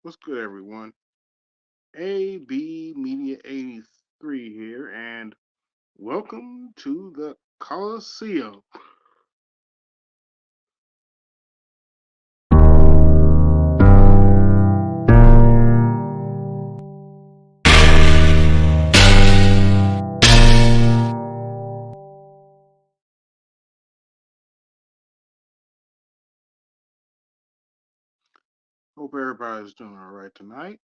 What's good, everyone? AB Media 83 here, and welcome to the Coliseum. Hope everybody's doing all right tonight.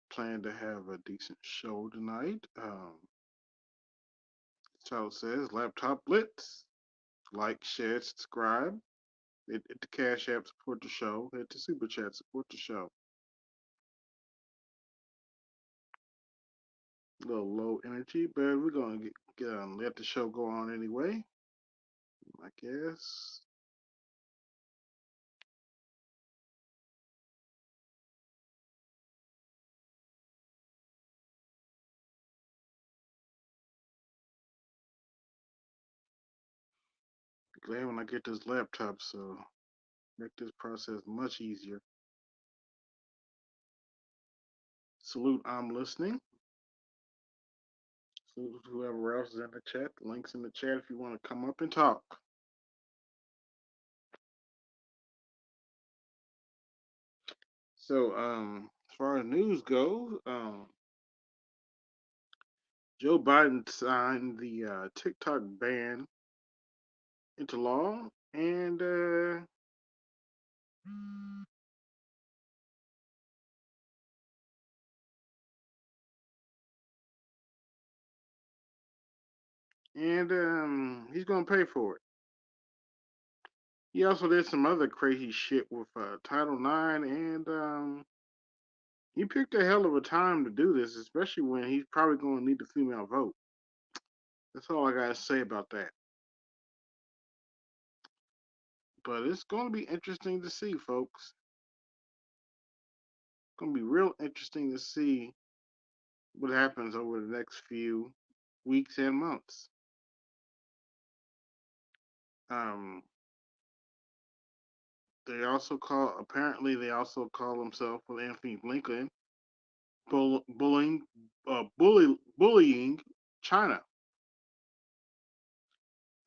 Plan to have a decent show tonight. So it says laptop blitz. Like, share, subscribe. Hit the Cash App, support the show. Hit the Super Chat, support the show. A little low energy, but we're gonna let the show go on anyway. I guess. Glad when I get this laptop, so make this process much easier. Salute, I'm listening. Salute whoever else is in the chat. Links in the chat if you want to come up and talk. So, as far as news goes, Joe Biden signed the TikTok ban into law, and he's gonna pay for it. He also did some other crazy shit with Title IX, and he picked a hell of a time to do this, especially when he's probably going to need the female vote. That's all I gotta say about that. But it's going to be interesting to see, folks. It's going to be real interesting to see what happens over the next few weeks and months. Um, they also call themselves with Anthony Blinken bullying China.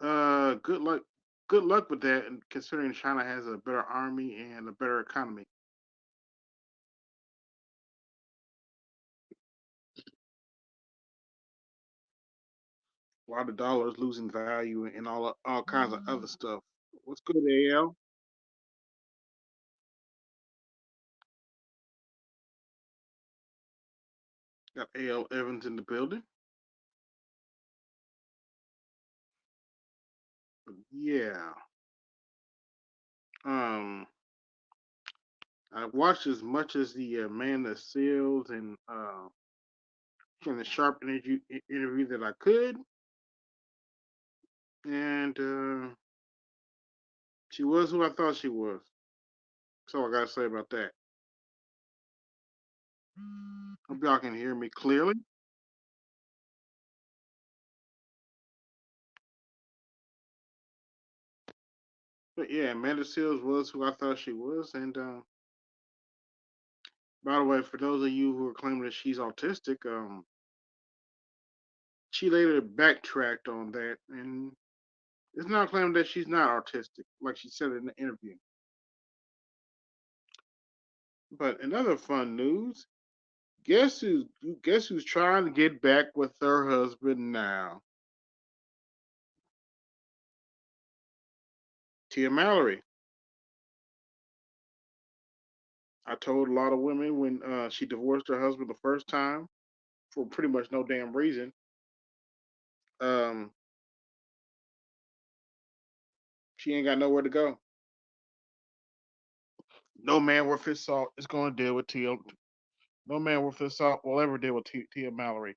Good luck. Good luck with that, considering China has a better army and a better economy. While the dollar is losing value and all kinds of other stuff. What's good, AL? Got AL Evans in the building. Yeah. Um, I watched as much as the Amanda Seals and Shannon Sharp interview that I could, and she was who I thought she was. That's all I gotta say about that. Hope y'all can hear me clearly. But yeah, Amanda Seals was who I thought she was, and by the way, for those of you who are claiming that she's autistic, she later backtracked on that, and it's not claiming that she's not autistic, like she said in the interview. But in other fun news, guess who's guess who's trying to get back with her husband now? Tia Mallory. I told a lot of women when she divorced her husband the first time for pretty much no damn reason. Um, she ain't got nowhere to go. No man worth his salt is going to deal with Tia. No man worth his salt will ever deal with Tia Mallory.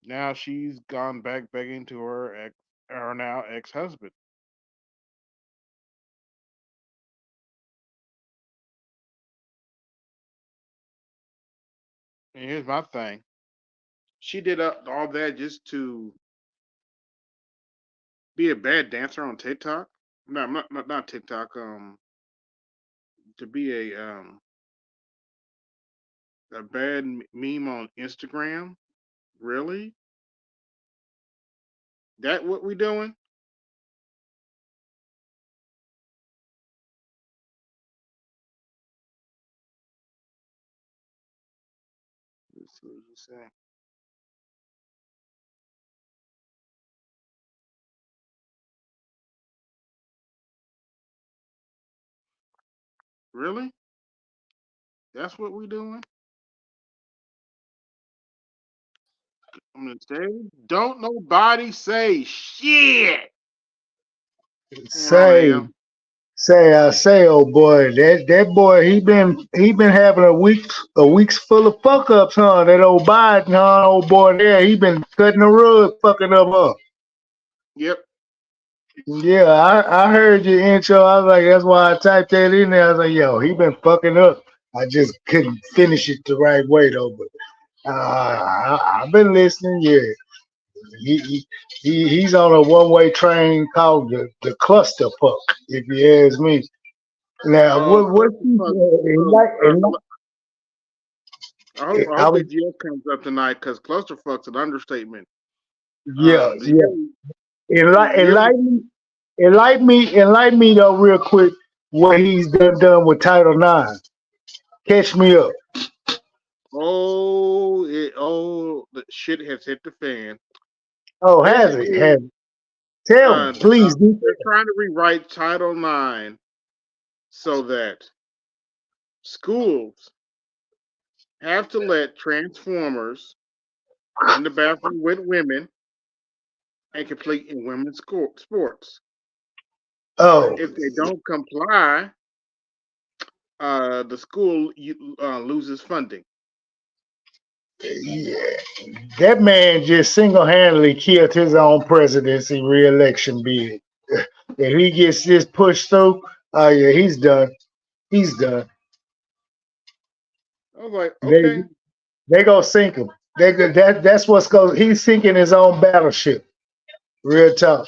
Now she's gone back begging to her now ex husband. And here's my thing: she did all that just to be a bad dancer on TikTok. No, not TikTok. to be a bad meme on Instagram. Really? That what we doing? Let's see what you say. Really? That's what we doing? I'm gonna say, don't nobody say shit. Here I Say, am. say, old boy, that boy, he been having a week's full of fuck ups, huh? That old Biden, huh? Old boy there, he been cutting the rug, fucking up, huh? Yep. Yeah, I heard your intro. I was like, that's why I typed that in there. I was like, yo, he been fucking up. I just couldn't finish it the right way though. But I've been listening. Yeah, he, he, he's on a one way train called the cluster fuck. If you ask me. Now, what he Clusterfuck. said, So I I hope was, AGS comes up tonight because clusterfuck's an understatement. yeah, Do yeah. you you ever? Enlighten me though, real quick. What he's done with Title IX. Catch me up. Oh, the shit has hit the fan. Oh, has it? Basically, Tell me, please. Do they're trying to rewrite Title IX so that schools have to let transformers in the bathroom with women and complete in women's sports. Oh, If they don't comply, the school loses funding. yeah. That man just single handedly killed his own presidency re-election bid. If he gets this pushed through, oh yeah, he's done. He's done. I was like, They okay. they gonna sink him. That's what's going. He's sinking his own battleship. Real talk.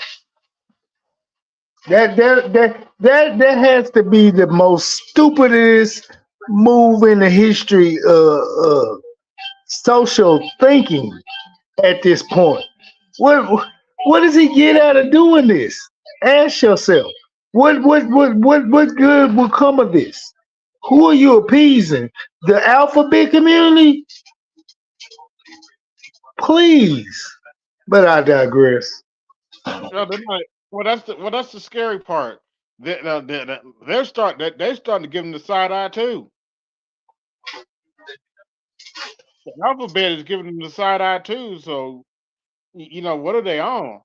That has to be the most stupidest move in the history of social thinking at this point. What does he get out of doing this? Ask yourself. What good will come of this? Who are you appeasing? The alphabet community? Please. But I digress. No, they're not. Well, that's the scary part. They're starting to give them the side eye too. The alphabet is giving them the side eye too. So what are they on?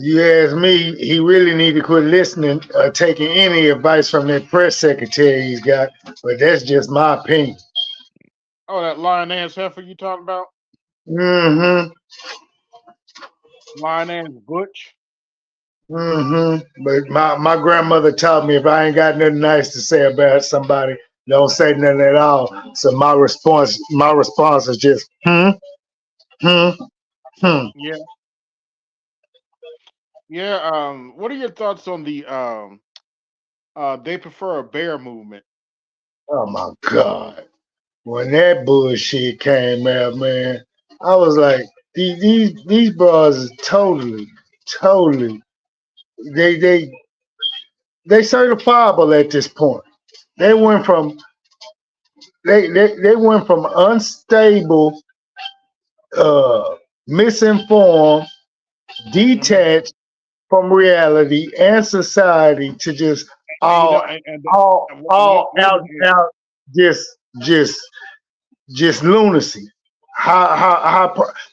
You ask me, he really need to quit listening, taking any advice from that press secretary he's got. But that's just my opinion. Oh, that lioness heifer you talking about? Mm-hmm. Lioness Butch. But my grandmother taught me if I ain't got nothing nice to say about somebody, don't say nothing at all. So my response is just hmm, hmm. Yeah, yeah. What are your thoughts on the they prefer a bear movement? Oh my God. When that bullshit came out, man, I was like, these bras is totally they they they certifiable at this point. They went from they went from unstable, misinformed, Hmm. detached from reality and society to just And you know, all and all what out is it? out just just just lunacy.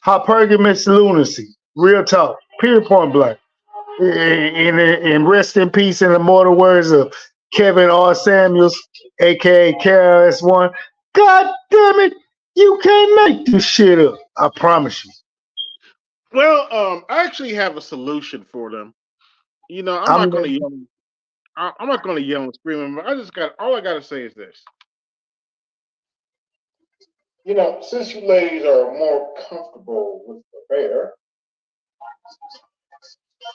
Hypergamous lunacy. Real talk. Period point blank. And rest in peace in the mortal words of Kevin R. Samuels, aka KRS-One. God damn it, you can't make this shit up. I promise you. Well, I actually have a solution for them. I'm I'm not going to yell. I'm not going to yell and scream. But all I got to say is this. Since you ladies are more comfortable with the bear,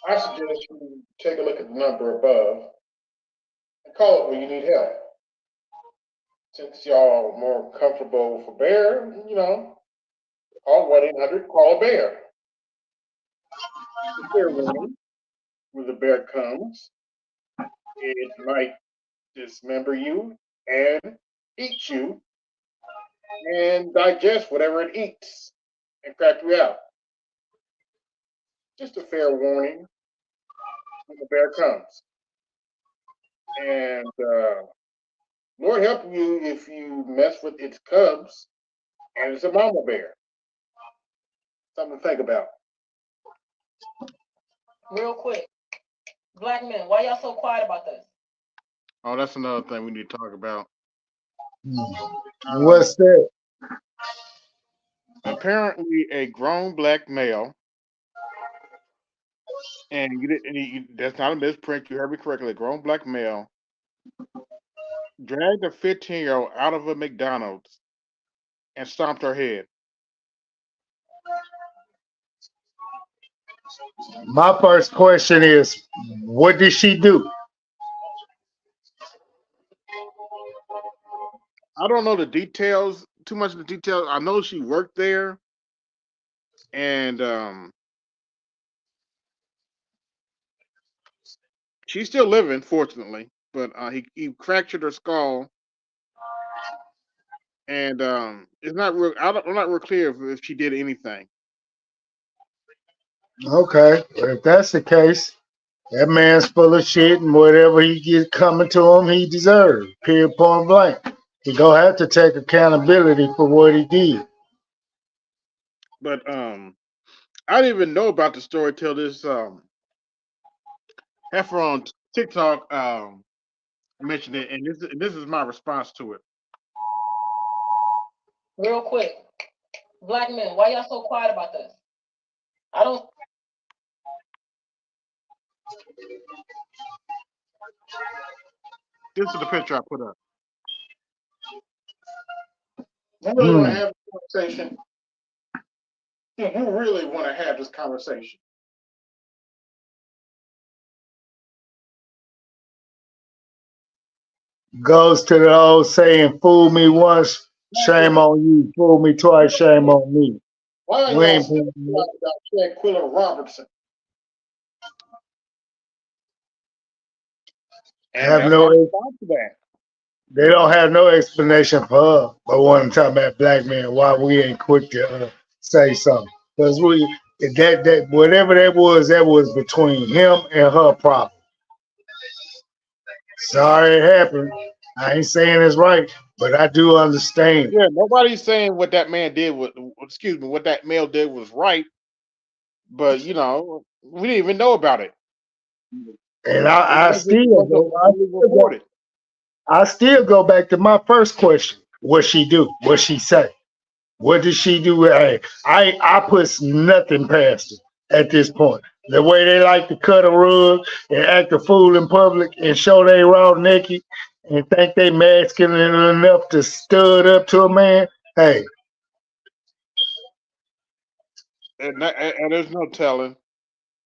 I suggest you take a look at the number above and call it when you need help. Since y'all are more comfortable for bear, call 1-800 call a bear. Just a fair warning: when the bear comes, it might dismember you and eat you and digest whatever it eats and crap you out. Just a fair warning when the bear comes. And Lord help you if you mess with its cubs and it's a mama bear. Something to think about. Real quick, black men, why y'all so quiet about this? Oh, that's another thing we need to talk about. What's that? Apparently, a grown black male, and that's not a misprint. You heard me correctly. A grown black male dragged a 15-year-old out of a McDonald's and stomped her head. My first question is, what did she do? I don't know the details, too much of the details. I know she worked there, and she's still living, fortunately. But he fractured her skull, and it's not real. I'm not real clear if she did anything. Okay, if that's the case, that man's full of shit, and whatever he gets coming to him, he deserves. Period, point blank. He gonna have to take accountability for what he did. But I didn't even know about the story till this heifer on TikTok mentioned it, and this is my response to it. Real quick, black men, why y'all so quiet about this? I don't. This is the picture I put up. You really want to have this conversation? You really want to have this conversation? Goes to the old saying, fool me once, shame on you. Fool me twice, shame on me. Why are We y'all ain't still been- talking about Quilla Robertson? And have that's my no, response to that. they don't have no explanation for her. But when I'm talking about black men, why we ain't quick to say something? Because that whatever that was between him and her problem. Sorry it happened. I ain't saying it's right, but I do understand. Yeah, nobody's saying what that man did was, excuse me, what that male did was right, but we didn't even know about it. And It wasn't widely reported. I still go back to my first question. What she do? What she say? What did she do? Hey, I put nothing past her at this point. The way they like to cut a rug and act a fool in public and show they raw naked and think they masculine enough to stud up to a man. Hey, And there's no telling.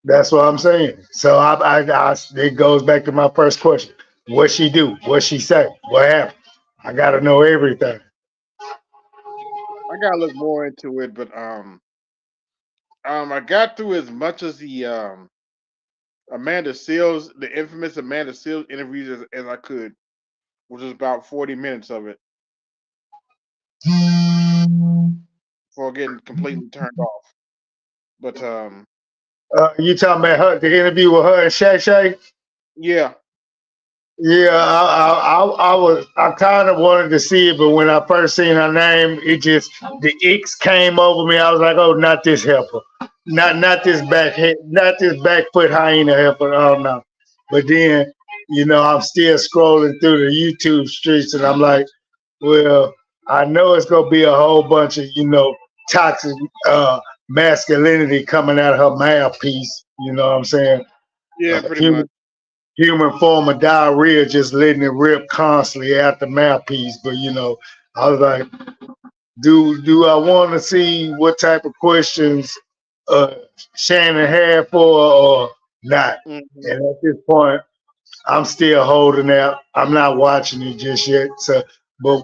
that's what I'm saying. So it goes back to my first question. What she do? What she say? What happened? I gotta know everything. I gotta look more into it, but I got through as much as the Amanda Seals, the infamous Amanda Seals interviews as I could, which is about 40 minutes of it before getting completely turned off. But You talking about her? The interview with her and Shay Shay? yeah, Yeah, I kind of wanted to see it, but when I first seen her name, it just the icks came over me. I was like, oh, not this helper, not this not this back foot hyena helper. Oh no! But then, I'm still scrolling through the YouTube streets, and I'm like, well, I know it's gonna be a whole bunch of toxic masculinity coming out of her mouthpiece. You know what I'm saying? yeah, pretty much. Human form of diarrhea, just letting it rip constantly out the mouthpiece. But I was like, do I want to see what type of questions uh, Shannon had for, or not. Mhm. And at this point, I'm still holding out. I'm not watching it just yet. So, but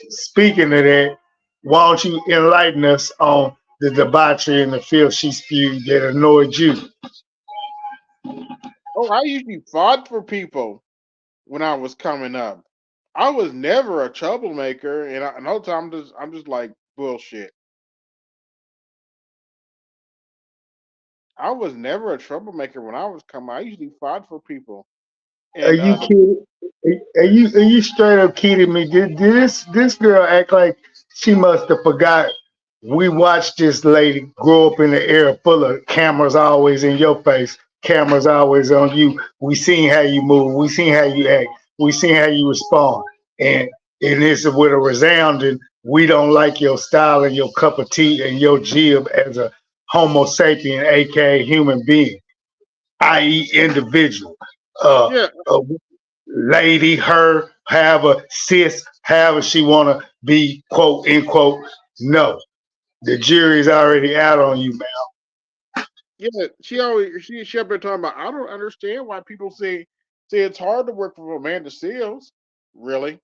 speaking of that, why don't you enlighten us on the debauchery and the filth she spewed that annoyed you? Oh, I usually fought for people when I was coming up. I was never a troublemaker, and the whole time I'm just like bullshit. I was never a troublemaker when I was coming. I usually fought for people, Are and you kidding? Are you straight up kidding me? Did this girl act like she must have forgot? We watched this lady grow up in the era full of cameras always in your face, cameras always on you. We seen how you move, we seen how you act, we seen how you respond, and this is with a resounding. We don't like your style and your cup of tea and your jib as a Homo sapien, aka human being, i.e., individual. yeah, A lady, her, however, sis, however she wanna be, quote unquote. No, the jury's already out on you, man. yeah. She up there talking about. I don't understand why people say it's hard to work for Amanda Seals. Really,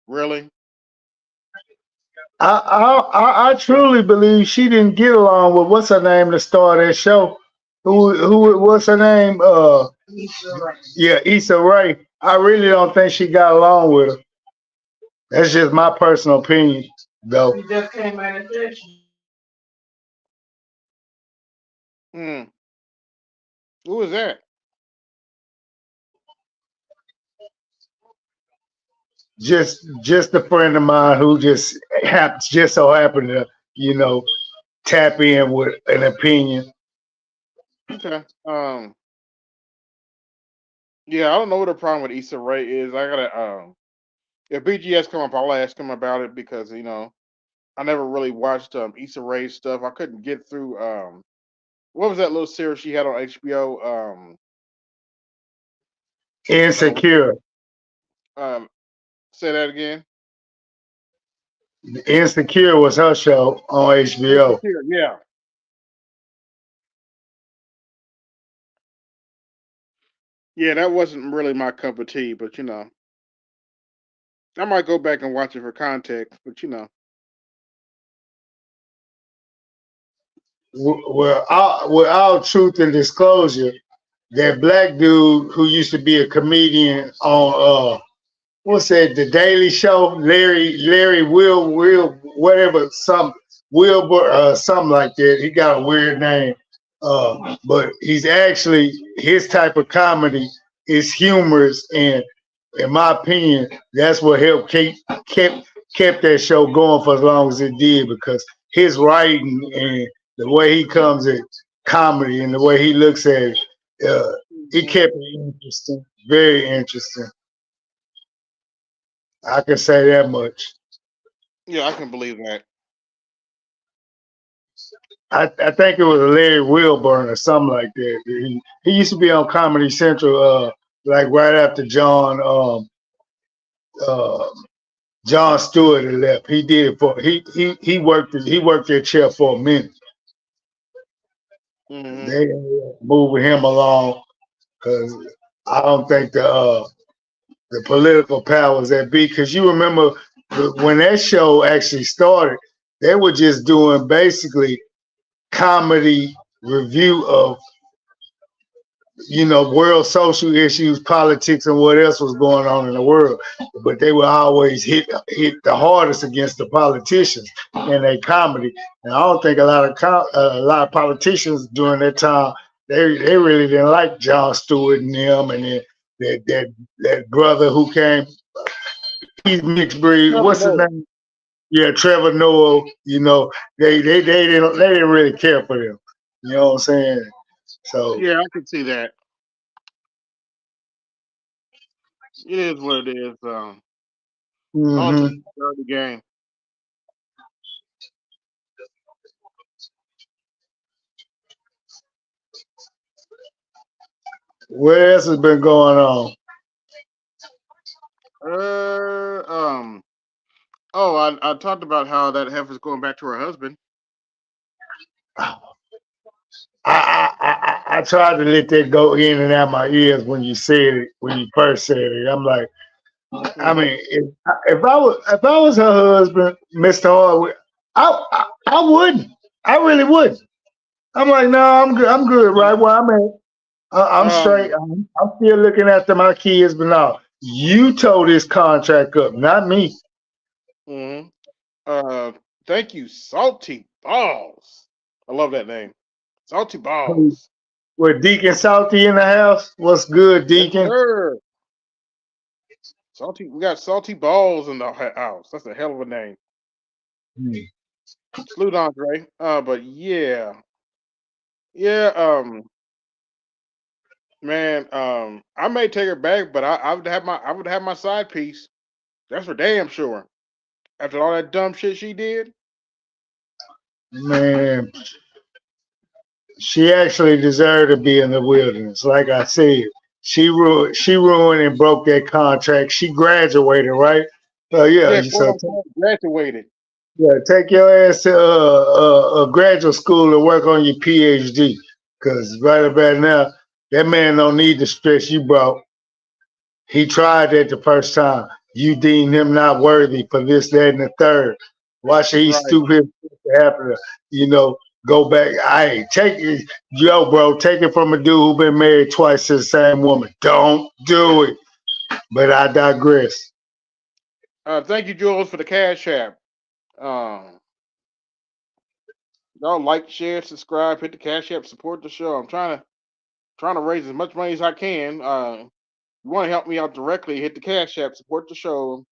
really. I truly believe she didn't get along with what's her name to start that show. Who what's her name? Yeah, Issa Rae. I really don't think she got along with her. That's just my personal opinion, though. Mm. Who was that? Just a friend of mine who just so happened to you know tap in with an opinion. Okay. Yeah, I don't know what the problem with Issa Rae is. I gotta if BGS come up, I'll ask him about it because I never really watched Issa Rae's stuff. I couldn't get through what was that little series she had on HBO? Uh, Insecure, um, say that again. Insecure was her show on HBO. Insecure. Yeah, yeah, that wasn't really my cup of tea, but I might go back and watch it for context. But With all truth and disclosure, that black dude who used to be a comedian on what's that, the Daily Show, Larry Will whatever, some Wilbur something like that. He got a weird name. But he's actually, his type of comedy is humorous, and in my opinion, that's what helped kept kept that show going for as long as it did, because his writing and the way he comes at comedy and the way he looks at it, it Mhm. kept it interesting, very interesting. I can say that much. Yeah, I can believe that. I think it was Larry Wilburn or something like that. He used to be on Comedy Central, like right after uh, John Stewart had left. He did it for he worked that chair for a minute. Hmm. They ended up moving him along because I don't think the political powers that be. Because you remember when that show actually started, they were just doing basically comedy review of world social issues, politics, and what else was going on in the world. But they would always hit the hardest against the politicians in their comedy. And I don't think a lot of politicians during that time they really didn't like John Stewart and them, and then that brother who came, he's mixed breed. Never What's his know. name? Yeah, Trevor Noah. They didn't really care for them. You know what I'm saying? So. Yeah, I can see that. It is what it is. Politics Hmm. is a dirty game. What else has been going on? Uh, um. Oh, I talked about how that heifer's going back to her husband. I tried to let that go in and out my ears when you said it, when you first said it. I'm like, I Hmm. mean, if I was her husband, Mr. Hardwick, I wouldn't. I really wouldn't. I'm like, no, I'm good. I'm good right where I'm at. I'm straight. Um. I'm still looking after my kids, but no, you tore this contract up, not me. Mhm. Uh. Thank you, Salty Balls. I love that name, Salty Balls. With Deacon Salty in the house, what's good, Yes, Deacon? sir. Salty. We got Salty Balls in the house. That's a hell of a name. Hmm. Salute, Andre. But yeah, yeah. Man. I may take her back, but I would have my side piece. That's for damn sure. After all that dumb shit she did. Man, she actually deserved to be in the wilderness. Like I said, she ruined and broke that contract. She graduated, right? Yeah. Yeah, quote unquote graduated. Yeah, take your ass to graduate school and work on your PhD. Cause right about now, that man don't need the stress you brought. He tried that the first time. You deemed him not worthy for this, that, and the third. Why should he Right. stoop his to have to, you know, go back? I take it, yo, bro, take it from a dude who been married twice to the same woman. Don't do it. But I digress. Thank you, Jules, for the cash app. Um, y'all like, share, subscribe, hit the cash app, support the show. I'm trying to raise as much money as I can. You want to help me out directly? Hit the cash app, support the show.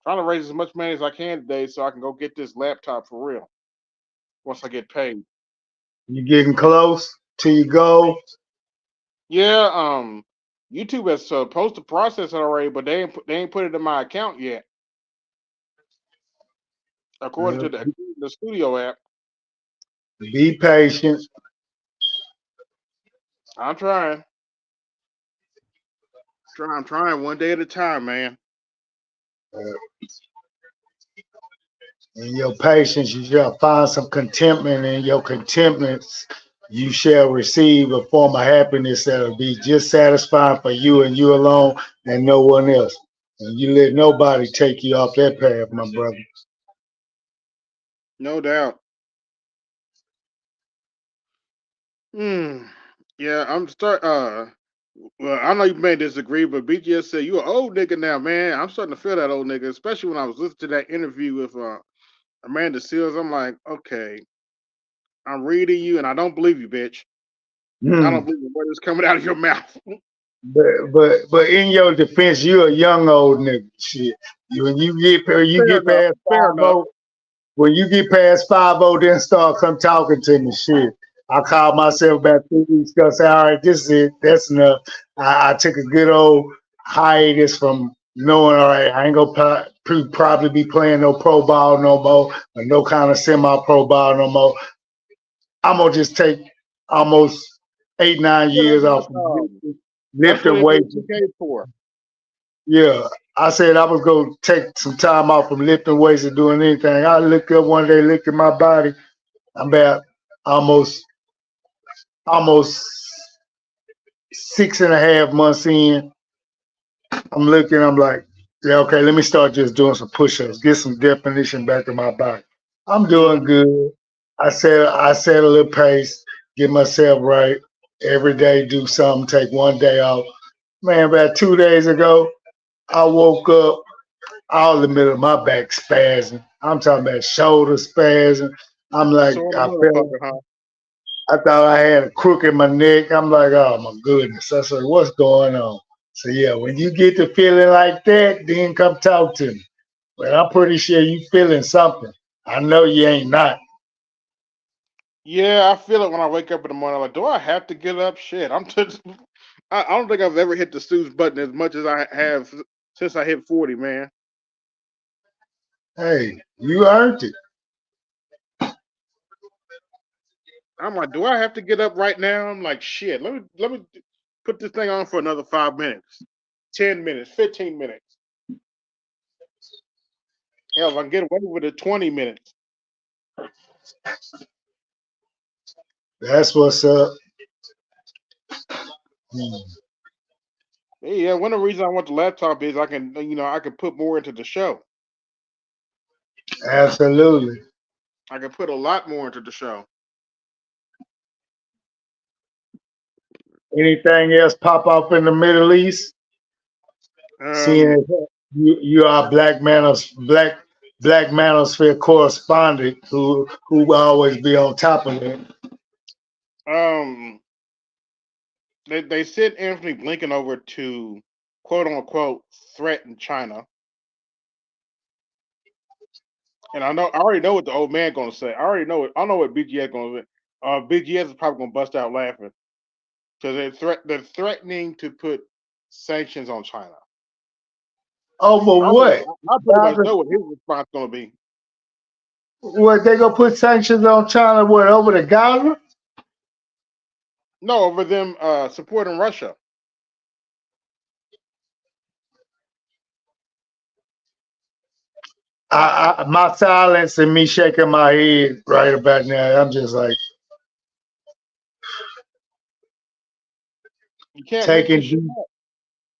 Trying to raise as much money as I can today so I can go get this laptop for real once I get paid. You getting close to your goal? Yeah. YouTube has supposed to process it already, but they ain't put it in my account yet, according Uh, to the studio app. be patient. I'm trying. I'm trying one day at a time, man. Uh, In your patience, you shall find some contentment. In your contentment, you shall receive a form of happiness that'll be just satisfying for you and you alone and no one else. And you let nobody take you off that path, my brother. No doubt. Hmm. Yeah, I'm start. Well, I know you may disagree, but BGS said you an old nigga now, man. I'm starting to feel that old nigga, especially when I was listening to that interview with Amanda Seals. I'm like, okay, I'm reading you, and I don't believe you, bitch. I don't Hmm. believe the word is coming out of your mouth. But in your defense, you're a young old nigga. Shit. When you Fair get enough. past Fair five enough. oh, when you get past 5-0, then start come talking to me. Shit. I called myself about 2 weeks ago, say, all right, this is it. That's enough. I took a good old hiatus from knowing, all right, I ain't gonna probably be playing no pro ball no more, or no kind of semi pro ball no more. I'm gonna just take almost 8-9 years off of That's what lifting they put weights. 2K for. Yeah, I said I was gonna take some time off from lifting weights and doing anything. I looked up one day, looked at my body. I'm about almost almost 6.5 months in. I'm looking. I'm like, yeah, okay. Let me start just doing some push-ups, get some definition back in my body. I'm doing Hmm. good. I set a little pace, get myself right every day. Do something. Take one day off. Man, about 2 days ago, I woke up all in the middle of my back spazzing. I'm talking about shoulder spazzing. I'm like, So in the I felt motherfucker, huh? I thought I had a crook in my neck. I'm like, oh my goodness. I said, what's going on? So yeah, when you get to feeling like that, then come talk to me. But I'm pretty sure you feeling something. I know you ain't not. Yeah, I feel it when I wake up in the morning. I'm like, do I have to get up? Shit, I'm just. I don't think I've ever hit the snooze button as much as I have since I hit 40, man. Hey, you earned it. I'm like, do I have to get up right now? I'm like, shit. Let me put this thing on for another 5 minutes, 10 minutes, 15 minutes. Hell, if I can get away with it, 20 minutes. That's what's up. Mm, Yeah, one of the reasons I want the laptop is I can, I can put more into the show. absolutely. I can put a lot more into the show. Anything else pop up in the Middle East? Seeing Um, as you are black manosphere correspondent who always be on top of it. um, they sent Anthony Blinken over to quote unquote threaten China, and I already know what the old man gonna say. I already know it. I know what BGS gonna say. BGS is probably gonna bust out laughing because they're threatening to put sanctions on China. Over what? I pretty much know what his response gonna be. What they gonna put sanctions on China? What over the Gaza? No, over them supporting Russia. My silence and me shaking my head right about now. I'm just like You can't make this taking shit deep. up.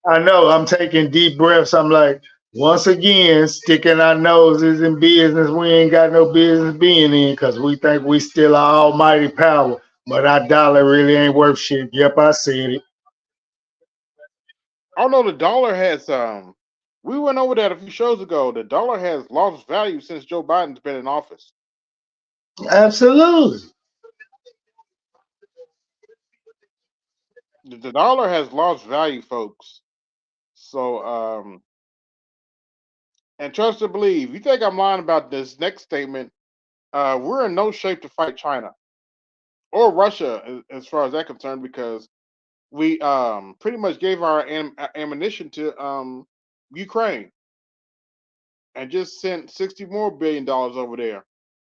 I know I'm taking deep breaths. I'm like, once again, sticking our noses in business we ain't got no business being in because we think we still our almighty power, but our dollar really ain't worth shit. Yep, I said it. I know the dollar has we went over that a few shows ago. The dollar has lost value since Joe Biden's been in office. Absolutely. The dollar has lost value, folks. So and trust to believe, you think I'm lying about this next statement, we're in no shape to fight China or Russia as far as that's concerned because we pretty much gave our ammunition to Ukraine and just sent $60 more billion over there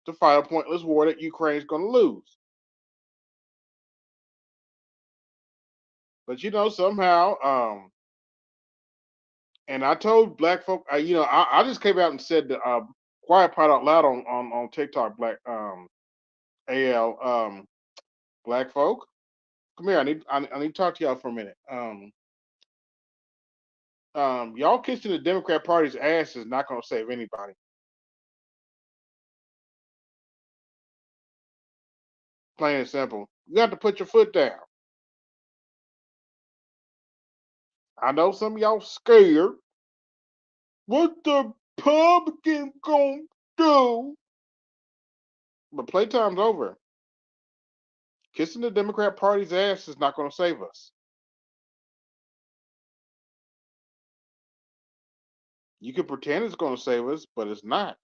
to fight a pointless war that Ukraine's going to lose. But somehow, and I told black folk, I just came out and said the quiet part out loud on TikTok, black AL black folk. Come here, I need to talk to y'all for a minute. Y'all kissing the Democrat Party's ass is not going to save anybody. Plain and simple. You have to put your foot down. I know some of y'all scared. What the Republican gonna do? But playtime's over. Kissing the Democrat Party's ass is not going to save us. You can pretend it's going to save us, but it's not.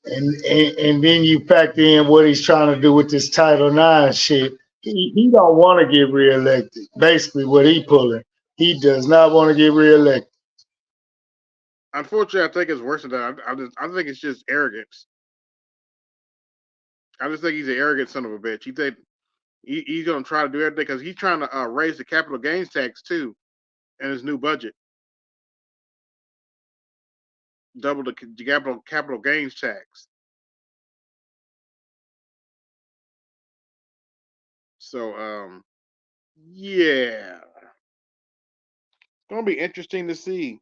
And then you factor in what he's trying to do with this Title IX shit. He don't want to get reelected. Basically, what he pulling, he does not want to get reelected. Unfortunately, I think it's worse than that. I think it's just arrogance. I just think he's an arrogant son of a bitch. He think he's going to try to do everything because he's trying to raise the capital gains tax too in his new budget, double the capital gains tax. So yeah, it's going to be interesting to see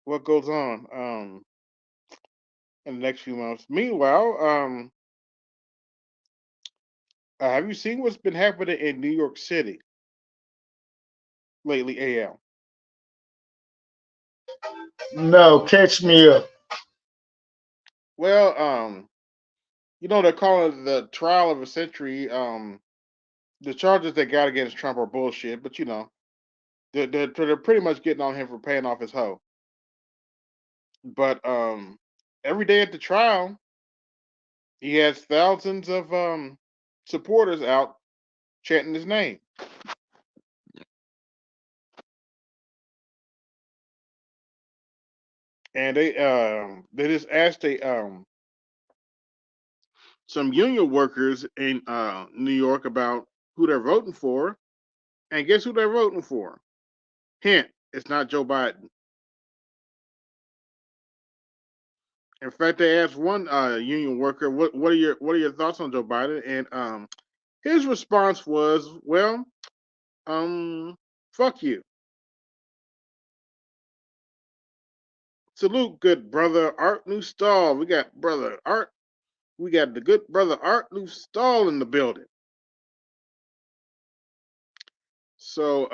what goes on in the next few months. Meanwhile, have you seen what's been happening in New York City lately, AL? No, catch me up. Well, they're calling it the trial of a century. The charges they got against Trump are bullshit, but they're pretty much getting on him for paying off his hoe. But every day at the trial, he has thousands of supporters out chanting his name, and they just asked some union workers in New York about who they're voting for, and guess who they're voting for? Hint: it's not Joe Biden. In fact, they asked one union worker, "What are your thoughts on Joe Biden?" And His response was, "Well, um, fuck you. Salute, good brother Art New Stall. We got brother Art. We got the good brother Art New Stall in the building." So,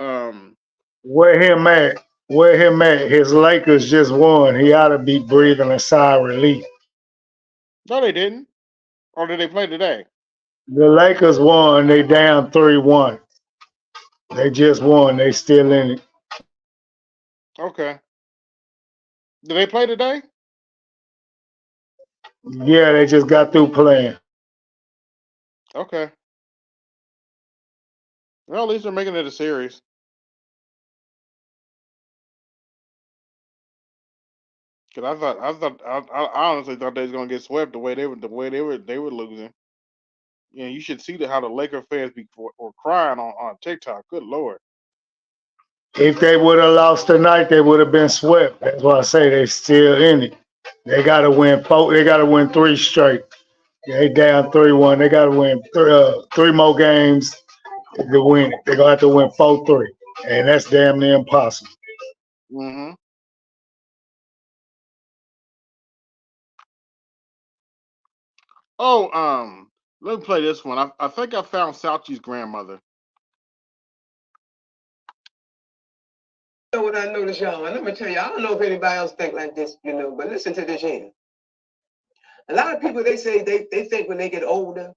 Where him at? Where him at? His Lakers just won. He ought to be breathing a sigh of relief. no, they didn't. Or did they play today? The Lakers won. They down 3-1. They just won. They still in it. Okay. Did they play today? Yeah, they just got through playing. Okay. Well, at least they're making it a series. Cause I honestly thought they was gonna get swept the way they were losing. Yeah, you should see how the Laker fans were crying on TikTok. Good lord. If they would have lost tonight, they would have been swept. That's why I say they still in it. They got to win four. They got to win three straight. They down 3-1. They got to win three more games to win it. They're gonna have to win 4-3, and that's damn near impossible. Hmm. Oh, let me play this one. I think I found Salchi's grandmother. Know what I noticed, y'all, and let me tell you, I don't know if anybody else think like this, but listen to this here. A lot of people, they say they think when they get older,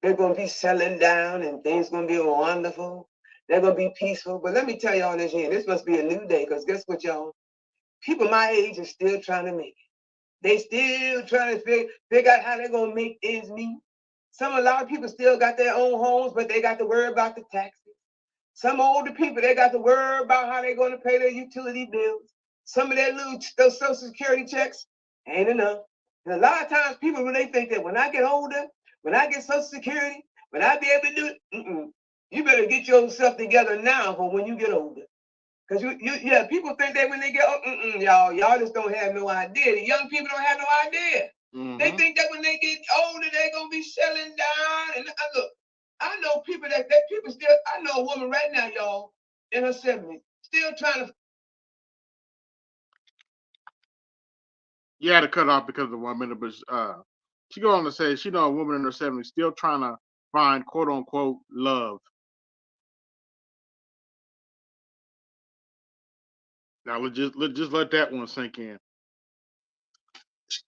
they're going to be settling down and things going to be wonderful. They're going to be peaceful. But let me tell y'all this here. This must be a new day, because guess what, y'all? People my age are still trying to make it. They still trying to figure out how they're going to make ends meet. A lot of people still got their own homes, but they got to worry about the taxes. Some older people, they got to worry about how they're going to pay their utility bills. Some of those Social Security checks ain't enough. And a lot of times people, when they think that when I get older, when I get Social Security, when I be able to do it, you better get yourself together now for when you get older. Because yeah, people think that when they get y'all just don't have no idea. The young people don't have no idea. They Hmm. think that when they get older, they're gonna be settling down. And look, I know people that people still. I know a woman right now, y'all, in her 70s, still trying to. You had to cut off because of 1 minute, but she go on to say she know a woman in her 70s still trying to find quote unquote love. Now let's just let that one sink in.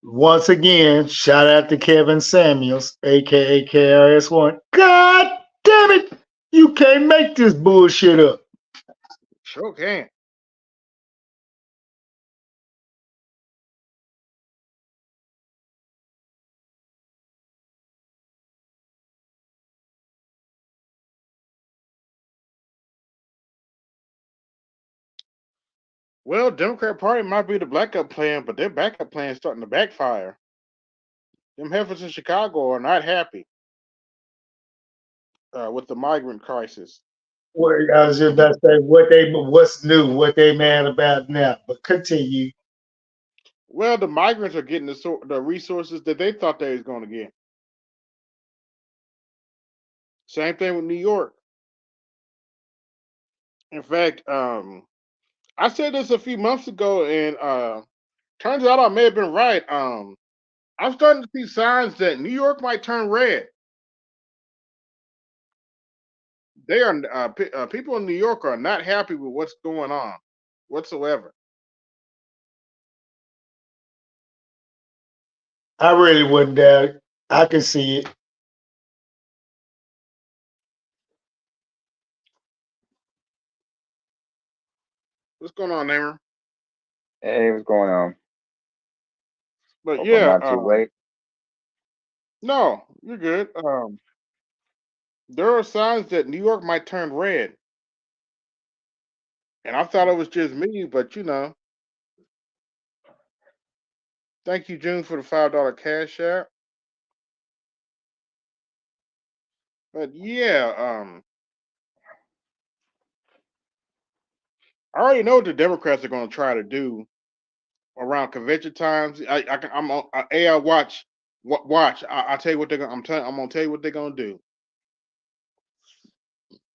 Once again, shout out to Kevin Samuels, aka KRS-One. God damn it! You can't make this bullshit up. Sure can. Well, Democrat Party might be the backup plan, but their backup plan is starting to backfire. Them heifers in Chicago are not happy with the migrant crisis. What I was just about to say what's new, what they mad about now. But continue. Well, the migrants are getting the resources that they thought they was going to get. Same thing with New York. In fact, I said this a few months ago, and turns out I may have been right. I'm starting to see signs that New York might turn red. They are people in New York are not happy with what's going on whatsoever. I really wouldn't doubt it. I can see it. What's going on, Namer? Hey, what's going on? But Hope I'm yeah, not too late. no, you're good. There are signs that New York might turn red, and I thought it was just me, but thank you, June, for the $5 cash app. But yeah, I already know what the Democrats are going to try to do around convention times. I'm on AI watch. Watch. I tell you what they're gonna. I'm gonna tell you what they're gonna do.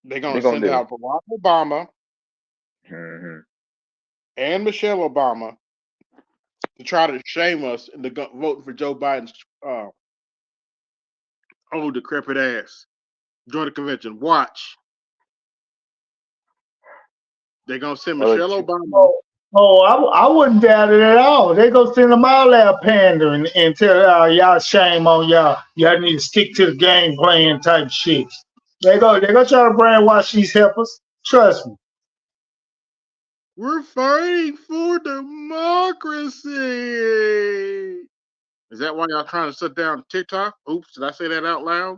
They're What they gonna gonna send do? out Barack Obama Mm-hmm. and Michelle Obama to try to shame us into voting for Joe Biden's old decrepit ass. Join the convention. Watch. They're gonna send Well, Michelle Obama. I wouldn't doubt it at all. They gonna send them all out pandering and tell y'all shame on y'all. Y'all need to stick to the game plan type shit. They gonna try to brainwash these helpers. Trust me. We're fighting for democracy. Is that why y'all trying to shut down TikTok? Oops, did I say that out loud?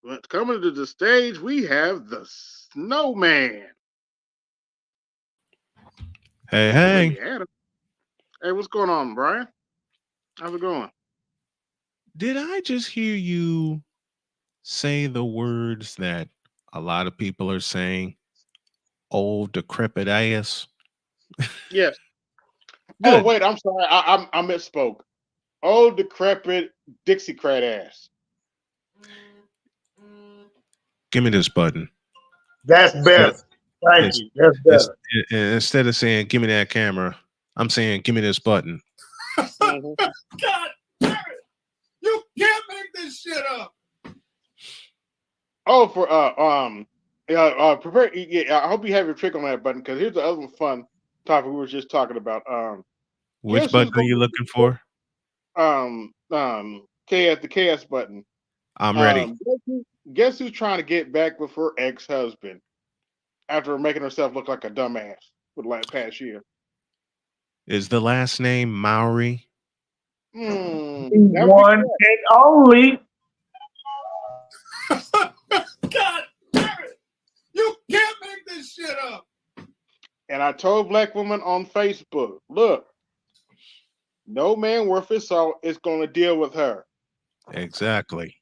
But coming to the stage, we have the snowman. Hey, I think we hey. had him. Hey, what's going on, Brian? How's it going? Did I just hear you say the words that a lot of people are saying? Old decrepit ass. Yes. Oh, Good. wait, I'm sorry. I misspoke. Old decrepit Dixiecrat ass. Give me this button. That's Instead better. Thank it's- you. That's it's- better. instead of saying, give me that camera, I'm saying, give me this button. Mhm. God damn it! You can't make this shit up. Oh, for prepare. Yeah, I hope you have your trick on that button because here's the other fun topic we were just talking about. Which Guess who's button are going you looking for? KS the KS button. I'm ready. Guess who's trying to get back with her ex-husband after making herself look like a dumbass for the last past year? Is the last name Maori? That would be One correct. and only. God damn it! You can't make this shit up. And I told black women on Facebook, look, no man worth his salt is going to deal with her. Exactly.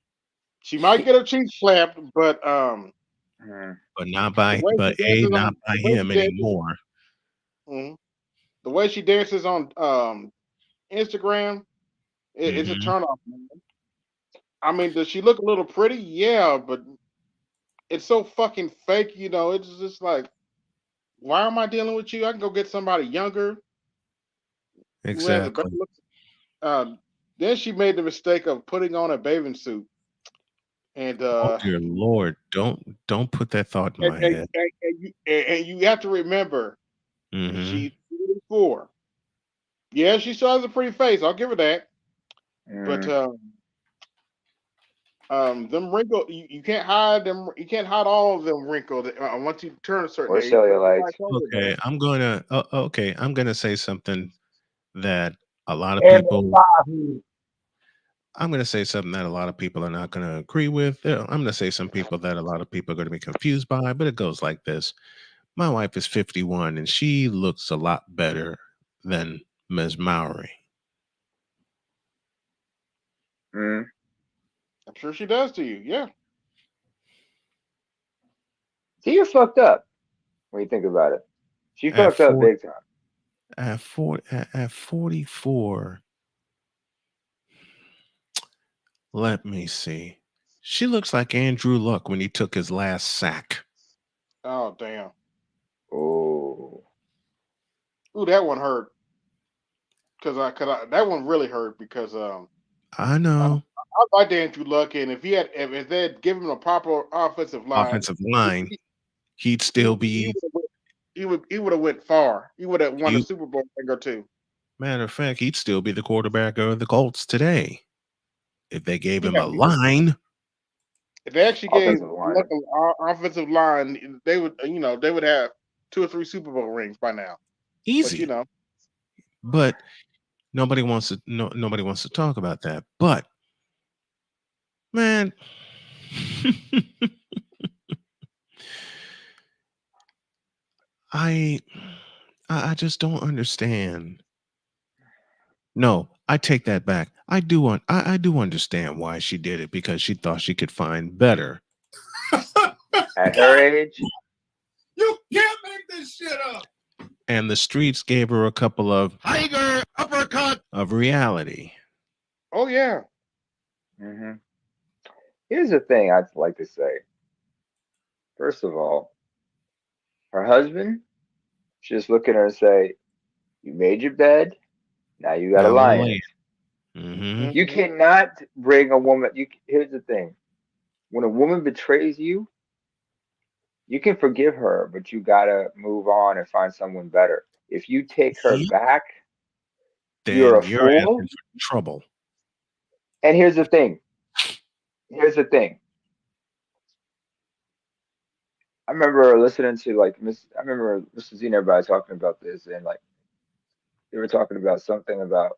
She might get her cheeks slapped, but Mm. But not the by way she dances not on by the way she him dances, anymore. mhm, the way she dances on Instagram, it's a Hmm. turnoff, man. I mean, does she look a little pretty? Yeah, but it's so fucking fake. It's just like, why am I dealing with you? I can go get somebody younger who has a better Exactly. look. Then she made the mistake of putting on a bathing suit, and Oh dear Lord. Don't put that thought in and, my and, head. and you have to remember Hmm. she's 44. Yeah, she still has a pretty face. I'll give her that. But Mm. them wrinkles, you can't hide them. You can't hide all of them wrinkles once you turn a certain Or age. But cellulite. nobody told her Okay, that. I'm gonna say something that a lot of And people five. I'm gonna say something that a lot of people are not gonna agree with. I'm gonna say some people that a lot of people are gonna be confused by, but it goes like this. My wife is 51 and she looks a lot better than Ms. Mowry. Mm. I'm sure she does to you. Yeah. See, you're fucked up when you think about it. She At fucked up four big time. at 44, let me see. She looks like Andrew Luck when he took his last sack. Oh damn. Oh. Ooh, that one hurt. That one really hurt because I I, know. I like Andrew Luck, and if they had given him a proper offensive line, Offensive he line, he'd he still be he would have went far. He would have won a he Super Bowl ring or two. matter of fact, he'd still be the quarterback of the Colts today if they gave him Yeah, a line. if they actually gave Offensive Luck lineman. an offensive line, they would have 2 or 3 Super Bowl rings by now. But Easy. But nobody wants to talk about that. But man, I I just don't understand. No, I take that back. I do understand why she did it because she thought she could find better. At her age, You can't make this shit up. And the streets gave her a couple of Tiger uppercut. of reality. oh yeah, hmm Here's the thing I'd like to say. First of all, her husband should just look at her and say, "You made your bed. Now you got to Now I'm gonna lie in lay it." it. Mm-hmm. You Mm-hmm. cannot bring a woman. Here's the thing: when a woman betrays you, you can forgive her, but you gotta move on and find someone better. If you take her Yep. back, you're Then a you're asking fool. for trouble. And here's the thing. Here's the thing. I remember listening to like Miss. I remember Mr. Z and everybody talking about this, and like they were talking about something about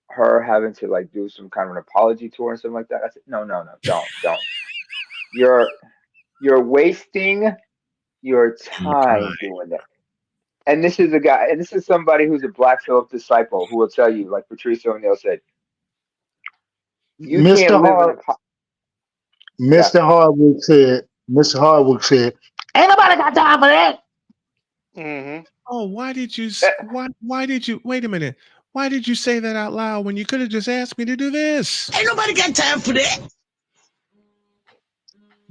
her having to like do some kind of an apology tour and something like that. I said, no, no, no, don't. You're you're wasting your Your time time. doing that. And this is a guy, and this is somebody who's a Black Phillip disciple who will tell you, like Patrice O'Neill said, you Mr. can't live in a Hard, yeah. Mr. Hardwick said, ain't nobody got time for that. Mm-hmm. Oh, why did you? Eh, Why did you? Wait a minute. Why did you say that out loud when you could have just asked me to do this? Ain't nobody got time for that.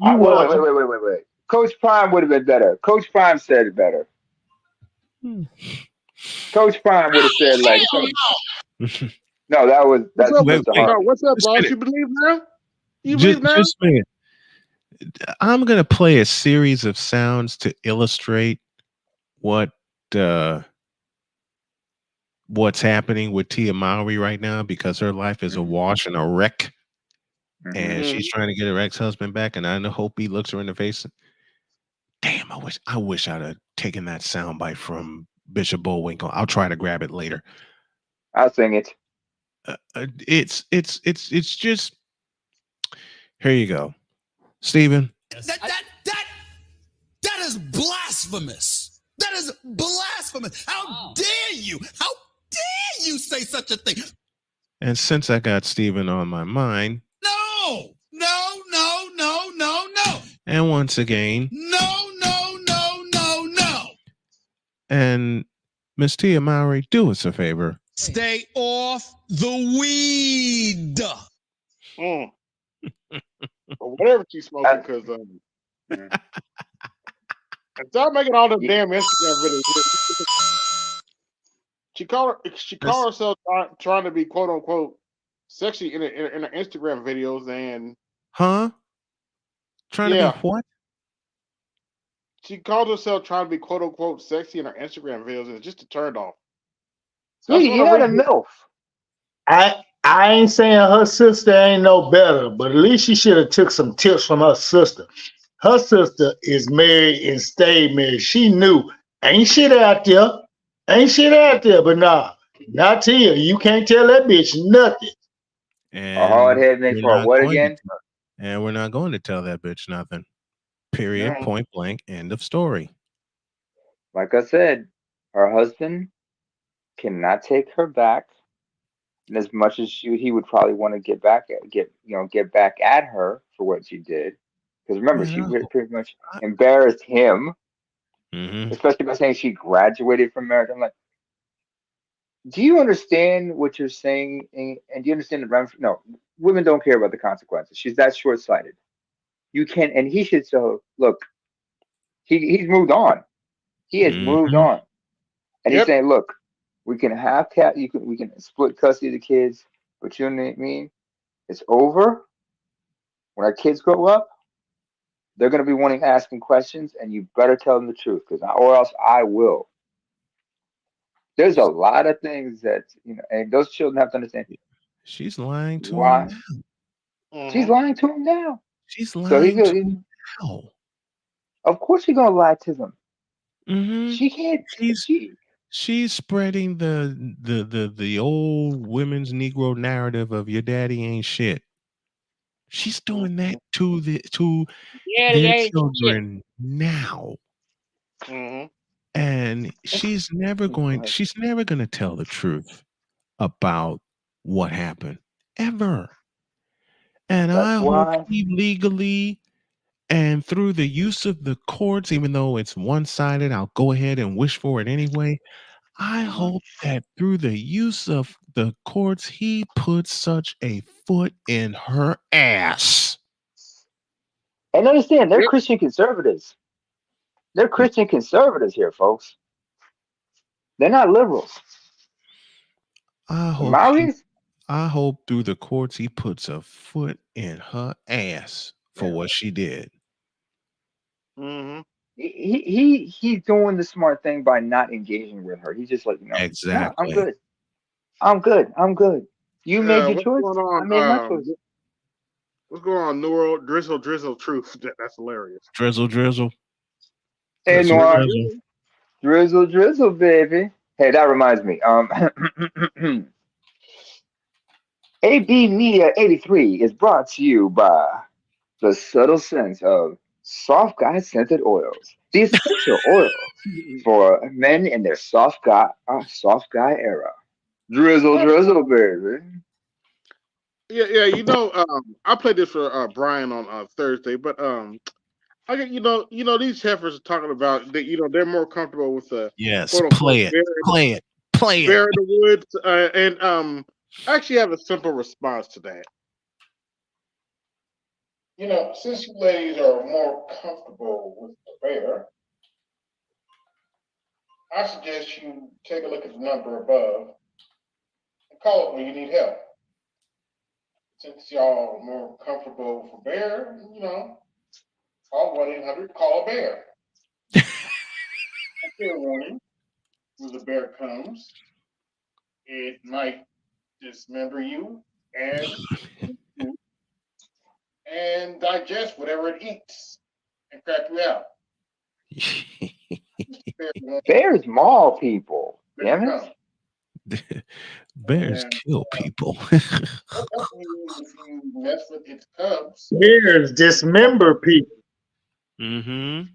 I, You wait, was. wait. Coach Prime would have been better. Coach Prime said it better. Hmm. Coach Prime would have said like Hell some. no. No, What's that's up? Wait, Mr. wait. Harvey. What's up, Just a boss? minute. You believe now? You believe now? Just a minute. I'm gonna play a series of sounds to illustrate what uh what's happening with Tia Mowry right now because her life is a hmm wash and a wreck, hmm and Mm-hmm. she's trying to get her ex-husband back. And I hope he looks her in the face. Damn, I wish I'd have taken that soundbite from Bishop Bullwinkle. I'll try to grab it later. I'll sing it. It's just here you go, Stephen. That is blasphemous. That is blasphemous. How dare you? How dare you say such a thing? And since I got Stephen on my mind, No. and once again, No. and Miss Tia Mowry, do us a favor. Stay off the weed. Mm. Or whatever she's smoking, Uh, because mm. and start making all them Y- damn Instagram videos. She That's, called herself trying to be quote unquote sexy in her Instagram videos, and huh? Trying to be yeah, what? she called herself trying to be quote unquote sexy in her Instagram videos, and it's just a turn off. That's Sweetie, one of you're the not a reasons. MILF. I ain't saying her sister ain't no better, but at least she should have took some tips from her sister. Her sister is married and stayed married. She knew ain't shit out there, But nah, not Tia. You can't tell that bitch nothing. A hard And head makes we're for a not what going to again? tell, and we're not going to tell that bitch nothing. Period. No. Point blank. End of story. Like I said, her husband cannot take her back. And as much as he would probably want to get back at her for what she did, because remember Man, she I, pretty much embarrassed him, mm-hmm. especially by saying she graduated from marriage. I'm like, do you understand what you're saying? And do you understand no, women don't care about the consequences. She's that short sighted. You can, and he should. So look, he's moved on. He has moved Mm-hmm. on, and he's Yep. saying, look, we can have cat. We can split custody of the kids, but you know what I mean? It's over. When our kids grow up, they're going to be wanting asking questions, and you better tell them the truth, or else I will. There's a lot of things that and those children have to understand She's lying to him why now. she's Mm-hmm. lying to him now. She's So lying to him now. of course, she's gonna lie to them. Mm-hmm. She can't. She's she's spreading the old women's Negro narrative of your daddy ain't shit. She's doing that to Daddy their ain't shit. children now. Mm-hmm. And she's never going to tell the truth about what happened ever. And I That's hope why. he legally and through the use of the courts, even though it's one-sided, I'll go ahead and wish for it anyway. I hope that through the use of the courts, he puts such a foot in her ass. And understand, they're Yep. Christian conservatives. They're Christian conservatives here, folks. They're not liberals. I The hope he, Maoris, I hope through the courts he puts a foot in her ass for what she did. Mm-hmm. he's doing the smart thing by not engaging with her. He's just like, no, I'm Exactly. good. I'm good. I'm good. You made your What's choice. going I made my on? choice. What's going on? New World Drizzle Truth. That's hilarious. Drizzle, drizzle, Hey, drizzle, Drizzle, Noir, drizzle. drizzle. drizzle, drizzle, baby. Hey, that reminds me. AB Media 83 is brought to you by the subtle scent of soft guy scented oils, the essential oils for men in their soft guy era. Drizzle, drizzle, baby. Yeah. I played this for Brian on Thursday, but I get these heifers are talking about that. They're more comfortable with the Yes, quote unquote play it, play it, play it. bear in the woods, and I actually have a simple response to that. Since you ladies are more comfortable with the bear, I suggest you take a look at the number above and call it when you need help. Since y'all are more comfortable for bear, call 1-800-CALL-A-BEAR. Fair warning, when the bear comes, it might dismember you and and digest whatever it eats and crap you out. Fair warning, Bears maul people. bear Damn it. comes. Bears And kill people. help you if you mess with its cubs. Bears dismember people. Mm-hmm.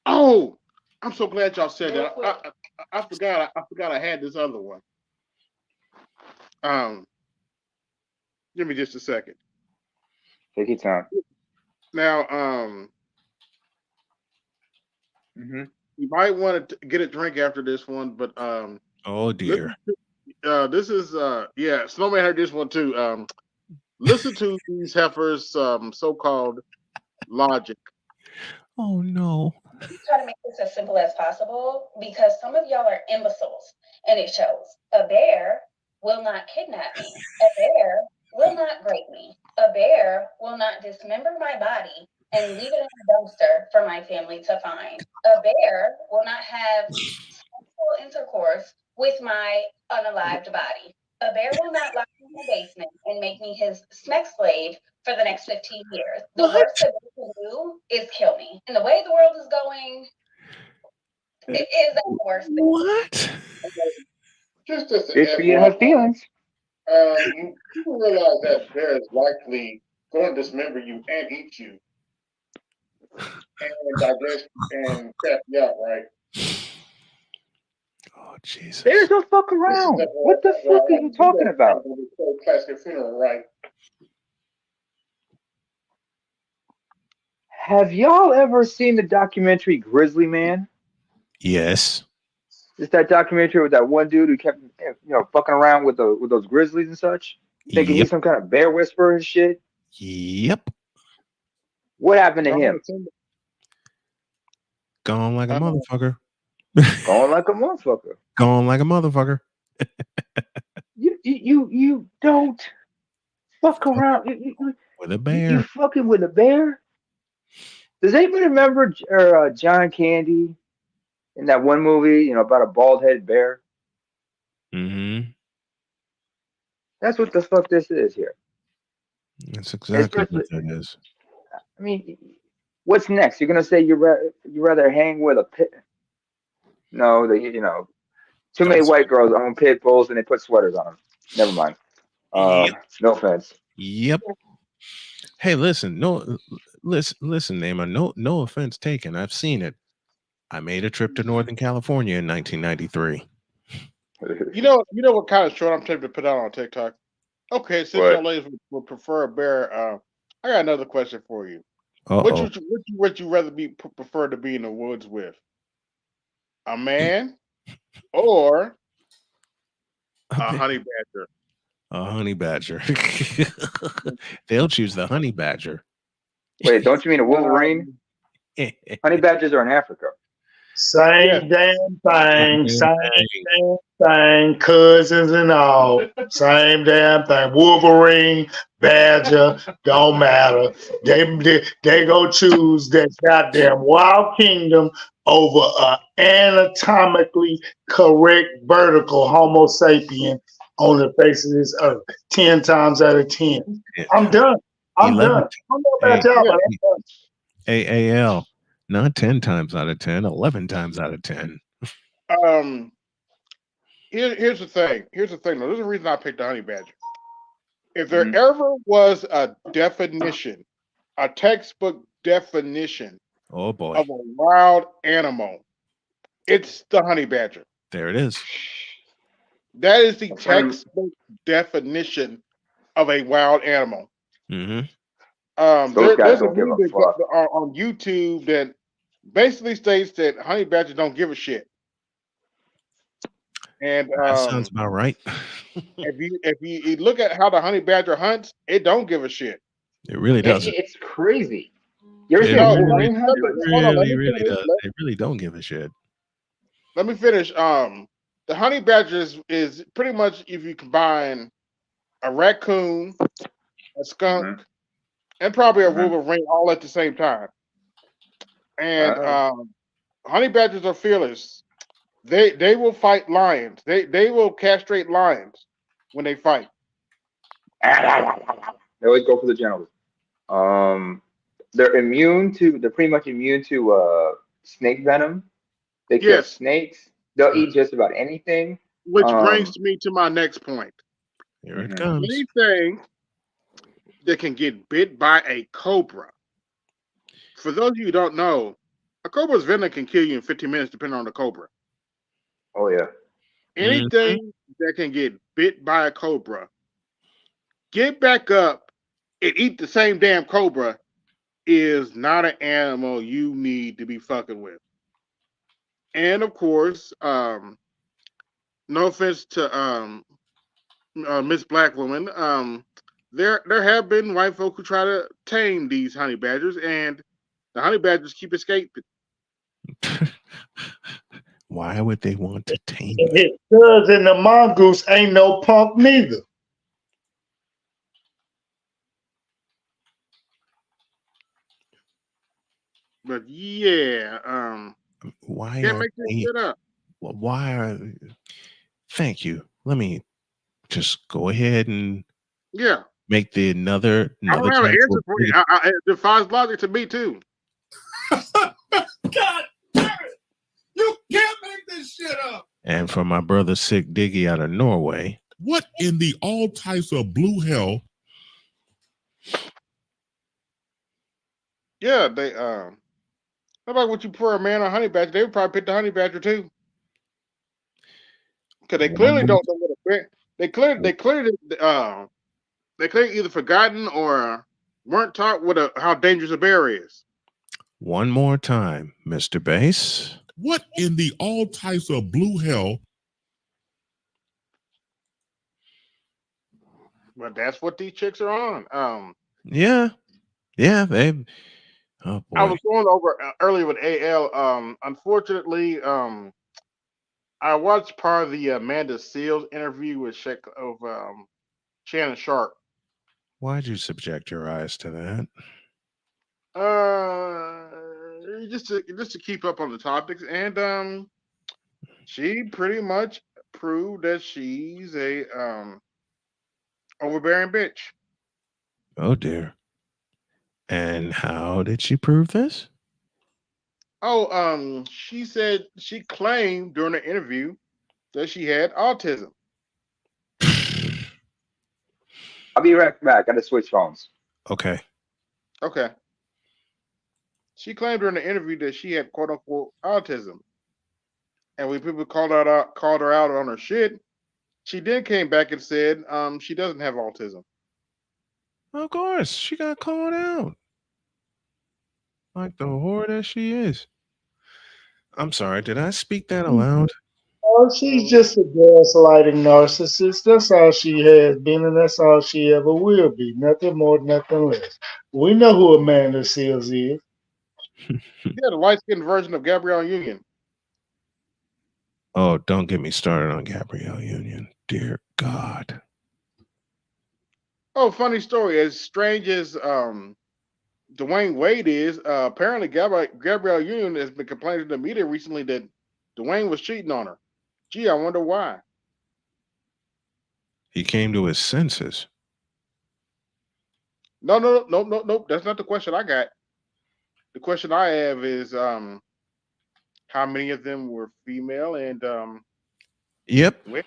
Oh, I'm so glad y'all said Real that. quick. I forgot. I forgot I had this other one. Um, Give me just a second. Take your time. Now, Hmm. you might want to get a drink after this one, but Oh dear. this is yeah, Snowman heard this one too. Listen to these heifers so-called logic. Oh no. Try to make this as simple as possible because some of y'all are imbeciles and it shows. A bear will not kidnap me. A bear will not break me. A bear will not dismember my body and leave it in a dumpster for my family to find. A bear will not have sexual intercourse with my unalived body. A bear will not lock me in the basement and make me his sex slave for the next 15 years. The worst What? a bear can do is kill me. And the way the world is going, it is the worst thing. What? Just as an Good for you to have FYI, feelings. you realize that bear is likely going to dismember you and eat you and digest and crap you out, right? Oh Jesus. Bears don't fuck This is around. What the FYI. fuck are you talking about? Classic funeral, right? Have y'all ever seen the documentary Grizzly Man? Yes. It's that documentary with that one dude who kept, fucking around with those grizzlies and such, thinking Yep. he's some kind of bear whisperer and shit. Yep. What happened to I'm him? gonna Gone like a Uh, motherfucker. Going like a motherfucker. Gone like a motherfucker. You don't fuck Fuck around. with a You bear. fucking with a bear? Does anybody remember John Candy in that one movie, about a bald headed bear? Mm-hmm. That's what the fuck this is here. That's It's exactly just, what that is. I mean, what's next? You're gonna say you rather hang with a pit? No, too many Don't. white girls own pit bulls and they put sweaters on them. Never mind. Yep. No offense. Yep. Hey, listen. No, listen, Neymar. No offense taken. I've seen it. I made a trip to Northern California in 1993. you know what kind of short I'm tempted to put out on TikTok? Okay, since What? y'all ladies would prefer a bear, I got another question for you. Uh-oh. Would you rather prefer to be in the woods with? A man or I a mean, honey badger. a honey badger. They'll choose the honey badger. Wait, don't you mean a Wolverine? Um, Honey badgers are in Africa. yes. Same damn Same thing, damn same thing. damn thing, cousins and all. Same damn thing. Wolverine, Badger, don't matter. They go choose that goddamn Wild Kingdom over a anatomically correct vertical Homo sapien on the face of this earth. 10 times out of 10. Yeah. I'm done. I'm 11. done. I don't know about Hey, y'all, Yeah. but I'm done. AAL. Not 10 times out of 10, 11 times out of 10. Um. Here's the thing. Here's the thing. Though. There's a reason I picked the honey badger. If there Mhm. ever was a definition, a textbook definition Oh boy. of a wild animal, it's the honey badger. There it is. That is the A friend of textbook definition of a wild animal. Mm-hmm. those guys There's a don't give meme a that fuck. on YouTube that basically states that honey badgers don't give a shit. And That sounds about right. if you look at how the honey badger hunts, it don't give a shit. It really doesn't. It's crazy. You ever It see a No, really, Wolverine hunt? it But hold on. Let really, me really finish. does. They really don't give a shit. Let me finish. The honey badger is pretty much if you combine a raccoon, a skunk, Mhm, and probably a mhm. wolverine all at the same time. And Uh, honey badgers are fearless. They will fight lions. They will castrate lions when they fight. they always go for the genitals. Um, they're pretty much immune to snake venom. They kill Yes, snakes. They'll eat just about anything. which brings Um, me to my next point. Here it mhm. comes. Anything that can get bit by a cobra. For those of you who don't know, a cobra's venom can kill you in 15 minutes, depending on the cobra. Oh yeah. Mm-hmm. Anything that can get bit by a cobra, get back up and eat the same damn cobra is not an animal you need to be fucking with. And of course, no offense to Miss Black Woman, there have been white folk who try to tame these honey badgers, and the honey badgers keep escaping. Why would they want to tame And them? his cousin, the mongoose, ain't no punk neither. But yeah, Why can't are make this they? shit up. Why are? Thank you. Let me just go ahead and Yeah, make the another I don't another have an time for answer for you. It defies logic to me too. God damn it! You can't make this shit up. and for my brother Sick Diggy out of Norway. What in the all types of blue hell? Yeah, they how about what you pour a man on honey badger? They would probably pick the honey badger too, because they One clearly more, don't know what a bear. They clearly either forgotten or weren't taught what how dangerous a bear is. one more time, Mr. Bass. What in the all types of blue hell? But that's what these chicks are on. Yeah, they. Oh I boy, was going over earlier with AL. Unfortunately, I watched part of the Amanda Seals interview with Shannon Sharp. why'd you subject your eyes to that? Just to keep up on the topics, and she pretty much proved that she's a overbearing bitch. Oh dear. And how did she prove this? Oh, she said she claimed during the interview that she had autism. I'll be right back. Gotta switch phones. Okay. Okay. She claimed during the interview that she had quote unquote autism. And when people called her out on her shit, she then came back and said she doesn't have autism. Of course, she got called out like the whore that she is. I'm sorry, did I speak that aloud? Oh, she's just a gaslighting narcissist. That's all she has been, and that's all she ever will be. Nothing more, nothing less. We know who Amanda Seals is. Yeah, the light skinned version of Gabrielle Union. Oh, don't get me started on Gabrielle Union. Dear God. Oh, funny story. As strange as Dwayne Wade is, apparently Gabrielle Union has been complaining to the media recently that Dwayne was cheating on her. Gee, I wonder why. He came to his senses. No. That's not the question I got. The question I have is how many of them were female, and Yep. well,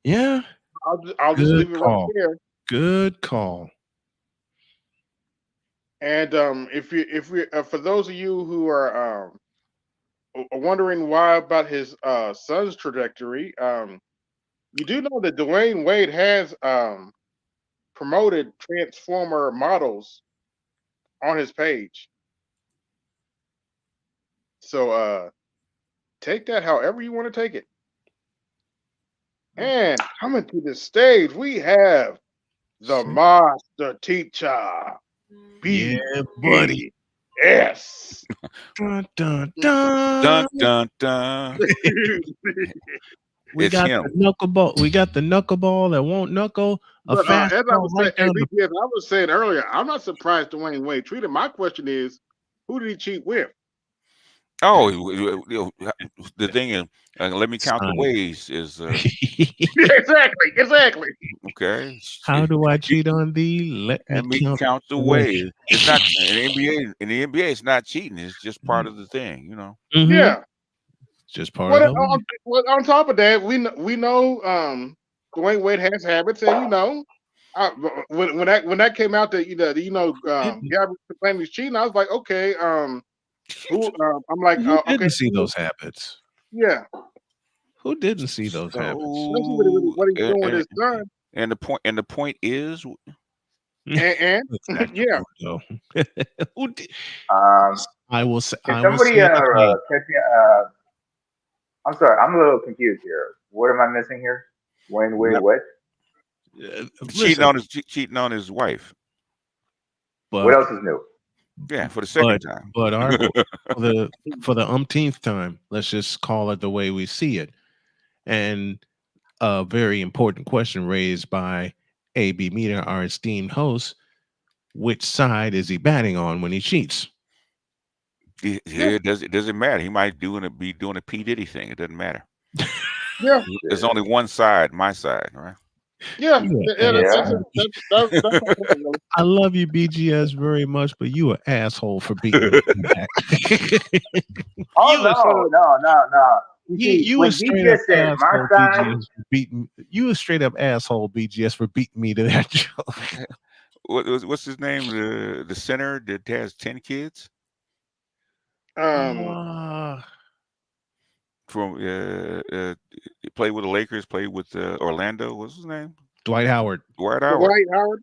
Yeah. I'll just Good leave it right call. there. Good call. And if we for those of you who are wondering why about his son's trajectory, you do know that Dwayne Wade has promoted Transformer models on his page. So take that however you want to take it. And coming to the stage, we have the master teacher, Yeah, buddy. BS. Dun, dun, Dun dun. dun dun. We It's got him. the knuckleball. We got the knuckleball that won't knuckle. A But fast as I ball was saying, right down the. BS, I was saying earlier, I'm not surprised Dwayne Wade treated. My question is, who did he cheat with? Oh, the thing is, let me count the Sonic. ways. Is Exactly. okay. How do I cheat on thee? Let me And me count count the the way. ways. It's not in the NBA. In the NBA, it's not cheating. It's just part of the thing, you know. Mm-hmm. Yeah. It's just part of the On top of that, we know Dwayne Wade has habits, and when that came out that Gabby complaining he's cheating, I was like, okay, who? I'm like, Who okay, didn't see those habits? yeah. Who didn't see those habits? Especially So, what he's doing with his son, and the point is, and That's not yeah. true, though. Who did? Um, I will say. can I will somebody say it again. catch me? I'm sorry, I'm a little confused here. What am I missing here? Wayne Wade, Yep. what? cheating on his wife. What But else is new? Yeah, for the second time. but for the umpteenth time, let's just call it the way we see it. And a very important question raised by AB Meter, our esteemed host: which side is he batting on when he cheats? It doesn't matter. He might be doing a P Diddy thing. It doesn't matter. Yeah. There's only one side, my side, right? Yeah, Yeah. that's really. I love you, BGS, very much, but you an asshole for beating me back. Oh You a- no. you when a straight up BJ said my asshole, side, BGS, for beating. You a straight up asshole, BGS, for beating me to that joke. What's his name? The center that has 10 kids Um, from played with the Lakers, played with Orlando. What's his name? Dwight Howard. Dwight Howard. Dwight Howard.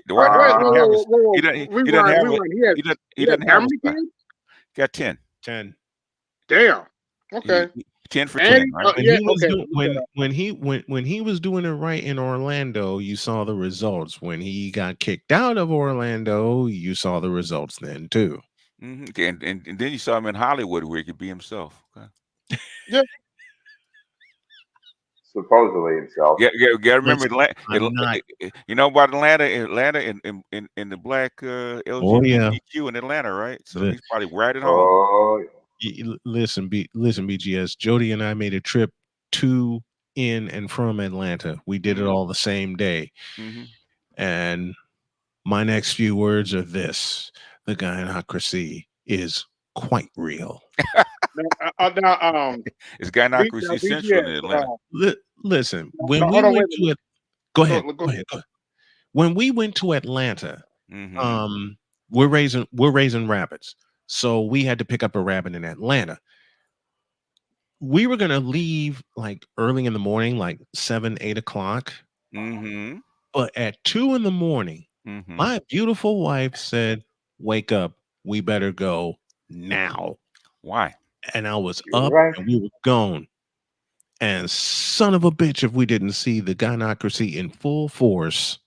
Dwight Howard didn't have his. Whoa, He doesn't rewind. have a. He He doesn't how have many a. kids? Got 10. 10. Damn. Okay. 10 for And 10, right? When yeah, he was okay. when he was doing it right in Orlando, you saw the results. When he got kicked out of Orlando, you saw the results then too. Mm-hmm. And then you saw him in Hollywood where he could be himself. Okay. Yeah. supposedly himself. Yeah, remember Listen, I'm not. you know about Atlanta in the black Oh yeah. LGBTQ in Atlanta, right? So The- he's probably right at home. Oh, Listen, BGS. Jody and I made a trip to, in, and from Atlanta. We did it all the same day. Mm-hmm. And my next few words are this: the gynocracy is quite real. Now, It's gynocracy central in Atlanta. Listen, No, when we hold on, went wait a to it, go ahead. Go Go ahead. ahead. Go ahead. When we went to Atlanta, Mm-hmm. we're raising rabbits, so we had to pick up a rabbit in Atlanta. We were gonna leave like early in the morning, like 7, 8 o'clock. Mm-hmm. But at 2 in the morning, Mm-hmm. my beautiful wife said, "Wake up, we better go now." Why? and I was You're up right. and we were gone. And son of a bitch, if we didn't see the gynocracy in full force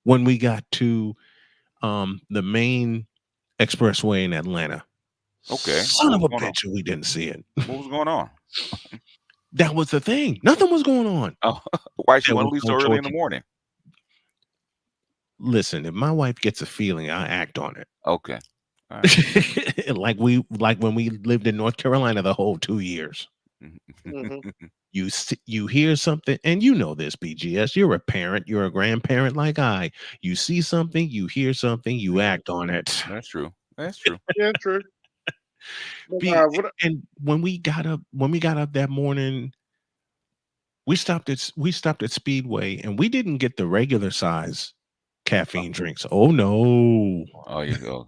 when we got to the main expressway in Atlanta. Okay. Son What of was a going on? bitch, if we didn't see it. What was going on? That was the thing. Nothing was going on. Oh, why she There want was to leave so no early in the torture. morning? Listen, if my wife gets a feeling, I act on it. Okay. All right. like when we lived in North Carolina the whole 2 years. You hear something, and you know this, BGS. You're a parent, you're a grandparent like I. You see something, you hear something, you act on it. That's true. That's true. Yeah, true. But, And when we got up that morning, we stopped at Speedway, and we didn't get the regular size caffeine drinks. Oh no. Oh, you go.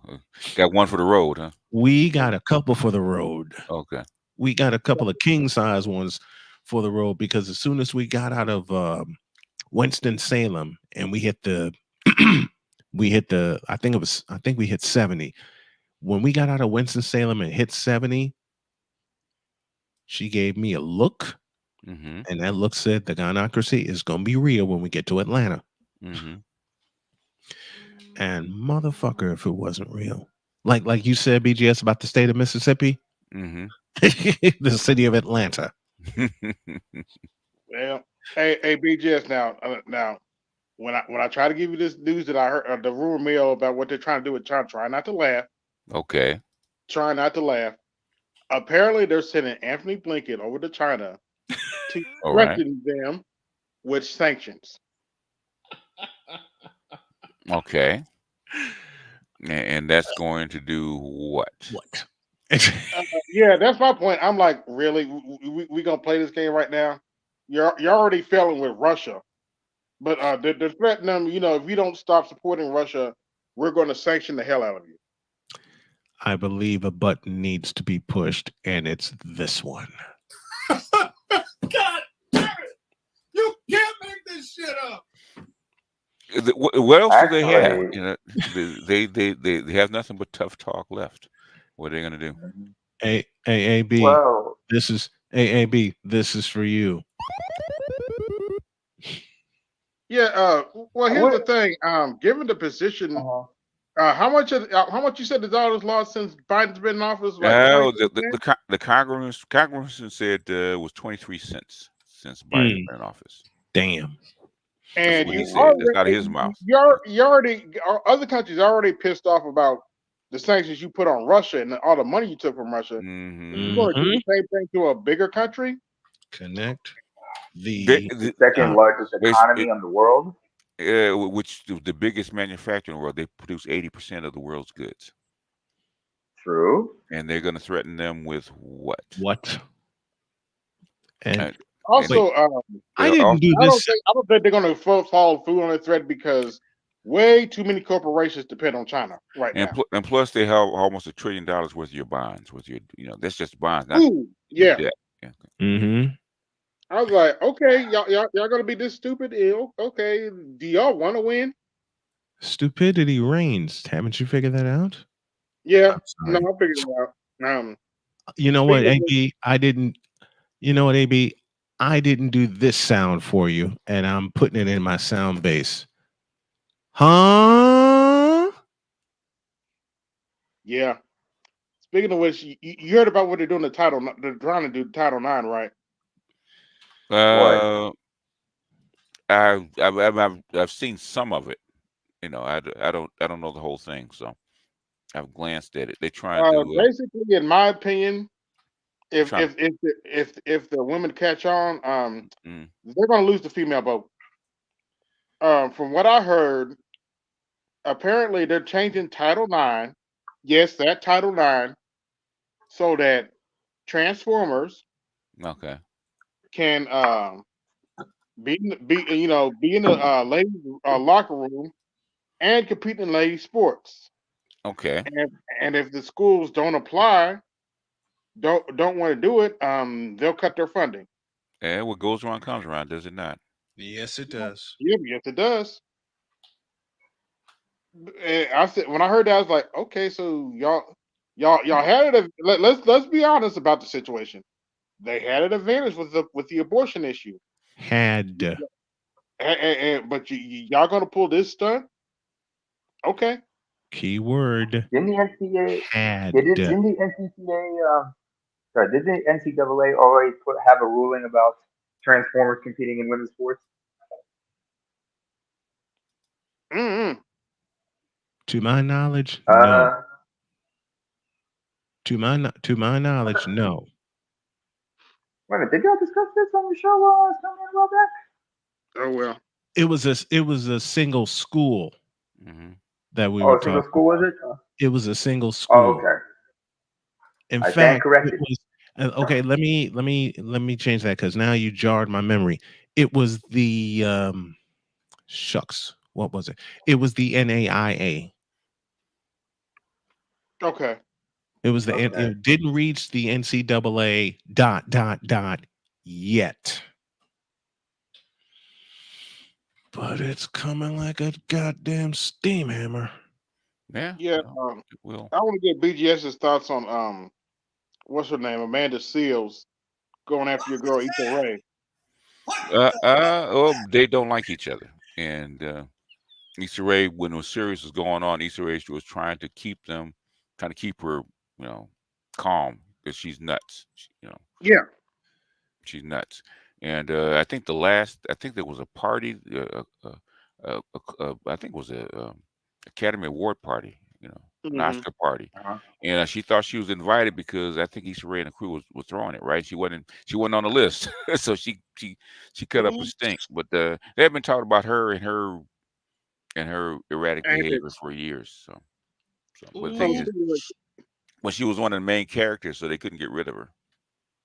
Got one for the road, huh? We got a couple for the road. Okay. We got a couple of king size ones for the road, because as soon as we got out of Winston-Salem and we hit the I think we hit 70. When we got out of Winston-Salem and hit 70, she gave me a look, Mm-hmm. and that look said the gynocracy is gonna be real when we get to Atlanta. Mm-hmm. And motherfucker, if it wasn't real. Like you said, BGS, about the state of Mississippi. Mm-hmm. The city of Atlanta. well, hey, BGS. Now, when I try to give you this news that I heard, the rumor mill about what they're trying to do with China, try not to laugh. Okay. Try not to laugh. Apparently, they're sending Anthony Blinken over to China to All right. threaten them with sanctions. Okay. And that's going to do what? What? Yeah, that's my point. I'm like, really? We gonna play this game right now? You're already failing with Russia, but they're threatening them. You know, if you don't stop supporting Russia, we're going to sanction the hell out of you. I believe a button needs to be pushed, and it's this one. God damn it! You can't make this shit up. What else do they have? Actually- You know, they have nothing but tough talk left. What are they going to do? AAB. Well, This is AAB. This is for you. Yeah. Well, here's the What- thing. Given the position, how much you said the dollar's lost since Biden's been in office? Like Oh, 20%? the congressman said it was 23 cents since Biden's been in office. Damn. That's And what he you said. That's out of his mouth. you already other countries are already pissed off about the sanctions you put on Russia and all the money you took from Russia. Mm-hmm. You want to do the same thing to a bigger country? Connect the the second largest economy in the world. Which the biggest manufacturer in the world. They produce 80% of the world's goods. True. And they're going to threaten them with what? What? And also, I didn't do I this. don't think they're going to follow through on the threat because way too many corporations depend on China right now. And plus, they have almost $1 trillion worth of your bonds, with your, that's just bonds, not Ooh, yeah. debt. Yeah. Mm-hmm. I was like, okay, y'all gonna be this stupid? Okay, do y'all want to win? Stupidity reigns. Haven't you figured that out? Yeah, no, I figured it out. You know what, AB? I didn't. You know what, AB? I didn't do this sound for you, and I'm putting it in my sound base. Huh? Yeah. Speaking of which, you heard about what they're doing they're trying to do Title 9, right? I've seen some of it. I don't know the whole thing, so I've glanced at it. They're trying to basically, in my opinion, if the women catch on, they're gonna lose the female vote. From what I heard, apparently they're changing Title 9. Yes, that Title 9, so that Transformers can be in the ladies locker room and compete in ladies sports. Okay. And if the schools don't apply, don't want to do it, they'll cut their funding. Yeah, what goes around comes around, does it not? Yes, it does. Yeah, yes, it does. And I said when I heard that, I was like, okay, so y'all Y'all had it. Let's be honest about the situation. They had an advantage with the abortion issue. Had. But y'all gonna pull this stunt? Okay. Keyword. Didn't the NCAA? Had. Didn't the NCAA? Sorry, did the NCAA already have a ruling about Transformers competing in women's sports? Mm-mm. To my knowledge, no. To my knowledge, no. Wait a minute, did y'all discuss this on the show while I was telling you about that? Oh well. It was a single school that we Oh, were a single talking school about. was it? It was a single Oh, school. okay. In I stand fact, it corrected. was okay. Let me change that because now you jarred my memory. It was the shucks. What was it? It was the NAIA. Okay. It was Okay. it didn't reach the NCAA ... yet. But it's coming like a goddamn steam hammer. Yeah. Yeah. It will. I want to get BGS's thoughts on what's her name, Amanda Seals, going after your girl Issa Rae. Well, they don't like each other, and Issa Rae, when the series was going on, Issa Rae was trying to keep them, trying to keep her, calm because she's nuts. Yeah. She's nuts. And I think I think there was a party, I think it was a Academy Award party, an Mm-hmm. Oscar party, and she thought she was invited because I think Issa Rae and the crew was throwing it right. She wasn't on the list, so she cut up a stink. But they have been talking about her and her erratic behavior for years. So but the thing is, well, she was one of the main characters, so they couldn't get rid of her.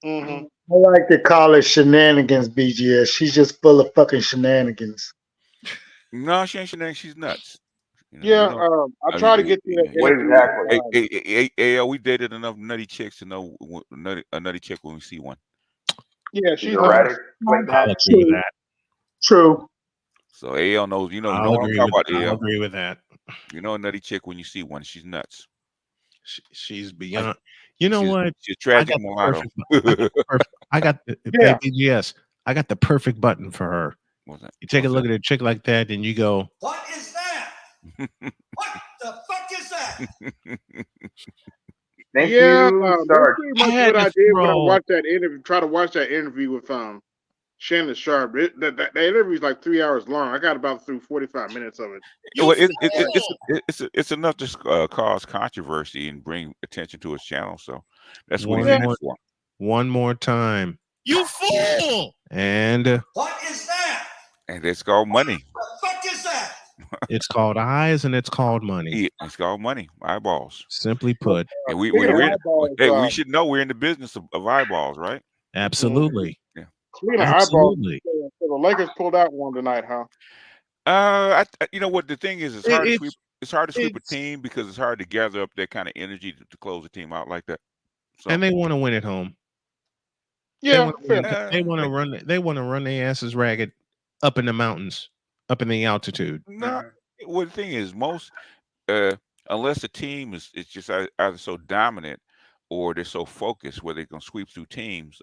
Mm-hmm. I like to call it shenanigans, BGS. She's just full of fucking shenanigans. No, she ain't shenanigans. She's nuts. Yeah. I try to get to that What interview. exactly? We dated enough nutty chicks to know a nutty chick when we see one. Yeah, She's she's erratic. Like I'll that. agree with that. True. So AL knows, you know I'll what I'm agree talking with. about, I'll AL. agree with that. You know a nutty chick when you see one. She's nuts. She's beyond. You know what? She's a I tragic got the mulatto. perfect. I got the Yeah. BGS. I got the perfect button for her. What's that? You take a look at a chick like that, and you go, What is that? What the fuck is that? Thank Yeah, you, that's Sarge. pretty much I had what to I did when I throw. watched that interview. Try to watch that interview with Shannon Sharp. That interview is like 3 hours long. I got about through 45 minutes of it. Well, it's enough to cause controversy and bring attention to his channel. So that's what he's in it for. One more time. You fool! And What is that? And it's called money. What the fuck is that? it's called eyes, and it's called money. It's called money. Eyeballs. Simply put. And Speaking of eyeballs, we should know we're in the business of eyeballs, right? Absolutely. Yeah. Speaking of eyeballs, so the Lakers pulled out one tonight, huh? You know what the thing is? It's hard to sweep. It's hard to sweep a team because it's hard to gather up that kind of energy to close a team out like that. So. And they want to win at home. Yeah, they want to run. They want to run their asses ragged up in the mountains, up in the altitude. No, well, the thing is, most unless the team is just either so dominant or they're so focused where they can sweep through teams.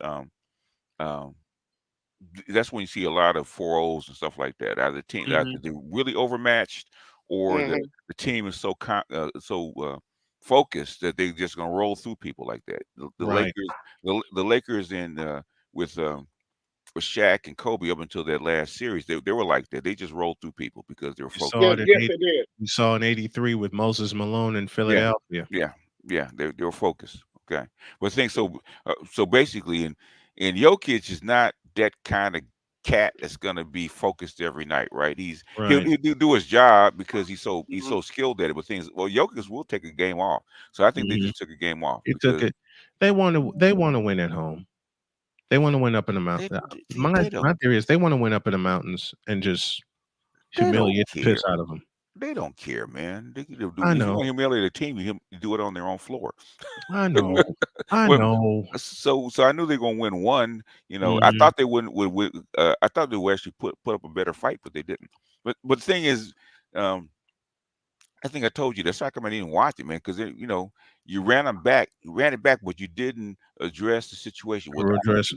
That's when you see a lot of 4-0s and stuff like that. Either either they're really overmatched, or the team is so focused that they're just gonna roll through people like that. The Right. Lakers, the Lakers with Shaq and Kobe up until that last series, they were like that. They just rolled through people because they were focused. Yes, they did. We saw in '83 with Moses Malone in Philadelphia. Yeah, they were focused. Okay, but think so. So basically, and Jokic is not that kind of cat that's gonna be focused every night, right? He'll do his job because he's so skilled at it. But Jokic will take a game off. So I think they just took a game off. Took it. They want to win at home. They want to win up in the mountains. My theory is they want to win up in the mountains and just humiliate the piss out of them. They don't care, man. I know. If you want to humiliate a team, you do it on their own floor. I know. I know. So I knew they were gonna win one. I thought they would. I thought they would actually put up a better fight, but they didn't. But the thing is, I think I told you that's how come I didn't watch it, man. Because you ran them back. You ran it back, but you didn't address the situation. Yep,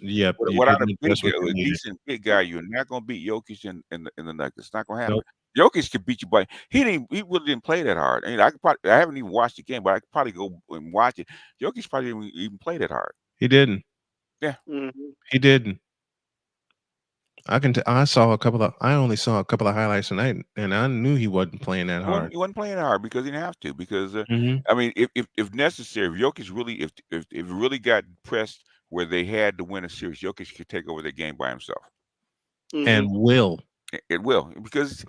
you Without a didn't big, address what you a needed. decent big guy, you're not going to beat Jokic in the Nuggets. It's not going to happen. Nope. Jokic could beat you, but he really didn't play that hard. I haven't even watched the game, but I could probably go and watch it. Jokic probably didn't even play that hard. He didn't. Yeah, he didn't. I only saw a couple of highlights tonight, and I knew he wasn't playing that hard. He wasn't playing hard because he didn't have to. Because Mhm. I mean, if necessary, if Jokic really, if it really got pressed where they had to win a series, Jokic could take over the game by himself. And will. It will, because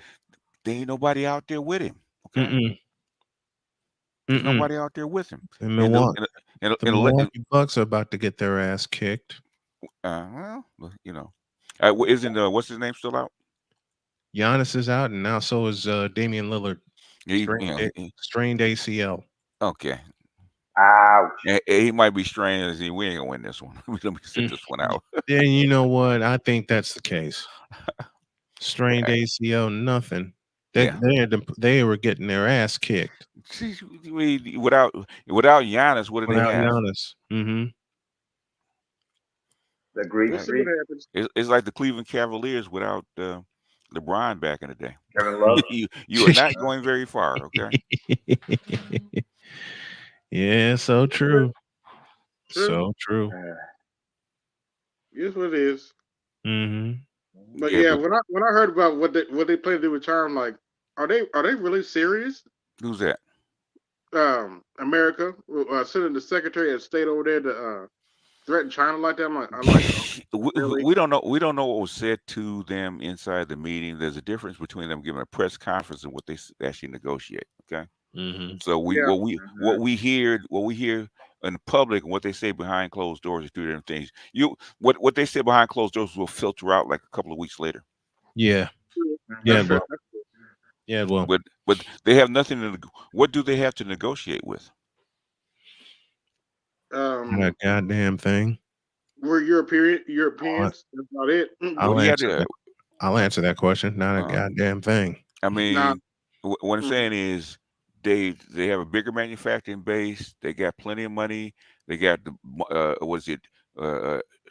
there ain't nobody out there with him. Okay, there's nobody out there with him. And the Milwaukee Bucks are about to get their ass kicked. Well, you know, isn't what's his name still out? Giannis is out, and now so is Damian Lillard. Strained ACL. Okay. Ouch. He might be strained. We ain't gonna win this one. Let me sit this one out. Then you know what? I think that's the case. Strained ACL, nothing. They were getting their ass kicked. Without Giannis, what do they have? Giannis. Mm-hmm. Agreed. It's like the Cleveland Cavaliers without LeBron back in the day. Kevin Love. You are not going very far. Okay. Yeah, so true. So true. Here's what it is. Mm-hmm. But when I heard about what they plan to do with Charm, like, are they really serious? Who's that? America sending the Secretary of State over there to threaten China like that. I'm like, really? We don't know. We don't know what was said to them inside the meeting. There's a difference between them giving a press conference and what they actually negotiate. Okay. Mm-hmm. So what we hear in the public and what they say behind closed doors are two different things. What they say behind closed doors will filter out like a couple of weeks later. Yeah. Yeah. Yeah. Well, but they have nothing to. What do they have to negotiate with? That goddamn thing. We're Europeans. That's about it. I'll answer that question. Not a goddamn thing. I mean, what I'm saying is they have a bigger manufacturing base. They got plenty of money. They got the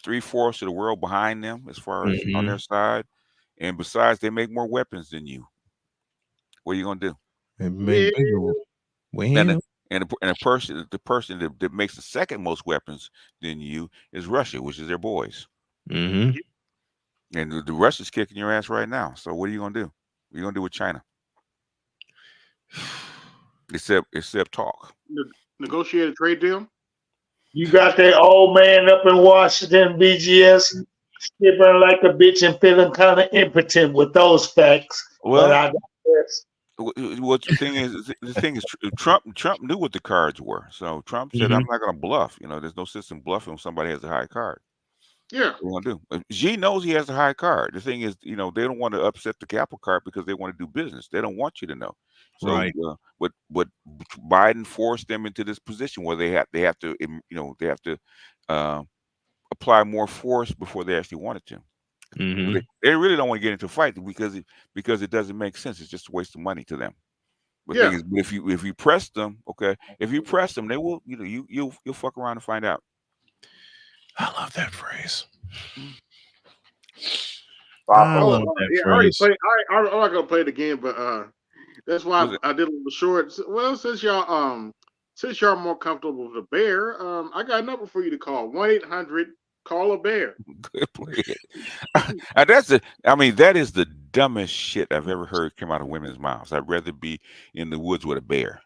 3/4 of the world behind them as far as on their side. And besides, they make more weapons than you. What are you gonna do? The person that makes the second most weapons than you is Russia, which is their boys. Mm-hmm. And the Russia's kicking your ass right now. So what are you gonna do? What are you gonna do with China? Except talk. Negotiate a trade deal. You got that old man up in Washington, BGS, skipping like a bitch and feeling kind of impotent with those facts. Well, but I guess. What the thing is, Trump knew what the cards were. So Trump said, "I'm not going to bluff." You know, there's no sense in bluffing when somebody has a high card. Yeah, what do? Xi knows he has a high card. The thing is, they don't want to upset the capital card because they want to do business. They don't want you to know. So, right. But Biden forced them into this position where they have to apply more force before they actually wanted to. Mm-hmm. They really don't want to get into a fight because it doesn't make sense. It's just a waste of money to them. But thing is, if you press them, they will. You'll fuck around and find out. I love that phrase. I love that phrase. I'm not gonna play it again, but that's why I did a little short. Well, since y'all more comfortable with the bear, I got a number for you to call: 1-800-CALL-A-BEAR. Good play. That is the dumbest shit I've ever heard come out of women's mouths. I'd rather be in the woods with a bear.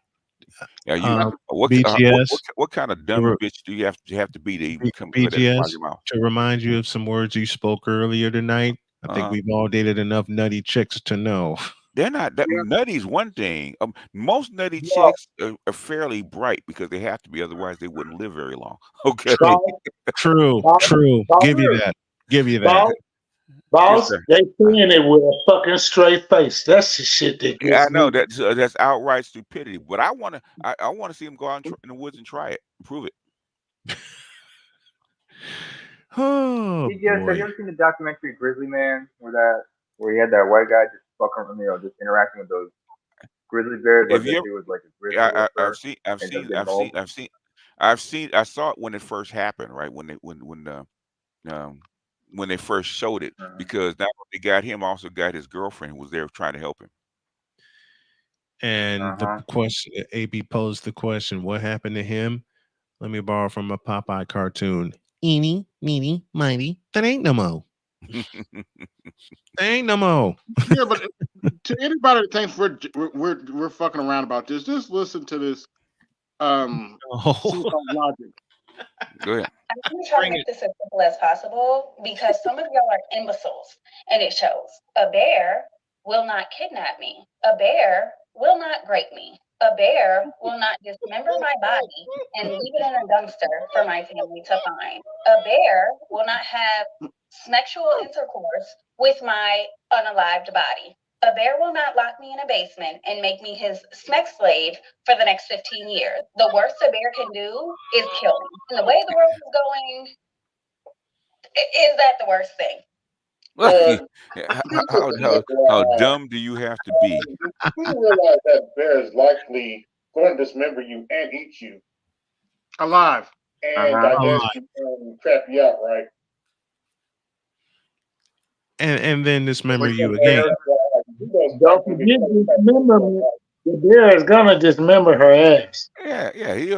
What kind of dumb bitch do you have to be to even come to that out of your mouth? To remind you of some words you spoke earlier tonight. I think we've all dated enough nutty chicks to know. They're not that nutty's one thing. Most nutty chicks are fairly bright because they have to be, otherwise they wouldn't live very long. Okay. True. Give you that. Boss, they saying it with a fucking straight face. That's the shit that gets I know that's outright stupidity. But I want to see them go out in the woods and try it, and prove it. Oh, have you ever seen the documentary Grizzly Man, where he had that white guy just fucking, just interacting with those grizzly bears, If like you if ever, it was like a grizzly or a bear, ends up getting mauled. I saw it when it first happened, right? Um when they first showed it, Uh-huh. because not only got him, also got his girlfriend who was there trying to help him. And the Uh-huh. question, AB posed the question, what happened to him? Let me borrow from a Popeye cartoon. Eeny, meeny, miny, that ain't no mo. That ain't no mo. Yeah, but to anybody that thinks we're fucking around about this, just listen to this Oh, so-called logic. Go ahead. I'm going to try to bring make it. this as simple as possible because some of y'all are imbeciles, and it shows. A bear will not kidnap me. A bear will not break me. A bear will not dismember my body and leave it in a dumpster for my family to find. A bear will not have sexual intercourse with my unalived body. A bear will not lock me in a basement and make me his sex slave for the next 15 years. The worst a bear can do is kill me. And the way the world is going, is that the worst thing? How dumb do you have to be? You realize that bear is likely going to dismember you and eat you Alive. and A digest lot. you and crap you out, right? And then dismember But you the again. bear, he goes Don't back to forget the dismemberment. The bear is gonna dismember her ass. Yeah.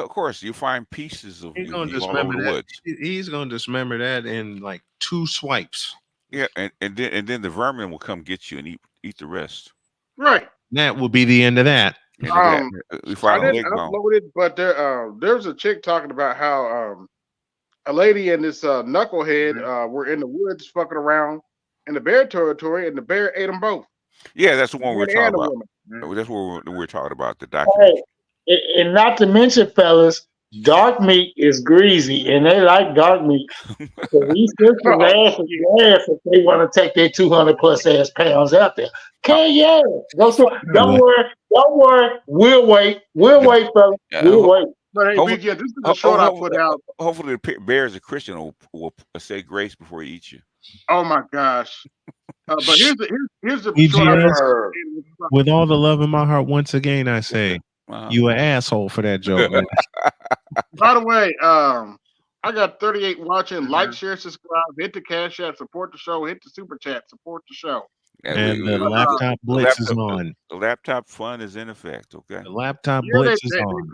Of course, you find pieces of He's gonna you all over dismember the that. woods. He's gonna dismember that in like 2 swipes. Yeah, and then the vermin will come get you and eat the rest. Right. That will be the end of that. End of that. We I find a didn't leg bone. upload it, but there's a chick talking about how a lady and this knucklehead were in the woods fucking around in the bear territory, and the bear ate them both. Yeah, that's the one we were Man talking and the about. woman. That's what we were talking about, the Hey, documentary. and not to mention, fellas, dark meat is greasy, and they like dark meat. So these sisters Oh, ass is ass if they want to take their 200 plus ass pounds out there. Uh, Okay, yeah. Don't What? worry. Don't worry. We'll wait. We'll the, wait, fellas. We'll ho- wait. but hey, hopefully, BG, this is a short I put out. hopefully the bear is a Christian will say grace before he eats you. Oh my gosh. But here's the short I put EGS, out. with all the love in my heart, once again, I say, Uh-huh. you an asshole for that joke, man. By the way, I got 38 watching. Like, share, subscribe, hit the cash app, support the show, hit the super chat, support the show. Yeah, And the laptop blitz is on. the laptop fun is in effect. Okay. The laptop Yeah, blitz is on.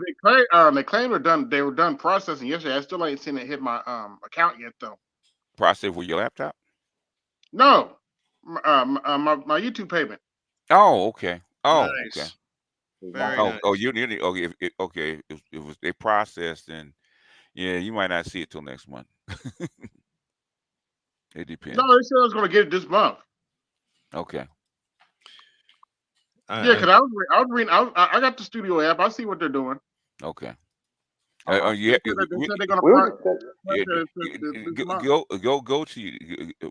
they claim they were done processing yesterday. I still ain't seen it hit my account yet though. Process with your laptop. No, my YouTube payment. Oh, okay. Oh, okay. Nice. Very nice. You need okay. If it was they processed, then yeah, you might not see it till next month. It depends. No, they said I was going to get it this month. Okay. Yeah, because I was reading. I got the studio app. I see what they're doing. Okay. They said they're going to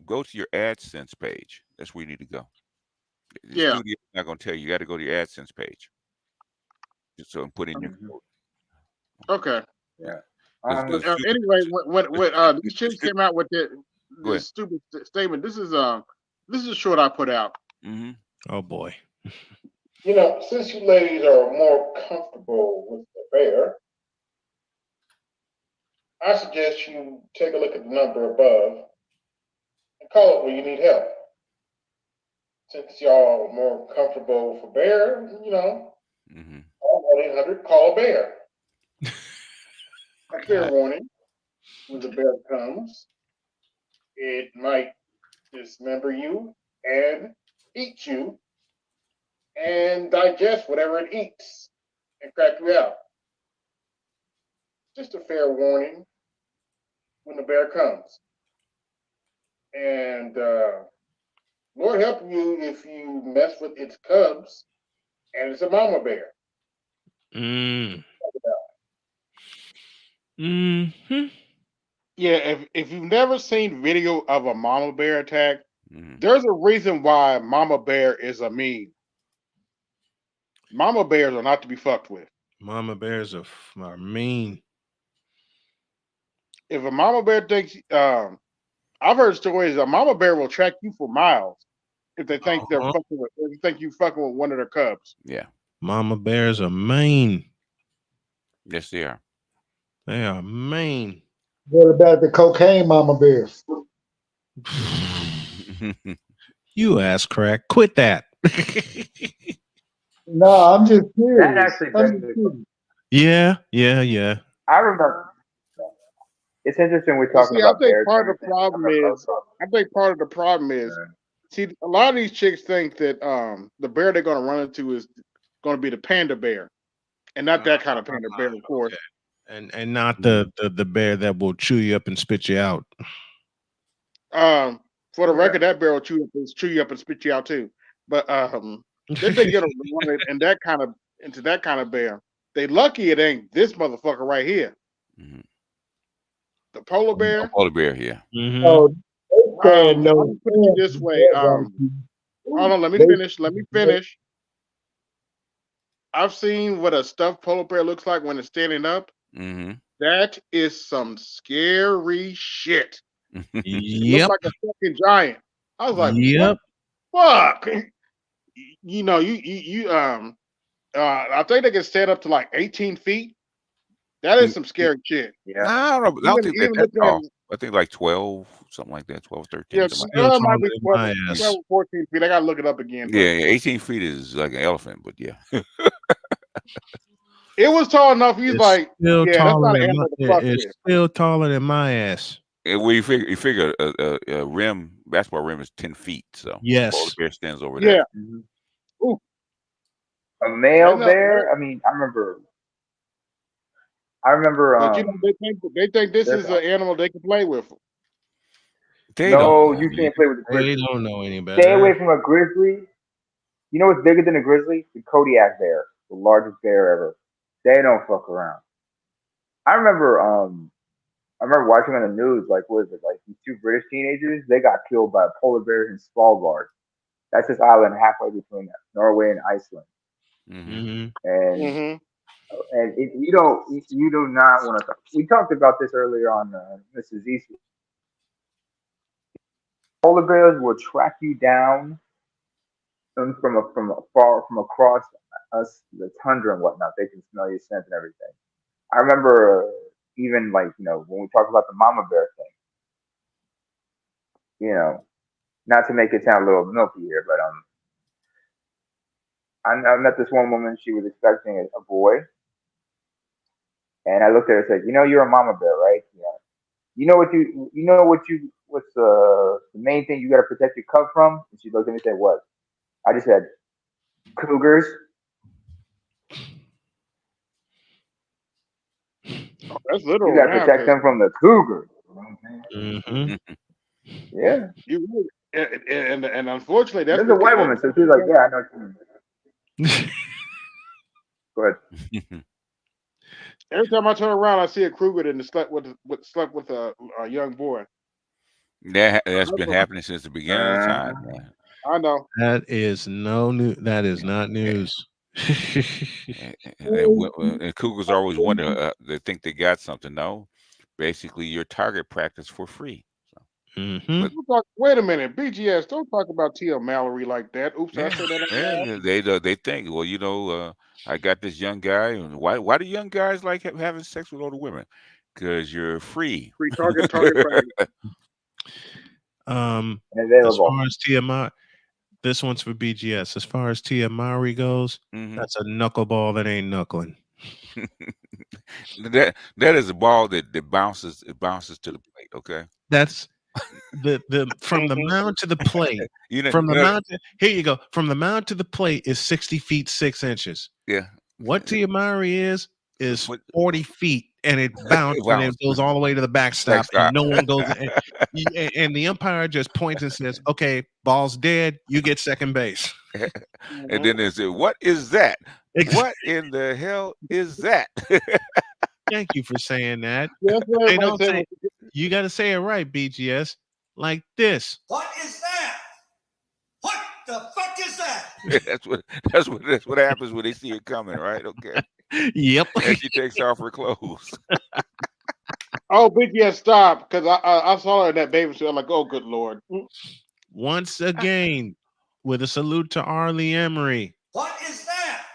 go to your AdSense page. That's where you need to go. The Yeah. studio's not going to tell you. You got to go to your AdSense page. Just so put in your code. Okay. Yeah. Anyway, when these chicks came out with this stupid statement, this is a short I put out. Mm-hmm. Oh boy. You know, since you ladies are more comfortable with the bear, I suggest you take a look at the number above and call it when you need help. Since y'all are more comfortable for bear, you know, call 1-800, call a bear. A fair warning, when the bear comes, it might dismember you and eat you and digest whatever it eats and crack you out. Just a fair warning when the bear comes. And Lord help you if you mess with its cubs and it's a mama bear. Mm-hmm. Yeah, if you've never seen video of a mama bear attack, there's a reason why mama bear is a meme. Mama bears are not to be fucked with. Mama bears are mean. If a mama bear thinks, I've heard stories a mama bear will track you for miles if they think they're fucking with. If they think you fucking with one of their cubs. Yeah. Mama bears are mean. Yes, they are. They are mean. What about the cocaine mama bears? You ass crack. Quit that. No, I'm just That curious. actually I'm begs just the curious. Yeah. I remember. It's interesting we're Well, talking see, I about think bears and part of the everything. I problem remember is, I think part of the problem is, see, a lot of these chicks think that the bear they're going to run into is going to be the panda bear, and not that kind of panda bear, of course. And not the bear that will chew you up and spit you out. For the record, that bear will chew you up and spit you out too. But they think you're gonna run it in that kind of into that kind of bear. They lucky it ain't this motherfucker right here, Mhm. the polar Oh, bear. polar bear, yeah. Oh, they saying I'm no gonna put it to you this way. Hold on, let me They, finish. Let me finish. I've seen what a stuffed polar bear looks like when it's standing up. Mm-hmm. That is some scary shit. It looks Yep. like a fucking giant. I was like, what Yep. the fuck? You know, I think they can stand up to like 18 feet. That is some scary shit. Yeah. I don't know. I don't think that Even that looking at tall. I think like 12, something like that. 12, yeah, 13, something like Still it might taller be than 12, my that. 12 ass. or 14 feet. I gotta look it up again, Yeah, but yeah, 18 feet is like an elephant, but yeah. it was tall enough. He's It's like, still yeah, that's taller not an than my. animal to fuck It's with. still taller than my ass. And well, you figure a basketball rim is 10 feet, so polar Yes. bear stands over Yeah. that. Mhm. Ooh, A they male know, bear. I mean, I remember. I remember. but they think this There's is an animal they can play with. They don't no. know You any. can't play with a They grizzly. don't know any Stay better. away from a grizzly. You know what's bigger than a grizzly? The Kodiak bear, the largest bear ever. They don't fuck around. I remember. I remember watching on the news. Like, what is it? Like these two British teenagers. They got killed by polar bears in Svalbard. That's this island halfway between Norway and Iceland. Mm-hmm. Mm-hmm. And Mm-hmm. you do not want to. We talked about this earlier on Mrs. East. Polar bears will track you down from across us the tundra and whatnot. They can smell your scent and everything. I remember even like when we talk about the mama bear thing. Not to make it sound a little milky here, but I met this one woman. She was expecting a boy, and I looked at her and said, "You're a mama bear, right? What's the main thing you got to protect your cub from?" And she looked at me and said, "What?" I just said, "Cougars." Oh, that's You literal got to now, protect cause them from the cougars. You know what I'm Mm-hmm. saying? Yeah. you really, and unfortunately, that's There's a white woman, so she's like, "Yeah, I know what you mean." Go ahead. every time I turn around, I see a Kruger and slept with a young boy. That's been happening since the beginning of time, man. I know. That is no new. That is not news. And cougars always wonder. They think they got something. No, basically, your target practice for free. So, Mm-hmm. but Wait a minute, BGS. Don't talk about T.L. Mallory like that. Oops, I yeah, said that out yeah, loud. yeah, they think, well, I got this young guy, and why do young guys like having sex with older women? Because you're free. Free target practice. As Available. far as TMI, this one's for BGS. As far as TMI goes, Hmm. that's a knuckleball that ain't knuckling. That is a ball that bounces to the plate. Okay. That's the from the mound to the plate. You know, From the mound here you go. From the mound to the plate is 60 feet 6 inches. yeah. What TMI is What 40 feet, and it bounces and it bounce goes all the way to the backstop, and backstop. no one goes. And the umpire just points and says, "Okay, ball's dead. You get second base." And then they say, "What is that? What in the hell is that?" Thank you for saying that. Yeah, that's what They everybody don't said. say. You got to say it right, BGS, like this. What is that? What the fuck is that? That's what happens when they see it coming, right? Okay. Yep. And she takes off her clothes. Oh, BGS, stop! Because I saw her in that baby suit. I'm like, oh, good lord. Once again, with a salute to Arlie Emery. What is that?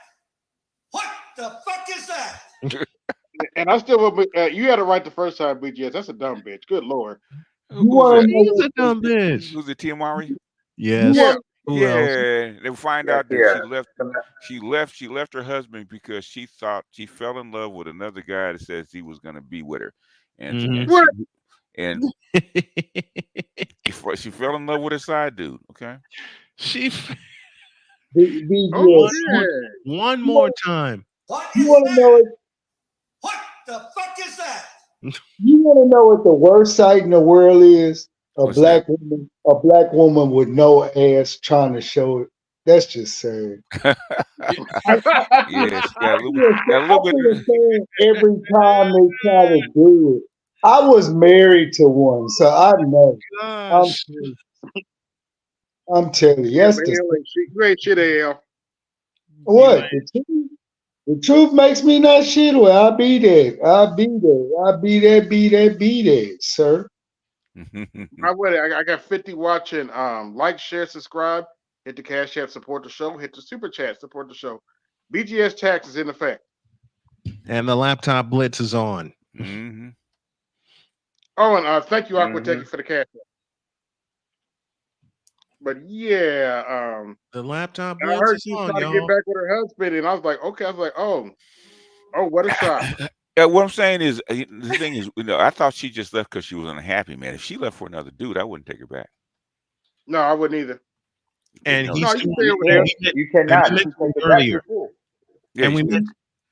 And I still would. You had it right the first time, BGS. That's a dumb bitch. Good lord. You Who's want that? to know She's what? a dumb bitch. Who's the Tiamari? You Yes. Yeah. want? Who else? Yeah, they find Yeah, out that yeah. she left her husband because she thought she fell in love with another guy that says he was gonna be with her, and Mhm. What? and she fell in love with a side dude. Okay, She f- Oh BGS. yeah. one more time. What You is want to that? know? What the fuck is that? You want to know what the worst sight in the world is? A what's that? a black woman with no ass trying to show it. That's just sad. Yeah, she got a little bit. I Got a little bit. feel sad every time they try to do it. I was married to one, so I know. I'm, Gosh. I'm telling you, Yeah, that's man, the like shit. Great shit, AL. You what the truth makes me not shit. Well, I'll be there. I'll be there. I'll be there. Be there. Be there, sir. I got 50 watching. Like, share, subscribe. Hit the Cash App, support the show. Hit the Super Chat, support the show. BGS tax is in effect. and the laptop blitz is on. Mm-hmm. Oh, and thank you, Aqua Mm-hmm. Techie, for the Cash App. But yeah, The laptop I blitz heard is she's on, trying to get y'all. back with her husband, and I was like, okay. I was like, oh, what a shock. Yeah, what I'm saying is, the thing is, I thought she just left because she was unhappy, man. If she left for another dude, I wouldn't take her back. No, I wouldn't either. And You know, No, he's you doing. stay over Yeah, there. you And we cannot. You mentioned can it take it back earlier. to school. yeah, And we yeah,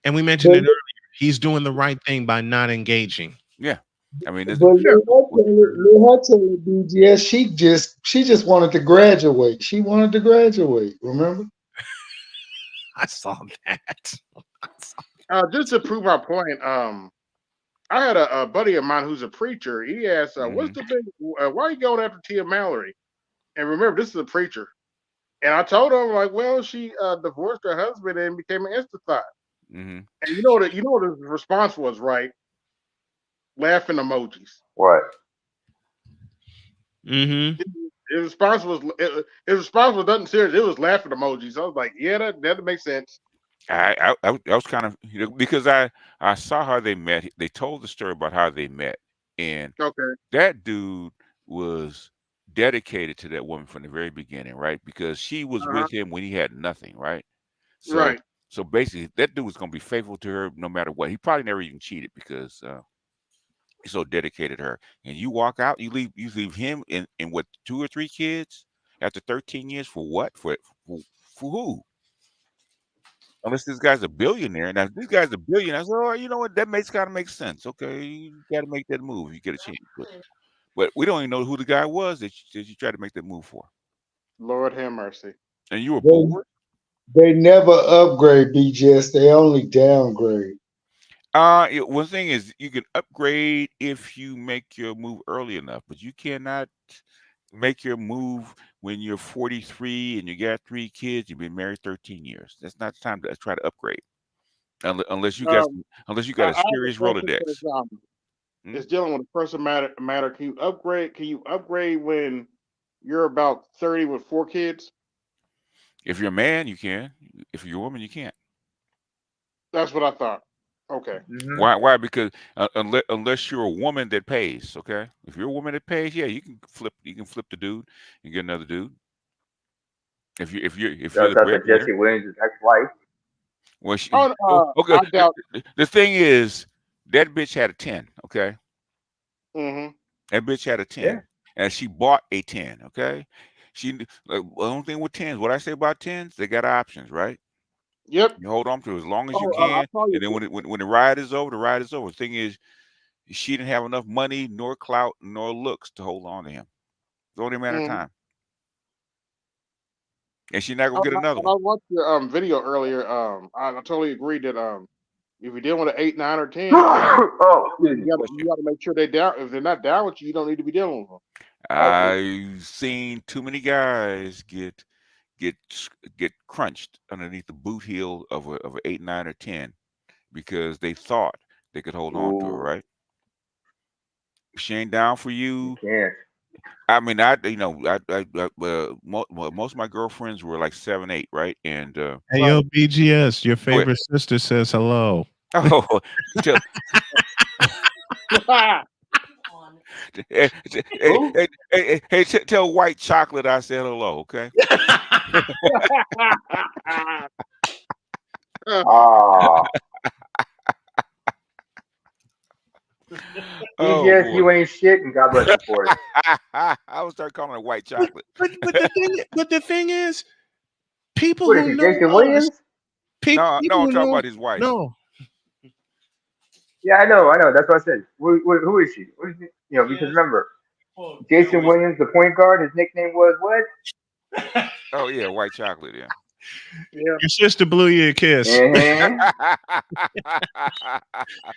and we mentioned But it earlier. He's doing the right thing by not engaging. yeah. I mean, but let her tell it, BGS. She just wanted to graduate. She wanted to graduate. Remember? I saw that. Just to prove my point, I had a buddy of mine who's a preacher. He asked, "What's the big? Why are you going after Tia Mallory?" And remember, this is a preacher. And I told him, like, well, she divorced her husband and became an Instathot. Mm-hmm. And you know what his response was, right? Laughing emojis. What? Mm-hmm. His response was nothing serious. It was laughing emojis. I was like, yeah, that makes sense. I was kind of, because I saw how they met. They told the story about how they met, and Okay, that dude was dedicated to that woman from the very beginning, right? Because she was with him when he had nothing, right? So right. so basically, that dude was gonna be faithful to her no matter what. He probably never even cheated because he's so dedicated to her. And you walk out, you leave him in what, 2 or 3 kids after 13 years for what? For who? Unless this guy's a billionaire. Now, if this guy's a billionaire, so you know what? That makes kind of makes sense. Okay, you got to make that move if you get a chance. But we don't even know who the guy was that you tried to make that move for. Lord have mercy. And you were They bored. they never upgrade BGS. They only downgrade. One thing is you can upgrade if you make your move early enough, but you cannot make your move when you're 43 and you got 3 kids. You've been married 13 years. That's not time to try to upgrade unless you got Um, a I have a serious question for Rolodex. this. Hmm? It's dealing with a person matter. Can you upgrade? Can you upgrade when you're about 30 with 4 kids? If you're a man, you can. If you're a woman, you can't. That's what I thought. Okay. Mm-hmm. Why? Why? Because unless you're a woman that pays, okay. If you're a woman that pays, yeah, you can flip. You can flip the dude and get another dude. If you're the That's after breadwinner, Jesse Williams' ex-wife. well, okay. I doubt. The thing is, that bitch had a 10. Okay, Mm-hmm. that bitch had a Yeah. 10, and she bought a 10. Okay, the only thing with 10s, what I say about 10s, they got options, right? Yep. You hold on to it as long as you Oh, I can, saw you. and then when the ride is over, the ride is over. The thing is, she didn't have enough money, nor clout, nor looks to hold on to him. It's only a matter of Mm-hmm. time, and she's not gonna get another I one. watched your video earlier. I totally agree that if you're dealing with an 8, 9, or 10, Oh, excuse me. you gotta make sure they down. If they're not down with you, you don't need to be dealing with them. I've seen too many guys get get crunched underneath the boot heel of a 8, 9, or 10 because they thought they could hold on to her. Ooh, Right? If she ain't down for you you. can't. I mean, most of my girlfriends were like 7, 8, right? And Hey, yo, BGS, your go ahead. favorite sister says hello. Oh, tell, Who? tell white chocolate I said hello. Okay. Ah, Oh BGS, boy. you ain't shit, and God bless you for it. I would start calling it white chocolate. But the thing is, people What is who he, know Jason us, Williams? No, people no, I'm who talking know about his wife. no, Yeah, I know. That's what I said. Who is she? What is it? You know, because remember, Jason Williams, the point guard, his nickname was what? Oh yeah, white chocolate. Yeah. Yeah. your sister blew you a kiss. Uh-huh.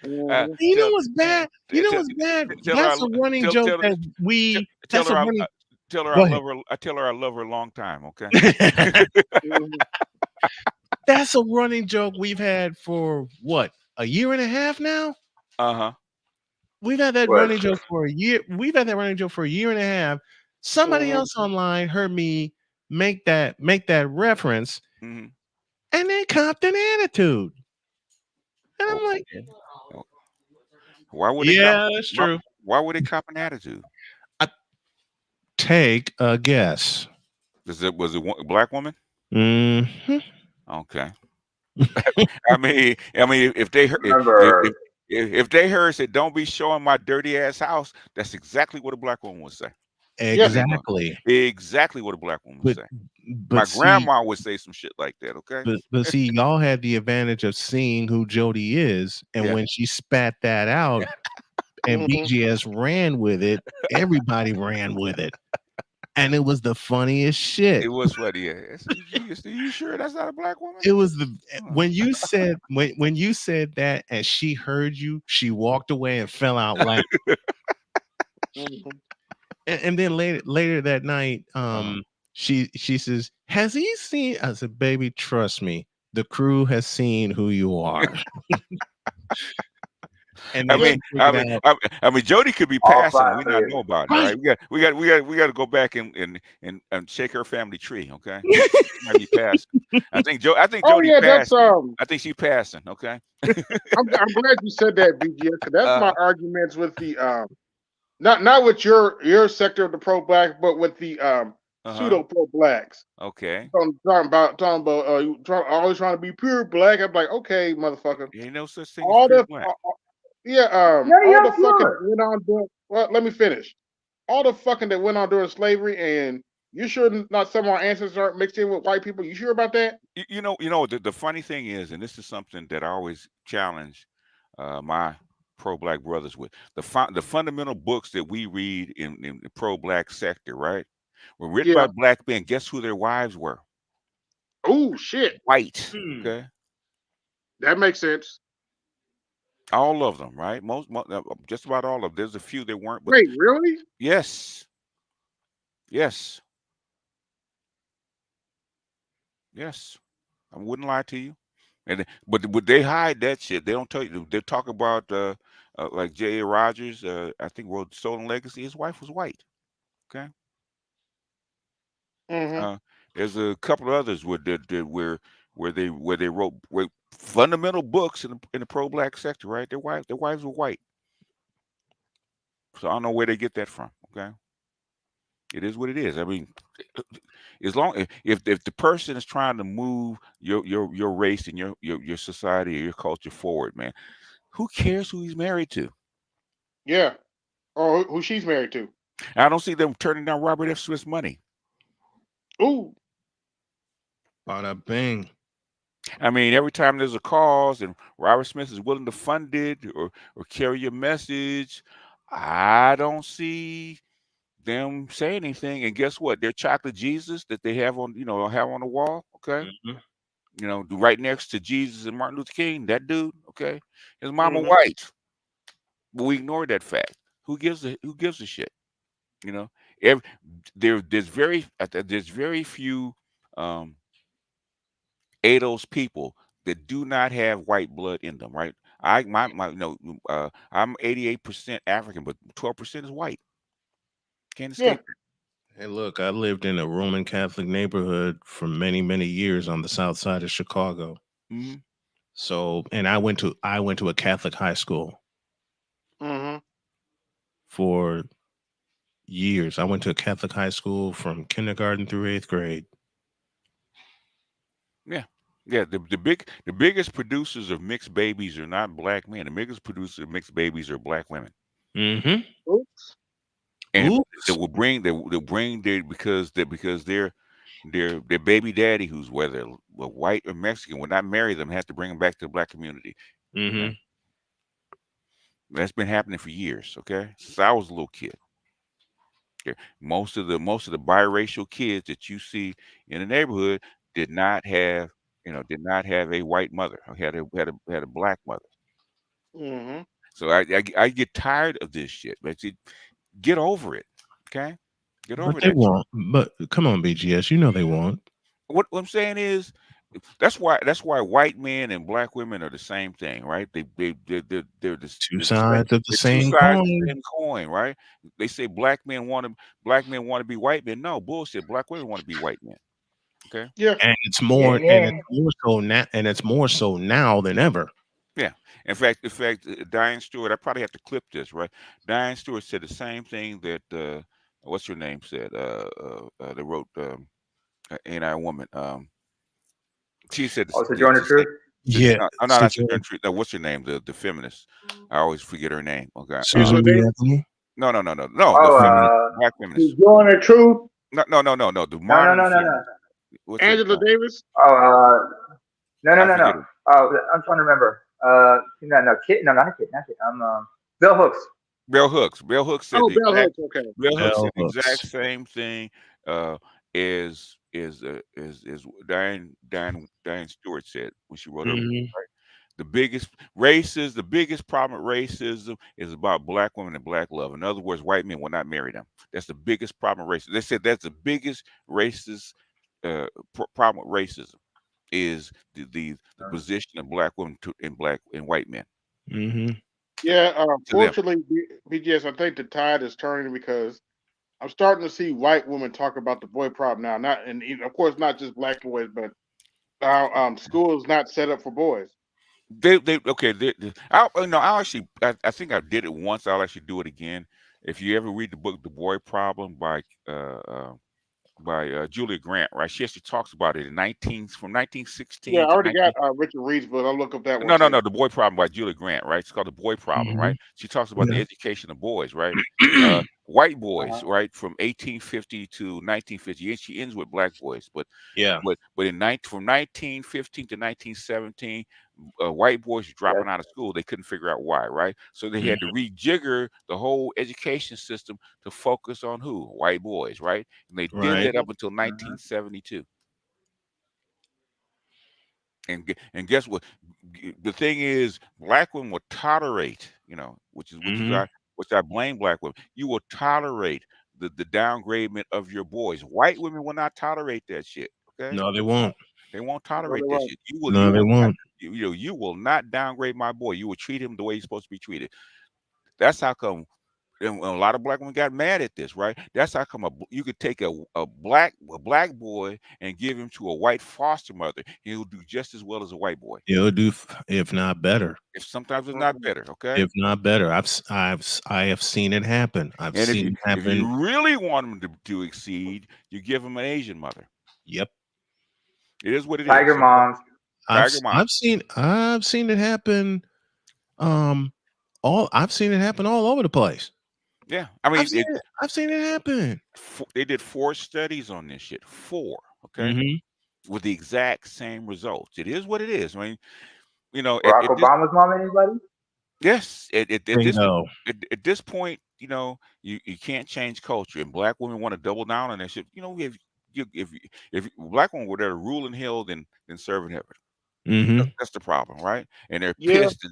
Mhm. You know Tell, what's bad? You know tell, what's bad? tell her I That's a running tell joke tell that we. tell That's a her running. tell her I Go ahead. love her. I tell her I love her a long time. Okay. Mhm. That's a running joke we've had for what, a year and a half now. Uh-huh. We've had that What? running joke for a year. We've had that running joke for a year and a half. Somebody Mhm. else online heard me make that reference, Hmm. and they copped an attitude. And Oh, I'm like, oh, why would they cop? yeah, that's true. Why would they cop an attitude? I, take a guess. Was it a black woman? Hmm. Okay. If they heard Remember, if they heard said, "Don't be showing my dirty ass house," that's exactly what a black woman would say. Yeah. That ain't going Exactly. exactly what a black woman would But say. My but see, grandma would say some shit like that. Okay. but see, y'all had the advantage of seeing who Jody is, and Yeah. when she spat that out, and Mhm. BGS ran with it, everybody ran with it, and it was the funniest It shit. was funny. Yeah. I said, you sure that's not a black woman? It was the Uh, when you said when you said that, and she heard you, she walked away and fell out laughing. Mhm. And then later that night, uh, she says, "Has he seen?" I said, "Baby, trust me, the crew has seen who you are." And I then Yeah. mean, she figured out, Jody could be all passing and five we not players. know about it, right? right? We got to go back and shake her family tree, okay? She might be passing. I think Oh Jody yeah, that's passing. I think she passing, okay? I'm glad you said that, BGS, because that's my Uh, arguments with the not with your sector of the pro black, but with the uh-huh. pseudo pro blacks. Okay. Talking about always trying to be pure black. I'm like, okay, motherfucker. Ain't no such thing as All pure the black. yeah, None of all the y'all fucking pure. went on doing. Well, let me finish. All the fucking that went on during slavery, and you sure not some of our ancestors aren't mixed in with white people? You sure about that? The funny thing is, and this is something that I always challenge my pro-black brothers with the fundamental books that we read in the pro-black sector, right? Were written by Yeah. black men. Guess who their wives were? Oh shit, White. Hmm. Okay, that makes sense. all of them, right? Just about all of them. There's a few that weren't, but Wait, really? yes, yes, yes. I wouldn't lie to you. But they hide that shit. They don't tell you. They talk about like J.A. Rogers. I think wrote Stolen Legacy. His wife was white. Okay. Mm-hmm. Uh, there's a couple of others where they wrote fundamental books in the pro black sector. Right. Their wives were white. So I don't know where they get that from. Okay. It is what it is. I mean, as long if the person is trying to move your race and your society or your culture forward, man, who cares who he's married to? Yeah. Or who she's married to? I don't see them turning down Robert F. Smith's money. Ooh. Bada bing. I mean, every time there's a cause and Robert Smith is willing to fund it or carry a message, I don't see them say anything. And guess what? Their chocolate Jesus that they have on the wall, okay? Mhm. Right next to Jesus and Martin Luther King, that dude, okay? His mama Mm-hmm. white. But we ignore that fact. Who gives a shit? You know? Every, there's very few um of those people that do not have white blood in them, right? I'm 88% African, but 12% is white. Can't Yeah. escape it. Hey, look, I lived in a Roman Catholic neighborhood for many, many years on the south side of Chicago. Mhm. So, and I went to a Catholic high school Mm-hmm. for years. I went to a Catholic high school from kindergarten through 8th grade. Yeah. Yeah, the biggest producers of mixed babies are not black men. The biggest producers of mixed babies are black women. Mm-hmm. Oops. And Oops. they'll bring their because their baby daddy, who's whether white or Mexican, will not marry them, have to bring them back to the black community. Mm-hmm. Okay? That's been happening for years, okay? Since I was a little kid. Okay? Most of the biracial kids that you see in the neighborhood did not have, did not have a white mother, or had a black mother. Mm-hmm. So I get tired of this shit. But get over it. Okay? Get But over they that shit. won't. But come on, BGS. You know they won't. What I'm saying is, that's why white men and black women are the same thing, right? They're Two the same. sides of the They're two same sides of the coin. same coin, right? They say black men want to be white men. No bullshit. Black women want to be white men. Okay. Yeah. And it's Yin more yang. so now than ever. Yeah. In fact, Diane Stewart. I probably have to clip this, right? Diane Stewart said the same thing that what's her name said. That wrote "Ain't I a Woman." She said Oh, the, Sojourner the same. Truth. Yeah. No, not Susan, Sojourner Truth. No, what's her name? The feminist. I always forget her name. Okay. Angela Susan B. Davis. Anthony. No. The Oh, feminist, black feminist. Sojourner Truth. No. The no, no, modern no, no, no. feminist. What's her? Angela Davis. Oh, no, no, I no, no. forget her. Oh, I'm trying to remember. No, Kit. No, not Kit. Not Kit. Bill Hooks. Bell Hooks. Bell Hooks said Oh, the Bell exact. Hooks. Okay. Bell Hooks said Bell the exact Hooks. same thing. Is Diane Stewart said when she wrote her book. Mm-hmm. The biggest problem with racism is about black women and black love. In other words, white men will not marry them. That's the biggest problem with racism. They said that's the biggest racist problem with racism is the position of black women in white men. Mm-hmm. Yeah. To them. Fortunately, BGS, I think the tide is turning because I'm starting to see white women talk about the boy problem now. Not and of course not just black boys, but how school is not set up for boys. They okay. I think I did it once. I'll actually do it again. If you ever read the book "The Boy Problem" by Julia Grant, right? She actually talks about it from Yeah, 1916 I to already 19. got Richard Reed's book. I'll look up that one No. too. The Boy Problem by Julia Grant, right? It's called The Boy Problem, Mm-hmm. right? She talks about the Yeah. education of boys, right? White boys, right, from 1850 to 1950, and she ends with black boys, Yeah. from 1915 to 1917, white boys were Yes. dropping out of school. They couldn't figure out why, right? So they had to rejigger the whole education system to focus on who? White boys, right? And they did Right. that up until 1972. And guess what? The thing is, black women will tolerate, Mm-hmm. which I blame black women. You will tolerate the downgradement of your boys. White women will not tolerate that shit. Okay, No, they won't. they won't No, tolerate they're that right. shit. No, they won't. You will not downgrade my boy. You will treat him the way he's supposed to be treated. That's how come. And a lot of black women got mad at this, right? That's how come you could take a black boy and give him to a white foster mother. He'll do just as well as a white boy. It'll do, if not better. If sometimes it's not better, okay? If not better. I have seen it happen. I've And seen it if you happen. really want them to exceed, you give them an Asian mother. Yep. It is what it Tiger is. moms. Tiger mom. I've seen it happen. I've seen it happen all over the place. Yeah, I mean, I've seen it happen. They did 4 studies on this shit. 4, okay, Mm-hmm. with the exact same results. It is what it is. I mean, Barack Obama's mom. Anybody? yes, at Bingo. this point, you can't change culture, and black women want to double down on that shit. If black women were there to rule in hell, then serve in heaven. Mm-hmm. That's the problem, right? And they're Yeah. pissed.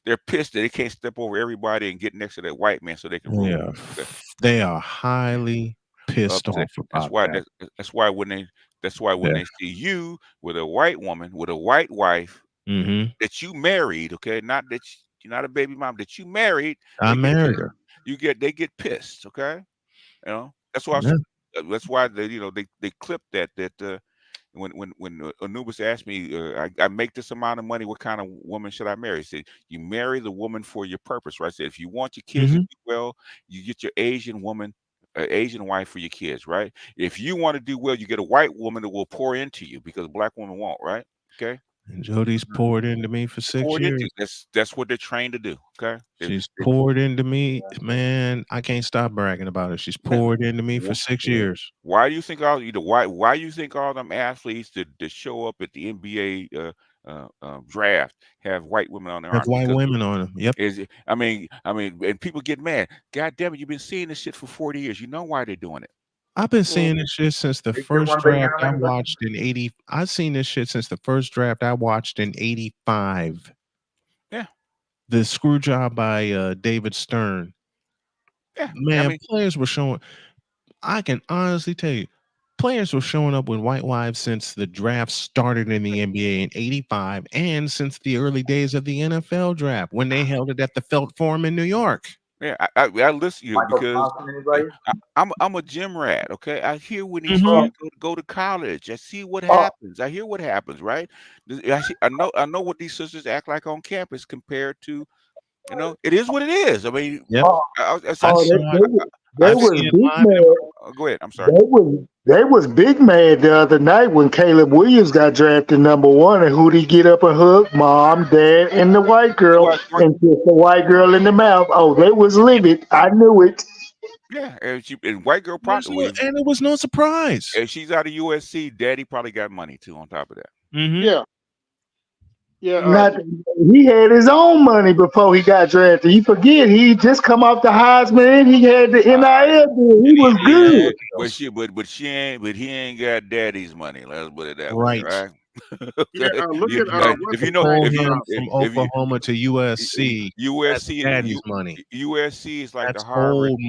They're pissed that they can't step over everybody and get next to that white man so they can rule. Yeah. Okay. They are highly pissed Upset. off about that. That's why when they see you with a white woman with a white wife Mm-hmm. that you married, okay, not that you're not a baby mom that you married, I they get married pissed. her. They get pissed, okay? That's why Yeah. that's why they clip that when Anubis asked me, I make this amount of money, what kind of woman should I marry? He said, you marry the woman for your purpose, right? I said, if you want your kids to Hmm. do well, you get your Asian woman, Asian wife for your kids, right? If you want to do well, you get a white woman that will pour into you because a black woman won't, right? Okay, And Jody's poured into me for 6 poured into years. you. That's what they're trained to do. Okay, She's poured into me, man. I can't stop bragging about it. She's poured into me for 6 years. why do you think all you know? Why you think all them athletes that show up at the NBA draft have white women on their Have arms? white Because women on them. Yep. I mean, and people get mad. God damn it, you've been seeing this shit for 40 years. You know why they're doing it. I've been seeing this shit since the Is there first one big draft I gentleman question? watched in 80. I've seen this shit since the first draft I watched in 85. Yeah, The screw job by David Stern. yeah. I Man, mean, players were showing. I can honestly tell you, players were showing up with white wives since the draft started in the NBA in 85 and since the early days of the NFL draft when they held it at the Felt Forum in New York. yeah. I listen to you Michael because Thompson, anybody? I'm a gym rat. Okay, I hear when these Hmm. kids go to college. I see what Oh, happens. I hear what happens. Right. I know what these sisters act like on campus compared to. It is what it is. I mean, Yep. oh, I I see. Oh, saw it. they I've They, was seen it big live. mad. go ahead. I'm sorry. They was big mad the other night when Caleb Williams got drafted #1, and who'd he get up and hug? Mom, dad, and the white girl, and just the white girl in the mouth. Oh, they was livid. I knew it. Yeah, and white girl probably And it was no surprise. if she's out of USC, daddy probably got money too on top of that. Hmm. Yeah, yeah. Not he had his own money before he got drafted. You forget he just come off the Heisman. He had the NIL deal. He was Yeah, good. but he ain't got daddy's money. Let's put it that way, Right. right? Yeah, Okay. look You- at what's if his you know, name? Pull if you him if, from if you Oklahoma to USC. That's USC daddy's money. USC is like the That's Harvard. old.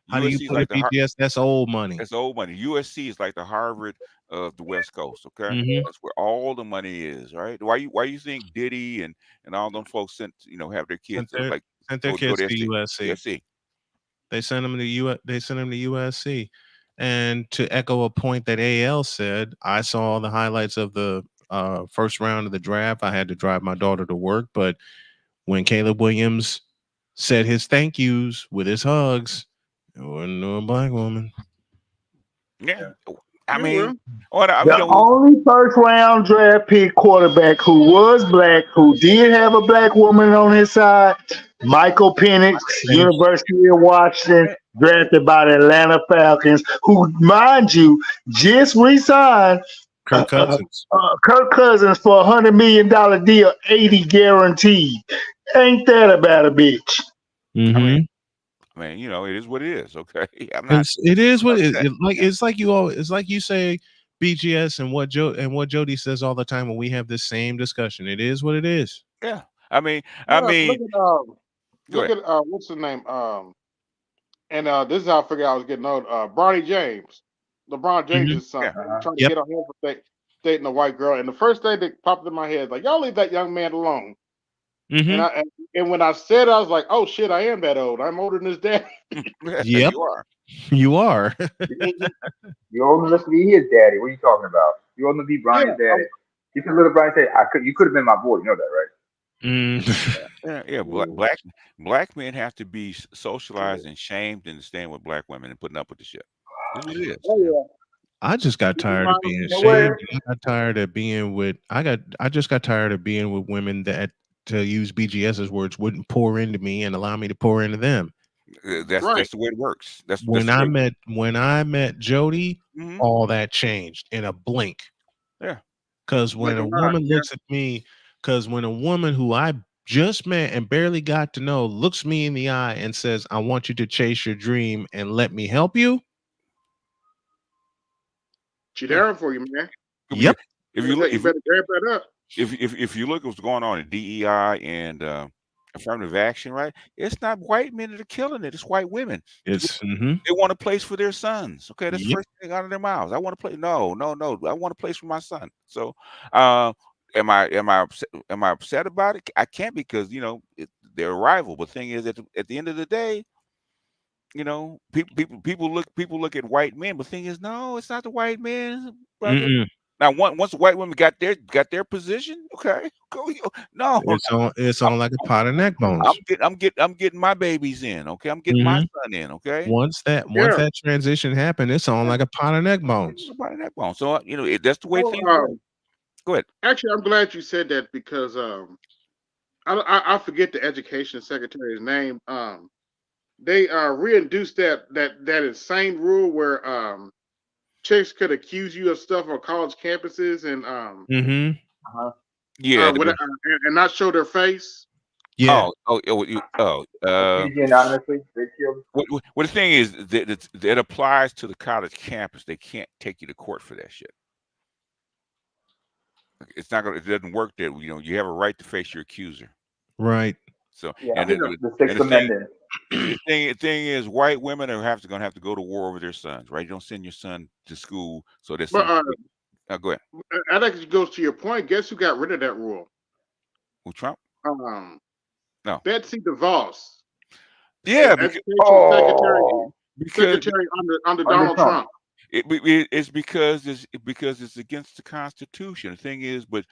How do you USC is put like it, the BGS? That's old money. That's old money. USC is like the Harvard of the West Coast. Okay, Hmm. that's where all the money is. Right? Why you think Diddy and all them folks have their kids Sent to their like sent their go kids to to SC? USC. USC. They sent them to They sent them to USC. And to echo a point that AL said, I saw the highlights of the first round of the draft. I had to drive my daughter to work, but when Caleb Williams said his thank yous with his hugs, it wasn't no black woman. Yeah. I Yeah, mean, well, The only first round draft pick quarterback who was black, who did have a black woman on his side, Michael Penix, University of Washington, drafted by the Atlanta Falcons, who, mind you, just re-signed Kirk Cousins. Kirk Cousins for $100 million deal, 80 guaranteed. Ain't that about a bitch? Mm-hmm. I mean, it is what it is. Okay, I'm not. It is what upset. it's like it's like you say BGS and what Jody says all the time when we have this same discussion. It is what it is. Yeah. I mean, look at go look ahead. at what's the name? And this is how I figured I was getting old. Bronny James, LeBron Mm-hmm. James' son, Yeah. trying to Yep. get on him for dating a white girl. And the first thing that popped in my head is like, y'all leave that young man alone. Mm-hmm. And when I said it, I was like, oh shit, I am that old. I'm older than his dad. Yep. You are. You are. you're old enough to be his daddy. What are you talking about? You're old enough to be Yeah, Bronny's daddy. You can little Bronny say, you could have been my boy. You know that, right? Mm. Yeah. Black men have to be socialized and shamed and staying with black women and putting up with the shit. That's what it is. oh I just got tired of being You know shamed. what? I got tired of being with I just got tired of being with women that, to use BGS's words, wouldn't pour into me and allow me to pour into them. That's right. the way it works. That's When the way. I met Jody, Mhm. all that changed in a blink. Yeah. Because Like when a a lot. woman looks at me, because when a woman who I just met and barely got to know looks me in the eye and says, I want you to chase your dream and let me help you. She Yeah. there for you, man. Yep. If you look, You better grab that up. if you look at what's going on in DEI and affirmative action, right? It's not white men that are killing it. It's white women. It's They want a place for their sons. Okay, that's the yep. first thing out of their mouths. I want to play. No, no, no. I want a place for my son. So, uh, am I upset about it? I can't because they're a rival. But the thing is, at the end of the day, people look at white men. But the thing is, no, it's not the white men, brother. Mm-mm. Now, once white women got their position, okay, go. No, It's on like a pot of neck bones. I'm getting my babies in. Okay, I'm getting my son in. Okay. Once that transition happened, it's on like a pot of neck bones. Pot of neck bones. So that's the way Well, things go. Go ahead. Actually, I'm glad you said that because I forget the education secretary's name. They reintroduced that insane rule where chicks could accuse you of stuff on college campuses and Yeah. and not show their face. Yeah. PG anonymously, they killed. Well, the thing is that it applies to the college campus. They can't take you to court for that shit. It's not gonna. It doesn't work there. You have a right to face your accuser. Right. So Yeah, and the Sixth Amendment. The thing is, white women are gonna have to go to war over their sons, right? You don't send your son to school so their son. Go ahead. I think it goes to your point. Guess who got rid of that rule? Who, Trump? No, Betsy DeVos. Yeah, secretary under Donald Trump. It's because it's against the Constitution. The thing is, but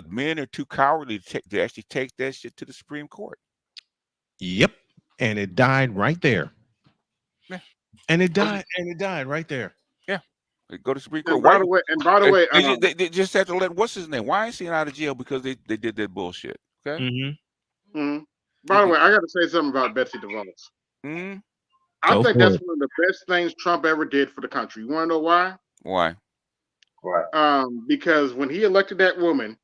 men are too cowardly to actually take that shit to the Supreme Court. Yep, and it died right there. Yeah, and it died right there. Yeah, go to Supreme Court. And by the way, they just had to let what's his name? Weinstein out of jail because they did that bullshit. Okay. By the way, I got to say something about Betsy DeVos. I think that's one of the best things Trump ever did for the country. You want to know why? Why? Because when he elected that woman,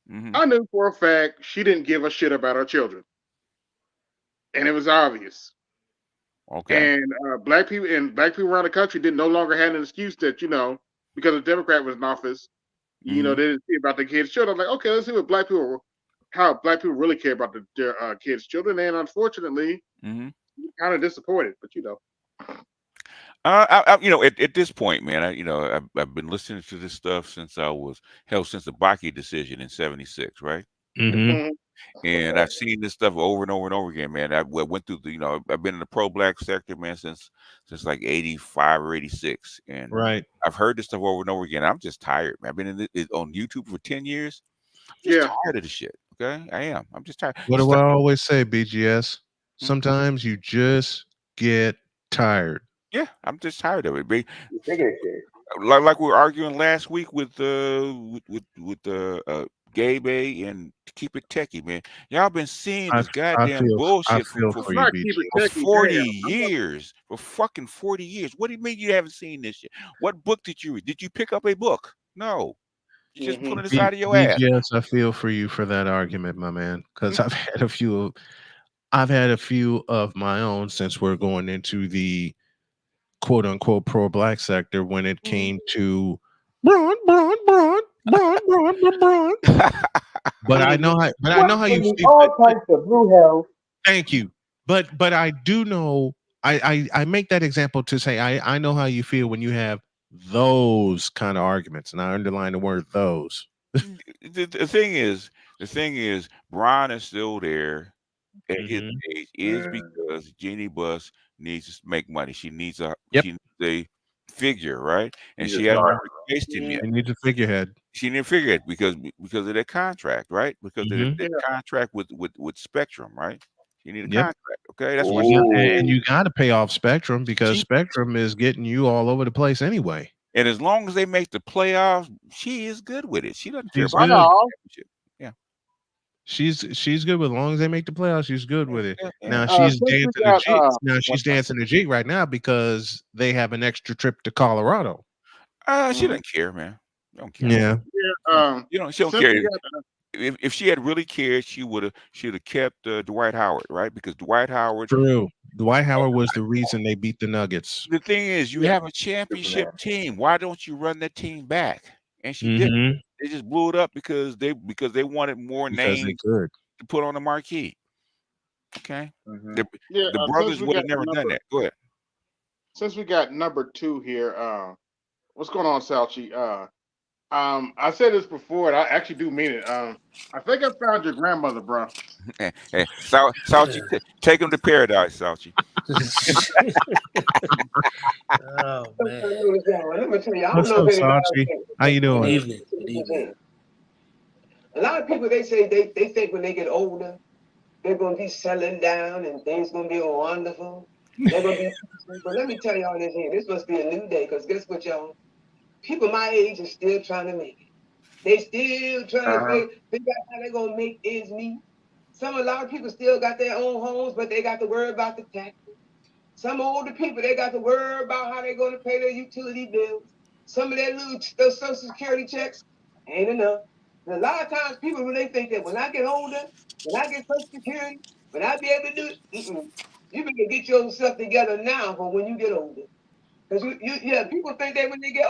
I knew for a fact she didn't give a shit about her children, and it was obvious. Okay. And black people around the country no longer had an excuse that because a Democrat was in office, they didn't see about the kids' children. I'm like, okay, let's see what how black people really care about their kids' children, and unfortunately, kind of disappointed. But at this point, man, I've been listening to this stuff since since the Bakke decision in '76, right? And I've seen this stuff over and over and over again, man. I went through I've been in the pro-black sector, man, since like '85 or '86, and I've heard this stuff over and over again. I'm just tired, man. I've been on YouTube for 10 years. I'm just tired of the shit. Okay, I am. I'm just tired. What do I always say, BGS? Sometimes you just get tired. Yeah, I'm just tired of it. Like we were arguing last week with Gabe and Keep It Techie, man. Y'all been seeing this goddamn bullshit for 40 years. For fucking 40 years. What do you mean you haven't seen this shit? What book did you read? Did you pick up a book? No. You just pulling this out of your ass. Yes, I feel for you for that argument, my man. Because I've had a few of my own since we're going into the quote unquote pro-black sector when it came to Braun. But I know how you feel. All types of blue hell. Thank you. But I do know I make that example to say I know how you feel when you have those kind of arguments, and I underline the word those. The thing is, Brian is still there at his age is because Jeannie Buss needs to make money. She needs a figure, right? And she hasn't replaced him yet. She needs a figurehead. She needs a figurehead because of that contract, right? Because of that contract with Spectrum, right? You need a contract, okay? That's what and you got to pay off Spectrum because Spectrum is getting you all over the place anyway. And as long as they make the playoffs, she is good with it. She doesn't care about championship. Yeah, she's good with as long as they make the playoffs. She's good with it. Now she's dancing the G. She's dancing the G right now because they have an extra trip to Colorado. She doesn't care, man. Don't care. Yeah. She don't care. If she had really cared, she would have kept Dwight Howard, right? Because Dwight Howard. True. Dwight Howard was the reason they beat the Nuggets. The thing is, you have a championship team. Why don't you run that team back? And she didn't. They just blew it up because they wanted more names to put on the marquee. Okay. The brothers would have never done that. Go ahead. Since we got number 2 here, what's going on, Salchi? I said this before, and I actually do mean it. I think I found your grandmother, bro. Hey, Salchi, take him to paradise, Salchi. I'm Oh man. trying to notice y'all. And I'm gonna tell you, I don't What's know up, if anybody else Sachi? thinks How you Good doing? evening. Good evening. a lot of people they say they think when they get older, they're gonna be settling down and things gonna be wonderful. They're gonna be peaceful. But let me tell y'all this here. This must be a new day, because guess what, y'all? People my age are still trying to make it. They still trying to Uh-huh. figure out how they're gonna make ends meet. A lot of people still got their own homes, but they got to worry about the tax. Some older people, they got to worry about how they're going to pay their utility bills. Some of their those Social Security checks ain't enough. And a lot of times people, when they think that when I get older, when I get Social Security, when I be able to do it, you better get yourself together now for when you get older. Because yeah, people think that when they get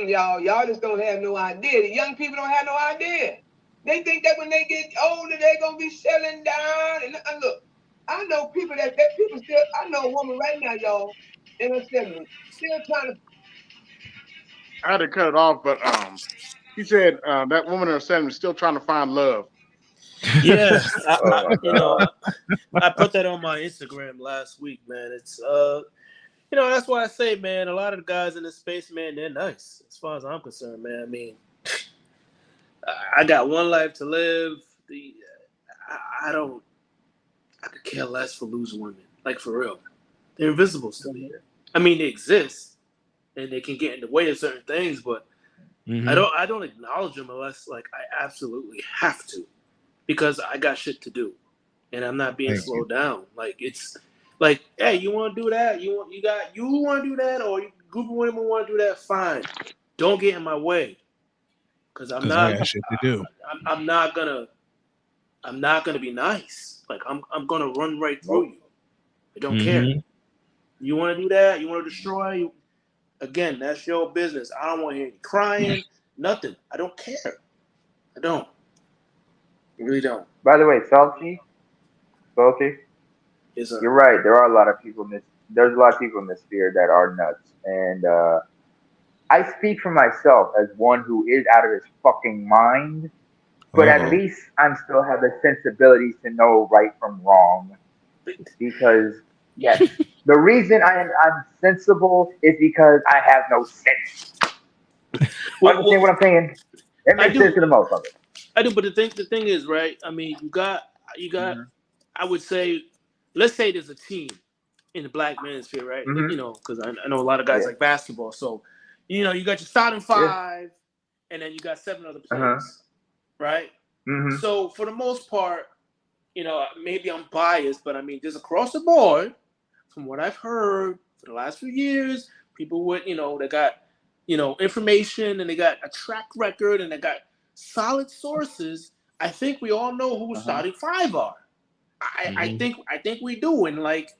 y'all just don't have no idea. The young people don't have no idea. They think that when they get older, they're gonna be settling down. And look, I know people that people still. I know a woman right now, y'all, in her 70s, still trying to. I had to cut it off, but he said that woman in her 70s still trying to find love. Yeah, Oh my you know, god. I put that on my Instagram last week, man. It's that's why I say, man, a lot of the guys in this space, man, they're nice. As far as I'm concerned, man. I mean, I got one life to live. I don't. I could care less for losing women. Like for real, they're invisible to me. I mean, they exist and they can get in the way of certain things, but Mhm. I don't acknowledge them unless like I absolutely have to, because I got shit to do and I'm not being Thank you. slowed down. Like it's like, hey, you want to do that? You want to do that, or you group of women want to do that? Fine, don't get in my way, because Because I got shit to do. I'm not gonna be nice. Like I'm gonna run right through you. I don't care. Mm-hmm. You want to do that? You want to destroy? Again, that's your business. I don't want to hear you crying. Nothing. I don't care. I don't. I really don't. By the way, Salty, It's a you're right. There are a lot of people in this. There's a lot of people in this sphere that are nuts, and I speak for myself as one who is out of his fucking mind. But at Uh-oh. least I'm still have the sensibilities to know right from wrong. Because yes, the reason I'm sensible is because I have no sense. Understand what I'm saying? It I makes sense do. to the motherfucker. I do. But the thing is, right? I mean, you got. Mhm. I would say, let's say there's a team in the black manosphere, right? Mhm. Because I know a lot of guys Yeah. like basketball. So, you got your starting Yeah. five, and then you got 7 other Uh huh. players, right? Mhm. So for the most part, maybe I'm biased, but I mean, just across the board, from what I've heard for the last few years, people with, they got, information and they got a track record and they got solid sources. I think we all know who Uh huh. starting five are. Mm-hmm. I think we do, and like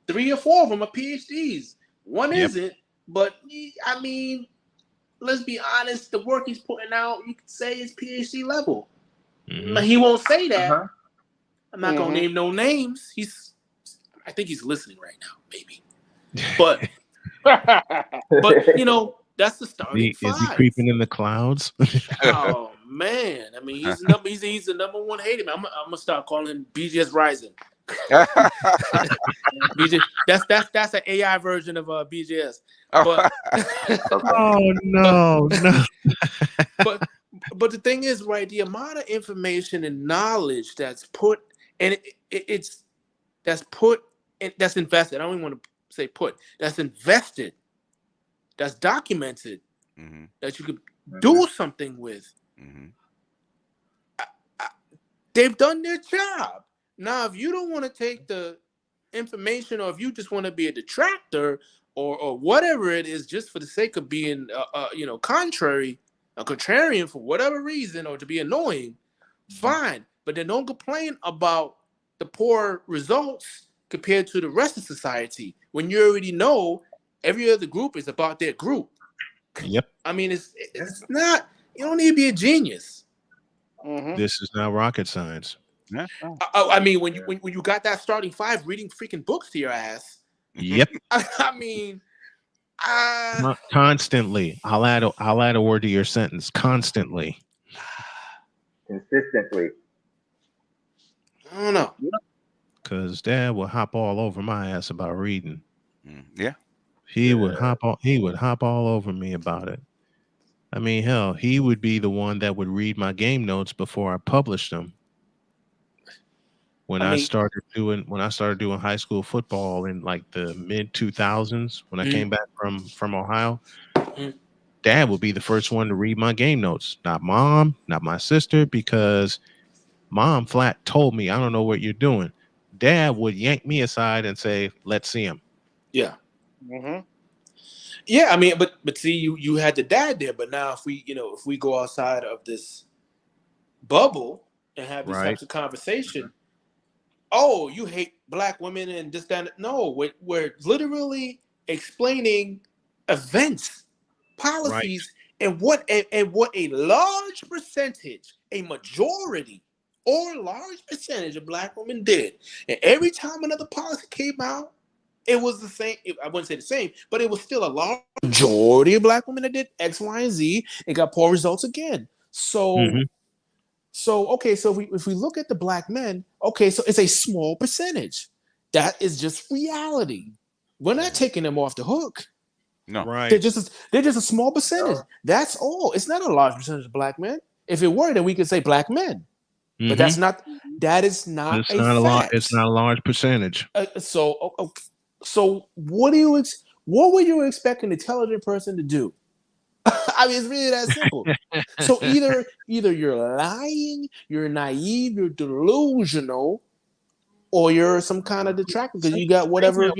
3 or 4 of them are PhDs. One Yep. isn't, but I mean, let's be honest. The work he's putting out, you could say, is PhD level. Mm-hmm. He won't say Uh that. huh. I'm not gonna Mm-hmm. name no names. I think he's listening right now, maybe. But that's the starting Is he five. creeping in the clouds? Oh man, I mean he's the number one hater. Man. I'm gonna start calling him BGS Rising. BJ, that's an AI version of BGS. But Oh no, no. but the thing is, right? The amount of information and knowledge that's put and it's that's put and that's invested. I don't even want to say put. That's invested. That's documented. Mm-hmm. That you could Mhm. do something with. Mm-hmm. They've done their job. Now, if you don't want to take the information, or if you just want to be a detractor, or whatever it is, just for the sake of being, contrary, a contrarian for whatever reason, or to be annoying, fine. But then don't complain about the poor results compared to the rest of society when you already know every other group is about their group. Yep. I mean, it's not. You don't need to be a genius. Mm-hmm. This is not rocket science. Yeah. Oh. I mean, when you got that starting five reading freaking books to your ass, Yep. I mean, Constantly. I'll add a word to your sentence. Constantly. Consistently. I don't know. Because Dad would hop all over my ass about reading. Yeah. He would hop all over me about it. I mean, hell, he would be the one that would read my game notes before I published them. When I started doing high school football in like the mid 2000s, when I came back from Ohio, Dad would be the first one to read my game notes. Not Mom, not my sister, because Mom flat told me, I don't know what you're doing. Dad would yank me aside and say, let's see him. Yeah. Yeah, I mean, but see, you had the dad there, but now if we go outside of this bubble and have these types of conversation, oh, you hate black women and this, that. No, we're literally explaining events, policies, and what a large percentage, a majority or large percentage of black women did. And every time another policy came out, it was the same. I wouldn't say the same, but it was still a large majority of black women that did X, Y, and Z and got poor results again. So, okay, so if we look at the black men, okay, so it's a small percentage. That is just reality. We're not taking them off the hook. No, right. They're just a small percentage. That's all. It's not a large percentage of black men. If it were, then we could say black men. But that is not It's not a fact. It's not a large percentage. So what were you expecting an intelligent person to do? I mean, it's really that simple. So either you're lying, you're naive, you're delusional, or you're some kind of detractor because you got whatever,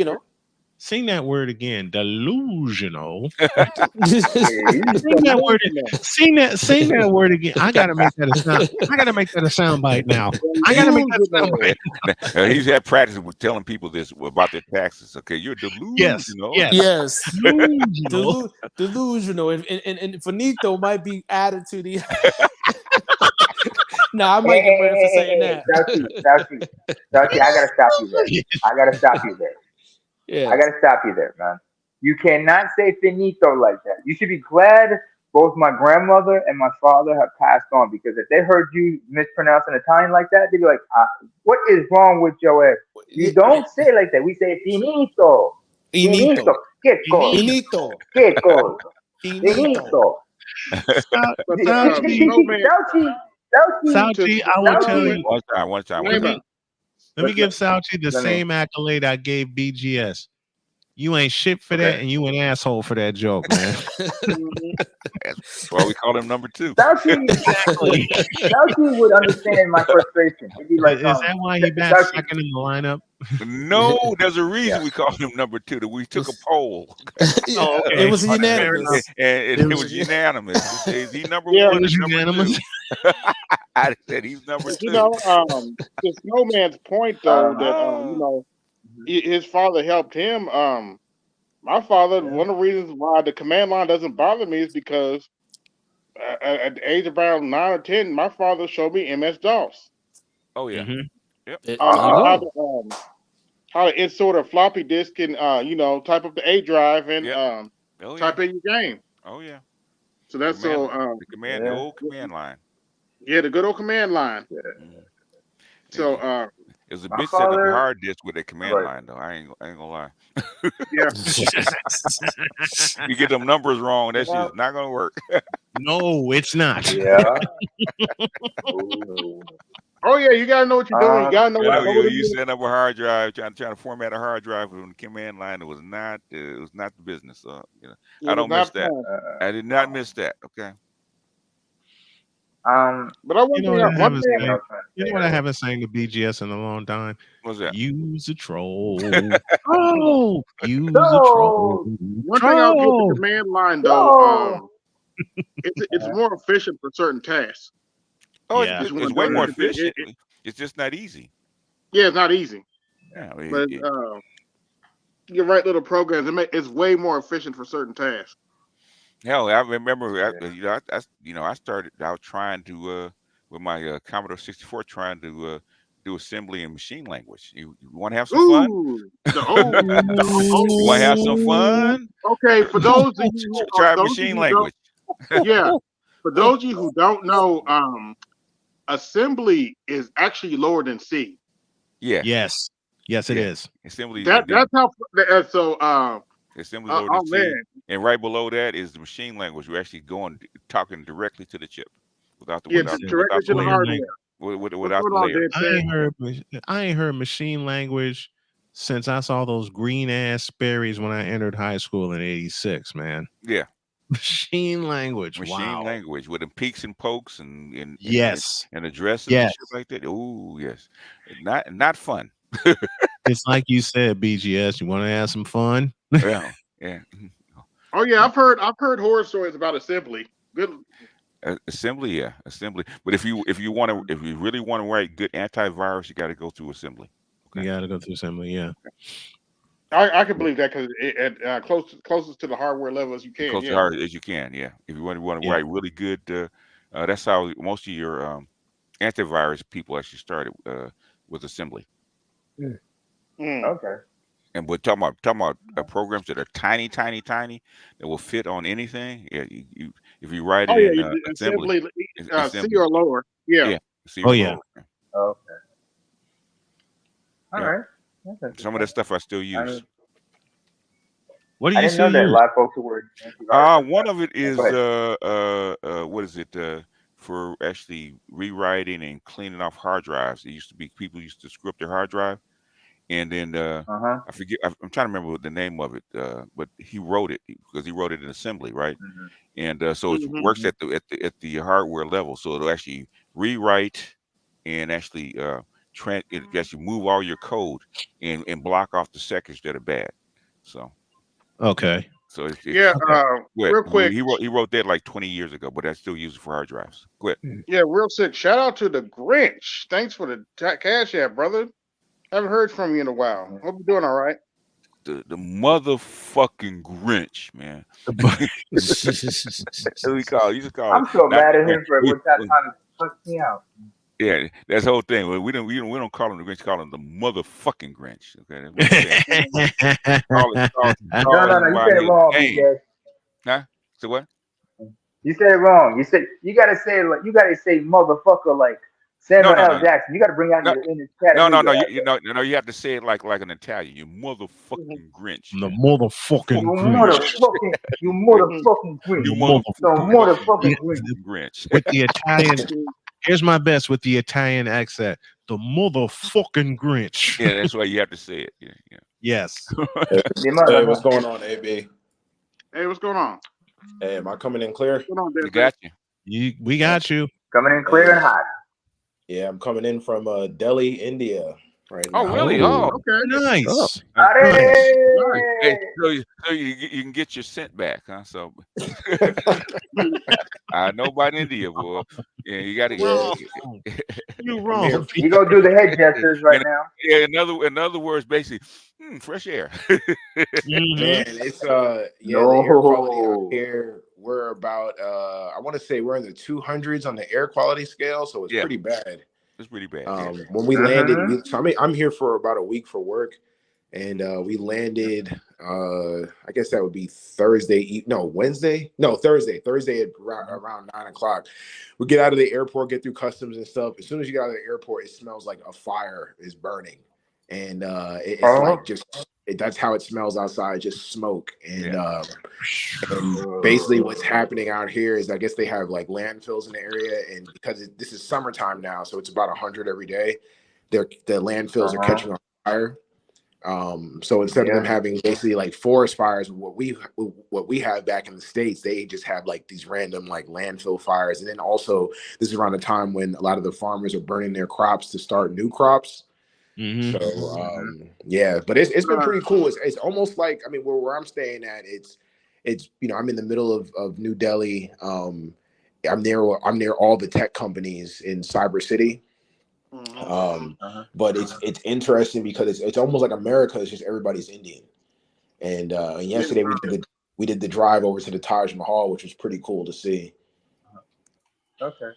Sing that word again. Delusional. Yeah, Sing that word again. I gotta make that a sound. I gotta make that a sound bite now. I gotta make that a sound bite. He's had practice with telling people this about their taxes. Okay, you're delusional. Yes. Delusional. And Finito might be added to the. Nah, I might get ready for saying that. Saucy, I gotta stop you there. Yeah. I gotta stop you there, man. You cannot say finito like that. You should be glad both my grandmother and my father have passed on, because if they heard you mispronounce an Italian like that, they'd be like, what is wrong with your ass? You don't say it like that. We say finito. Finito. Che cosa? Che cosa? Finito. Sauchi, I will tell you. One time. Let me give Sauchi the same accolade I gave BGS. You ain't shit for that, and you an asshole for that joke, man. That's why we call him number 2. Sauchi would understand my frustration. He'd be like, is that why he bats second in the lineup? No, there's a reason we call him number 2. That we took a poll. Oh, okay. It was unanimous. And it was unanimous. Is he number 1? It was unanimous. I said he's number 2. To Snowman's point, though, that his father helped him. My father, one of the reasons why the command line doesn't bother me is because at the age of around 9 or 10, my father showed me MS-DOS. Oh yeah. Yep. How to insert a floppy disk and type up the A drive and type in your game. Oh yeah. So that's the old command line. Yeah, the good old command line. Yeah. So it was a bitch setting up your hard disk with a command line, though. I ain't gonna lie. Yeah. You get them numbers wrong, that shit's not gonna work. No, it's not. Yeah. Oh yeah, you gotta know what you're doing. You gotta know what you setting up a hard drive, trying to format a hard drive from the command line. It was not the business. So I don't miss that. I did not miss that. Okay. But I want what I haven't sang to BGS in a long time. What's that? Use a troll. Oh, use a troll. One thing I'll give the command line though, it's more efficient for certain tasks. Oh, yeah. It's way more efficient. It's just not easy. Yeah, it's not easy. Yeah, but you write little programs. It's way more efficient for certain tasks. Hell, I remember. I started out trying to with my Commodore 64, trying to do assembly in machine language. You want to have some fun? Ooh, the old. You want to have some fun? Okay, for those of you, Try those of machine you who don't, language. yeah, for those of you who don't know, assembly is actually lower than C. Yeah, Yes. Yes, it yeah. is. Assembly, and then That's how. So, assembly lower than oh C, man, and right below that is the machine language. We're actually talking directly to the chip without the yeah, It's directly to the clear hardware. language. What's without going the on, layer. Dead Set? I ain't heard machine language since I saw those green ass Sperry's when I entered high school in '86. Man, Yeah, machine language. machine Wow. language with the peaks and pokes Yes. and addresses and Yes. shit like that. Ooh, yes, not fun. It's like you said, BGS. You want to have some fun? Yeah, yeah. Oh yeah, I've heard horror stories about assembly. Good. Assembly, yeah, assembly. But if you really want to write good antivirus, you got to go through assembly. You Okay, got to go through assembly. Yeah. I can believe that because closest to the hardware level as you as can. close to Yeah. hard as you can. Yeah, if you want to Yeah. write really good, that's how most of your antivirus people actually started with assembly. Mm. Okay. And we're talking about programs that are tiny, tiny, tiny that will fit on anything. Yeah, if you write Oh it yeah, in the assembly, assembly, C assembly, or lower. Yeah. yeah, see Oh your yeah. lower. Okay. All Yeah, right. That's some of that interesting. stuff I still I use. didn't, What do I you didn't know still that a use? lot of folks who were antivirus like One that. of it Yeah, go is ahead. what is it for actually rewriting and cleaning off hard drives. It used to be people used to script their hard drive, and then Uh-huh. I forget. I'm trying to remember what the name of it, but he wrote it because he wrote it in assembly, right? Mm-hmm. And so it Hmm. works at the hardware level, so it'll actually rewrite and actually it actually move all your code and block off the seconds that are bad. So Okay. so Yeah. it's Okay. good. Real quick. He wrote that like 20 years ago, but I still use it for hard drives. Good. Yeah, real sick. Shout out to the Grinch. Thanks for the cash app, brother. Haven't heard from you in a while. Hope you're doing all right. The motherfucking Grinch, man. We call you just call it I'm so not mad the at Grinch. him for what that time to fuck me out. Yeah, that's the whole thing. We don't call him the Grinch. Call him the motherfucking Grinch. Okay, that's what we say. No, Call no, him no. You by said it his wrong, name. BJ. Huh? So what? You said it wrong. You said you gotta say it like you gotta say motherfucker like No, Samuel no, L. no, Jackson. You gotta bring out no, your inner no, no, Chattanooga no. accent. You have to say it like an Italian. You Mhm. motherfucking Grinch, The man. You motherfucking Grinch. Mhm. motherfucking You Grinch. The motherfucking Yeah, motherfucking Grinch. Grinch. with the Italian. Here's my best with the Italian accent. The motherfucking Grinch. Yeah, that's why you have to say it. Yeah, yeah. Yes. The What's motherfucker. going on, AB? Hey, what's going on? Hey, am I coming in clear? What's going on, We Dead Set? got you. We got you. Coming in clear Hey, and hot. yeah, I'm coming in from Delhi, India, right Oh, now. really? Oh, Oh, Okay. nice. nice. Nice. Nice. Hey, so you can get your scent back, huh? So I know about India, boy. Yeah, you got to. Yeah, Wrong. You I'm here. wrong. You go do the head gestures right now. Yeah, in other words, basically, fresh air. Mhm. Man, it's yeah, the air quality out No. here, we're about I want to say we're in the 200s on the air quality scale, so it's Yeah, pretty bad. it's pretty bad. Yeah. When we landed, Mm-hmm. I'm here for about a week for work, and we landed. I guess that would be Wednesday, no Thursday at around 9 o'clock. We get out of the airport, get through customs and stuff. As soon as you get out of the airport, it smells like a fire is burning, and it's Oh. like that's how it smells outside, just smoke. And Yeah. and basically what's happening out here is I guess they have like landfills in the area, and because this is summertime now, so it's about 100 every day. The landfills are catching on fire. So instead of them Yeah. having basically like forest fires, what we have back in the States, they just have like these random like landfill fires. And then also this is around the time when a lot of the farmers are burning their crops to start new crops. Mhm. So yeah, but it's been pretty cool. It's almost like, I mean, where I'm staying at, it's I'm in the middle of New Delhi. I'm near all the tech companies in Cyber City. But it's interesting because it's almost like America. It's just everybody's Indian. And yesterday we did the drive over to the Taj Mahal, which was pretty cool to see. Okay.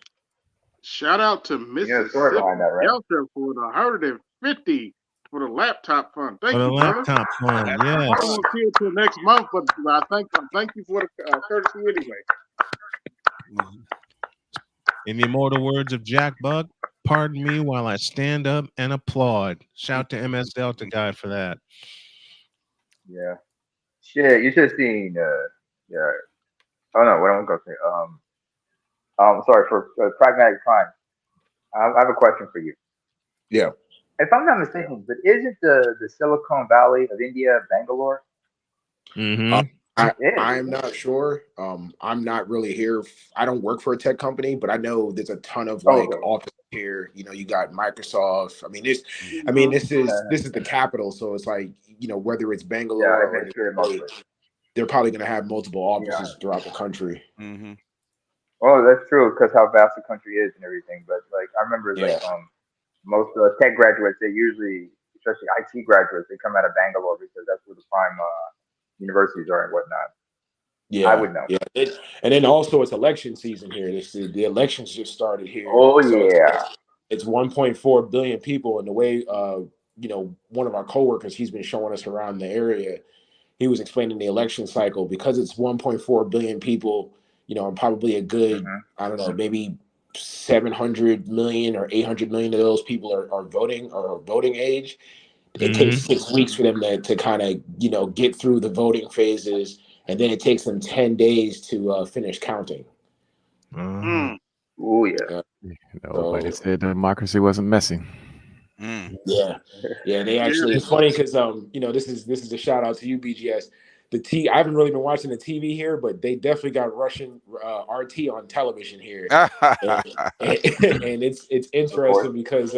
Shout out to You know the story Mississippi behind that, right? Delta for the 150 for the laptop fund. For Thank the you, brother. laptop fund, That's yes. I won't see it till next month, but I thank you for the courtesy anyway. In the immortal words of Jack Buck, pardon me while I stand up and applaud. Shout to MS Delta guy for that. Yeah. Shit, you should have seen. Yeah. Oh no, what am I gonna say? Sorry for pragmatic crime. I have a question for you. Yeah. If I'm not mistaken, but isn't the Silicon Valley of India Bangalore? Mm-hmm. I'm not sure. I'm not really here. I don't work for a tech company, but I know there's a ton of like offices here. You know, you got Microsoft. I mean, this is the capital, so it's like, you know, whether it's Bangalore or Delhi, they're probably going to have multiple offices throughout the country. Mm-hmm. Well, that's true because how vast the country is and everything. But like, I remember most tech graduates, they usually, especially IT graduates, they come out of Bangalore because that's where the prime universities are and whatnot. Yeah, I would know. Yeah, and then also it's election season here. The elections just started here. Oh so yeah, it's 1.4 billion people, and the way you know, one of our coworkers, he's been showing us around the area. He was explaining the election cycle because it's 1.4 billion people. You know, and probably a good I don't know, maybe 700 million or 800 million of those people are voting or voting age. It takes 6 weeks for them to kind of, you know, get through the voting phases, and then it takes them 10 days to finish counting. Oh yeah. Nobody said democracy wasn't messy. Yeah, they actually. It's funny because you know, this is a shout out to you, BGS. I haven't really been watching the TV here, but they definitely got Russian RT on television here, and it's interesting because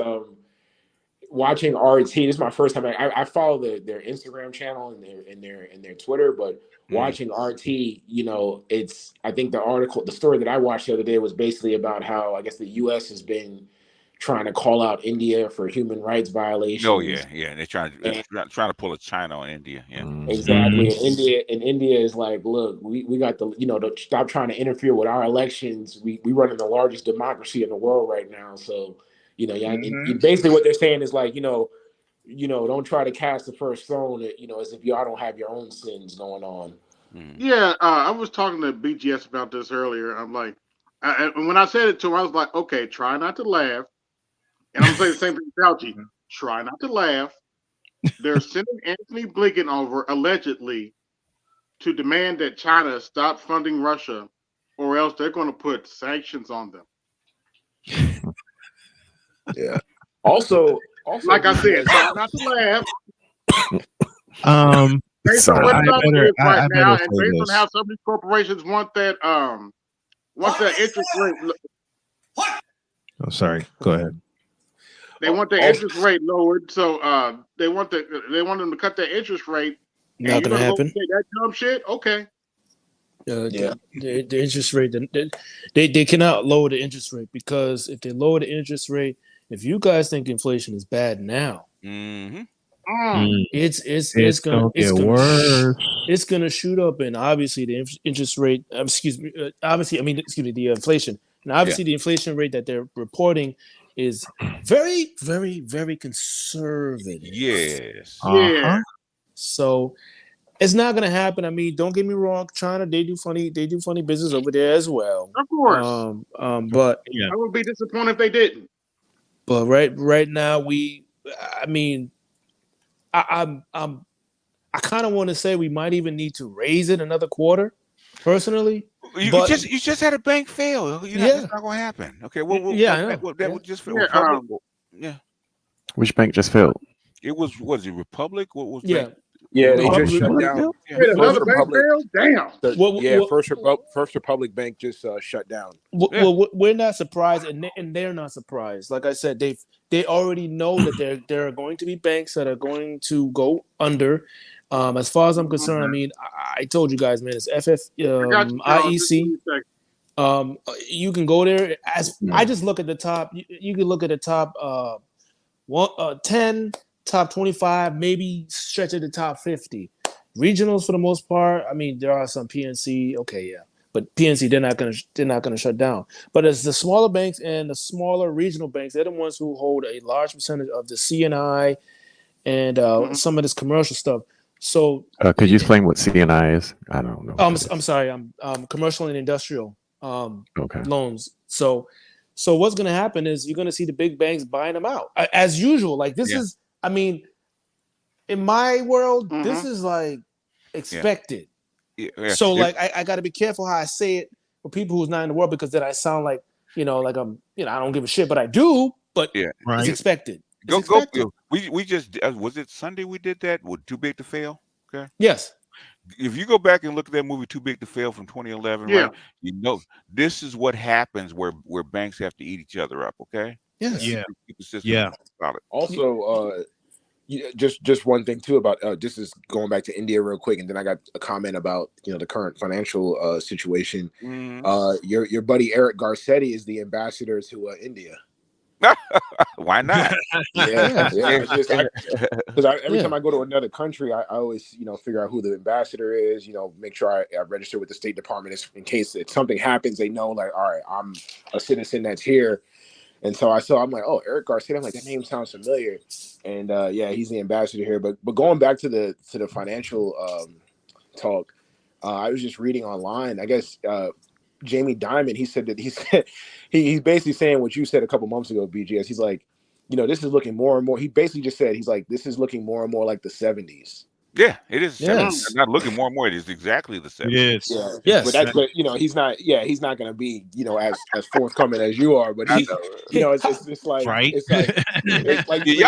watching RT. This is my first time. I follow their Instagram channel and their Twitter, but watching RT, you know, I think the story that I watched the other day was basically about how I guess the U.S. has been trying to call out India for human rights violations. Oh yeah. They're trying to pull a China on India. Yeah, exactly. And India is like, look, we got to stop trying to interfere with our elections. We run in the largest democracy in the world right now. So, you know, and basically what they're saying is like, you know, don't try to cast the first stone, you know, as if y'all don't have your own sins going on. Yeah, I was talking to BGS about this earlier. I'm like, and when I said it to him, I was like, okay, try not to laugh. And I'm going to say the same thing to Fauci. Try not to laugh. They're sending Anthony Blinken over, allegedly, to demand that China stop funding Russia, or else they're going to put sanctions on them. Yeah. Also, like I said, try not to laugh. Based on Sorry, what's up I right now, better and say based on this. how some of these corporations want that interest rate. Oh, sorry. Go ahead. They want the interest rate lowered, so they want them to cut their interest rate. Not gonna happen. Take that dumb shit, okay? The interest rate, they cannot lower the interest rate, because if they lower the interest rate, if you guys think inflation is bad now, it's gonna shoot up, and obviously the interest rate. The inflation, and obviously the inflation rate that they're reporting is very, very, very conservative. Yes. Yeah. So it's not gonna happen. I mean, don't get me wrong, China, they do funny business over there as well. Of course. But I would be disappointed if they didn't. But right now I kind of want to say we might even need to raise it another quarter, personally. You just had a bank fail. It's not going to happen. Okay. Which bank just failed? It was it Republic? What was bank? Yeah, they just shut down. Another bank fail? Damn. First Republic Bank just shut down. Well, we're not surprised, and they're not surprised. Like I said, they already know that there are going to be banks that are going to go under. As far as I'm concerned, I mean, I told you guys, man, it's IEC. You can go there. I just look at the top. You can look at the top 10, top 25, maybe stretch to the top 50. Regionals for the most part. I mean, there are some PNC. Okay, yeah. But PNC, they're not gonna shut down. But it's the smaller banks and the smaller regional banks. They're the ones who hold a large percentage of the CNI and some of this commercial stuff. So, Could you explain what CNI is? I don't know. I'm sorry. Commercial and industrial Okay. loans. So what's going to happen is you're going to see the big banks buying them out as usual. Like this is, I mean, in my world, this is like expected. So like I got to be careful how I say it for people who's not in the world, because then I sound like like I'm I don't give a shit, but I do. But it's expected. It's expected. We just was it Sunday we did that with Too Big to Fail? Okay. Yes. If you go back and look at that movie Too Big to Fail from 2011, right? This is what happens where banks have to eat each other up. Okay. Yes. Keep the system solid. Also, just one thing too about this is going back to India real quick, and then I got a comment about the current financial situation. Your buddy Eric Garcetti is the ambassador to India. Why not? Because every time I go to another country, I always figure out who the ambassador is. Make sure I register with the State Department in case if something happens, they know like, all right, I'm a citizen that's here. And so I'm like, oh, Eric Garcia. I'm like, that name sounds familiar. And he's the ambassador here. But going back to the financial talk, I was just reading online. I guess Jamie Dimon, he said he's basically saying what you said a couple months ago, BGS. He's like, this is looking more and more. He basically just said this is looking more and more like the 70s. Yeah, it is. Yes. Not looking more and more. It is exactly the 70s. It is. Yeah. Yes. But he's not. Yeah, he's not going to be as forthcoming as you are. But he's it's like right. It's like you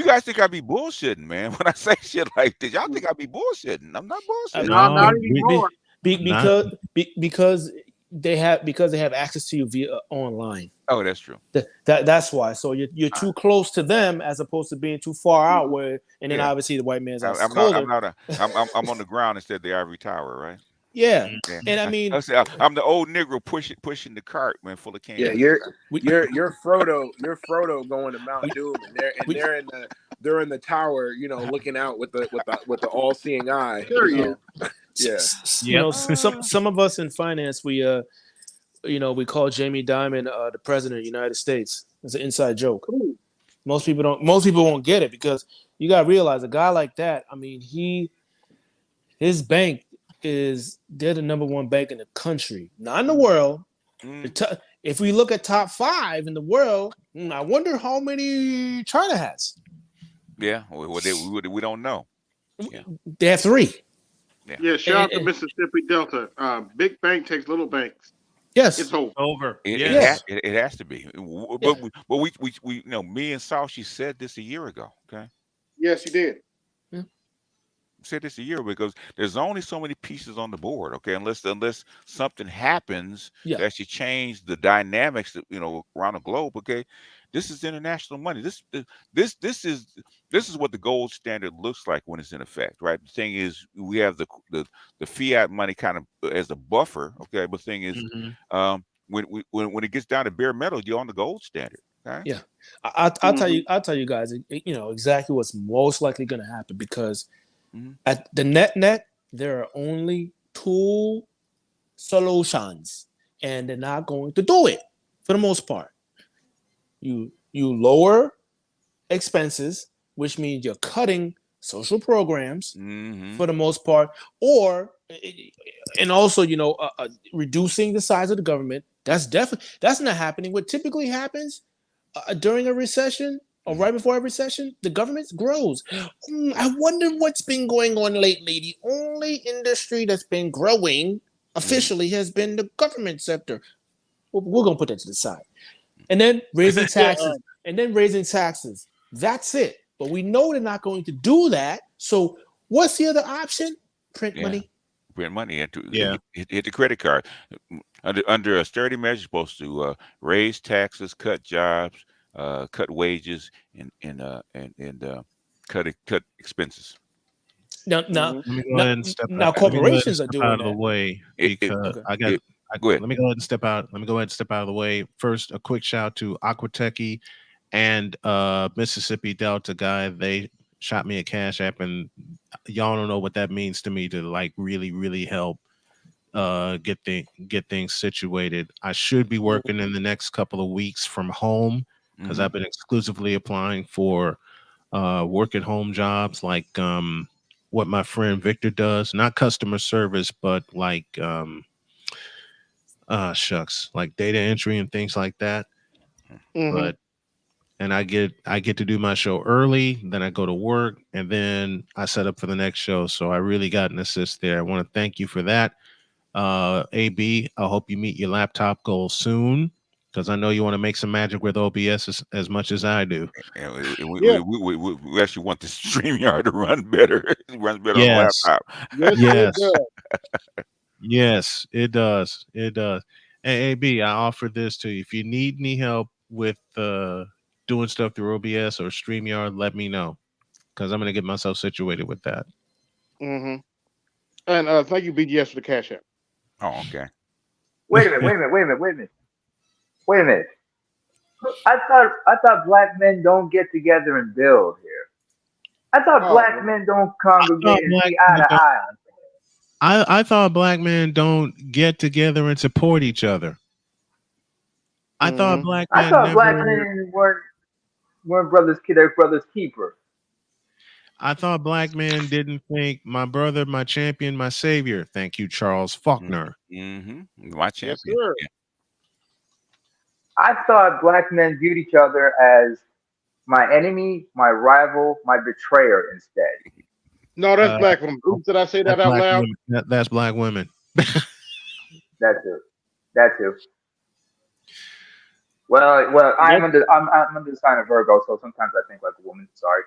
guys think I be bullshitting, man? When I say shit like this, y'all think I be bullshitting. I'm not bullshitting. Not anymore. Because they have access to you via online. Oh, that's true. That's why. So you're too close to them as opposed to being too far out where, and then obviously the white man's I'm on the ground instead of the ivory tower, right? Yeah. And I mean, I'm the old Negro pushing the cart, man, full of cans. Yeah, you're Frodo going to Mount Doom, and they're in the tower, looking out with the all-seeing eye. Some of us in finance, we call Jamie Dimon the president of the United States. It's an inside joke. Most people won't get it, because you got to realize a guy like that. I mean, his bank they're the number one bank in the country, not in the world. If we look at top 5 in the world, I wonder how many China has. Yeah, we don't know. Yeah. They have 3. Yeah, shout out to Mississippi Delta. Big bank takes little banks. Yes, it's over. It has to be. But we me and Saushi said this a year ago. Okay. Yes, you did. Said this a year because there's only so many pieces on the board. Okay, unless something happens to actually change the dynamics around the globe. Okay, this is international money. This is what the gold standard looks like when it's in effect, right? The thing is, we have the fiat money kind of as a buffer. Okay, but the thing is, when it gets down to bare metal, you're on the gold standard. Okay? Yeah, I'll tell you guys, exactly what's most likely going to happen, because at the net, there are only 2 solutions, and they're not going to do it for the most part. You lower expenses, which means you're cutting social programs for the most part, and also reducing the size of the government. That's not happening. What typically happens during a recession, or right before a recession, the government grows. I wonder what's been going on lately. The only industry that's been growing officially has been the government sector. We're going to put that to the side. And then raising taxes. That's it. But we know they're not going to do that. So what's the other option? Print money. Print money and hit the credit card. Under austerity measures, supposed to raise taxes, cut jobs, cut wages, and cut expenses. Now, let me go ahead and step now corporations are doing out of the way, because Go ahead. Let me go ahead and step out. Let me go ahead and step out of the way. First, a quick shout out to Aquatechie and Mississippi Delta guy. They shot me a Cash App, and y'all don't know what that means to me to like really, really help get things situated. I should be working in the next couple of weeks from home because I've been exclusively applying for work at home jobs like what my friend Victor does, not customer service, but like shucks, like data entry and things like that. But and I get to do my show early, then I go to work, and then I set up for the next show. So I really got an assist there. I want to thank you for that. AB, I hope you meet your laptop goal soon because I know you want to make some magic with OBS as much as I do. And we actually want the StreamYard to run better. It runs better on the Yes. laptop. Yes. Yes, it does. It does. Hey, AB, I offer this to you. If you need any help with doing stuff through OBS or StreamYard, let me know because I'm going to get myself situated with that. And thank you, BGS, for the cash app. Oh, okay. Wait a minute. I thought black men don't get together and build here. I thought black men don't congregate and see eye to eye on things. I thought black men don't get together and support each other. I thought black men black men weren't brothers keeper. I thought black men didn't think my brother, my champion, my savior. Thank you, Charles Faulkner. My champion. Yes, sir. Yeah. I thought black men viewed each other as my enemy, my rival, my betrayer instead. No, that's black women. Oops, did I say that out loud? That's black women. That's it. Well, I'm under the sign of Virgo, so sometimes I think like a woman. Sorry.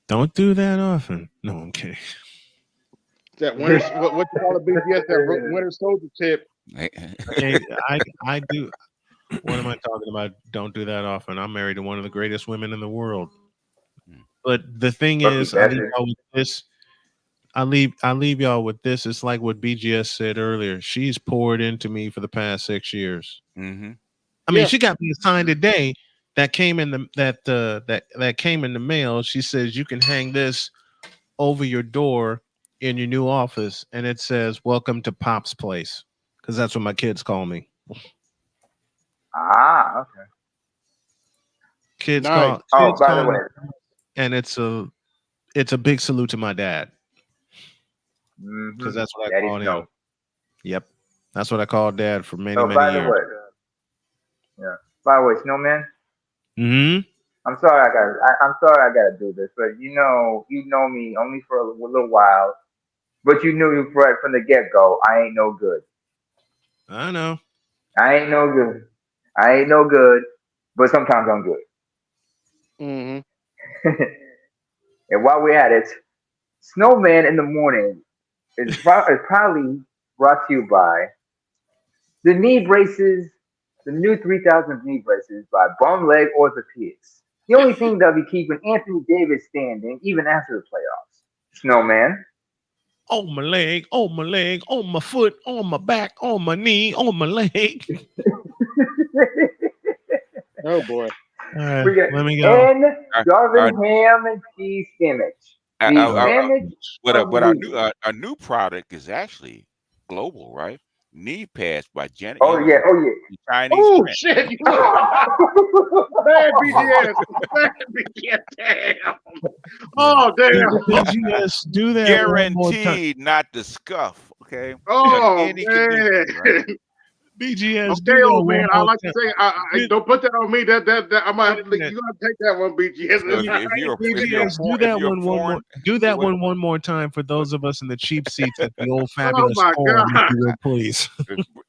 Don't do that often. No, I'm kidding. That winter, what you call it, BGS? That winter soldier tip. Hey, I do. What am I talking about? Don't do that often. I'm married to one of the greatest women in the world. But the thing is, I leave y'all with this. I leave y'all with this. It's like what BGS said earlier. She's poured into me for the past 6 years. I mean, she got me a sign today that came in that came in the mail. She says you can hang this over your door in your new office, and it says "Welcome to Pop's Place," because that's what my kids call me. Ah, okay. Kids nice. call. By the way, and it's a big salute to my dad because that's what I call him. Yep, that's what I call Dad for many years. By the way, Snowman. I'm sorry I gotta do this, but you know me only for a little while, but you knew right from the get go. I ain't no good. I know. I ain't no good, but sometimes I'm good. And while we're at it, Snowman in the Morning is probably brought to you by the knee braces, the new 3000 knee braces by Bum Leg Orthopedics. The only thing that'll be keeping Anthony Davis standing even after the playoffs. Snowman. On my leg, on my foot, on my back, on my knee, on my leg. Oh boy. All right, let me go. And Darvin Ham and cheese sandwich. But our new product is actually global, right? Knee pads by Janet. Oh yeah. Chinese. Oh shit! Bad BGS. Damn. Oh damn. BGS, do that. Guaranteed not to scuff. Okay. Oh man. Right? BGS. Okay, old man. I like to say, I don't put that on me. That I might. You gotta take that one, BGS. Do that one more time for those of us in the cheap seats at the old fabulous my forum, God. if you would, please.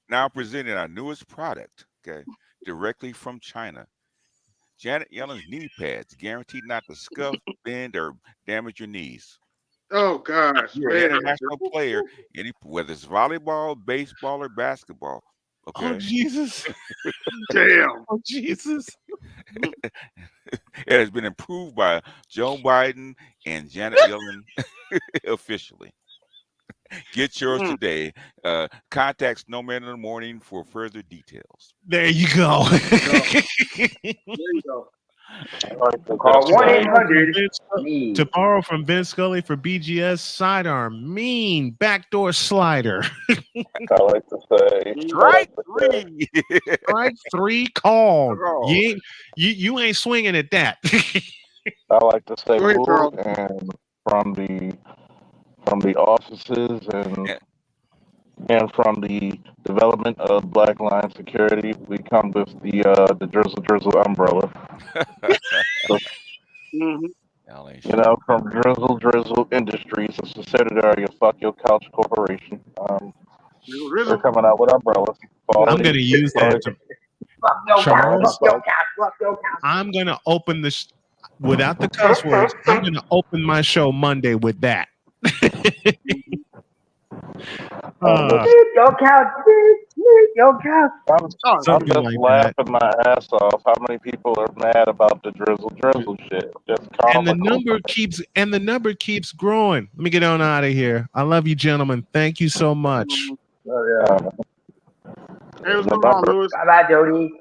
Now presenting our newest product, okay, directly from China. Janet Yellen's knee pads, guaranteed not to scuff, bend, or damage your knees. Oh gosh, You're an international player, whether it's volleyball, baseball, or basketball. Okay. Oh Jesus! Damn. Oh Jesus! It has been approved by Joe Biden and Janet Yellen officially. Get yours today. Contact Snowman in the Morning for further details. There you go. There you go. Call To borrow from 1-800 Vince, me. to borrow from Vince Scully for BGS sidearm, mean backdoor slider. I like to say. Strike three. Strike three called. Oh, You ain't swinging at that. I like to say Go ahead, move, Charles. and from the offices and from the development of Black Line Security, we come with the Drizzle umbrella. So, Mm-hmm. y'all ain't you shit. know, from Drizzle Industries, a subsidiary of Fuck Your Couch Corporation. We're coming out with umbrellas. I'm gonna use that to Fuck your couch, Charles. fuck your couch, fuck your couch. I'm gonna open this without the cuss words. I'm gonna open my show Monday with that. Your couch, your couch. I'm Something just like that. laughing my ass off. How many people are mad about the drizzle shit? Just And the comical. number keeps growing. Let me get on out of here. I love you, gentlemen. Thank you so much. Oh, Hey, what's going on, Lewis? Bye bye, Jody.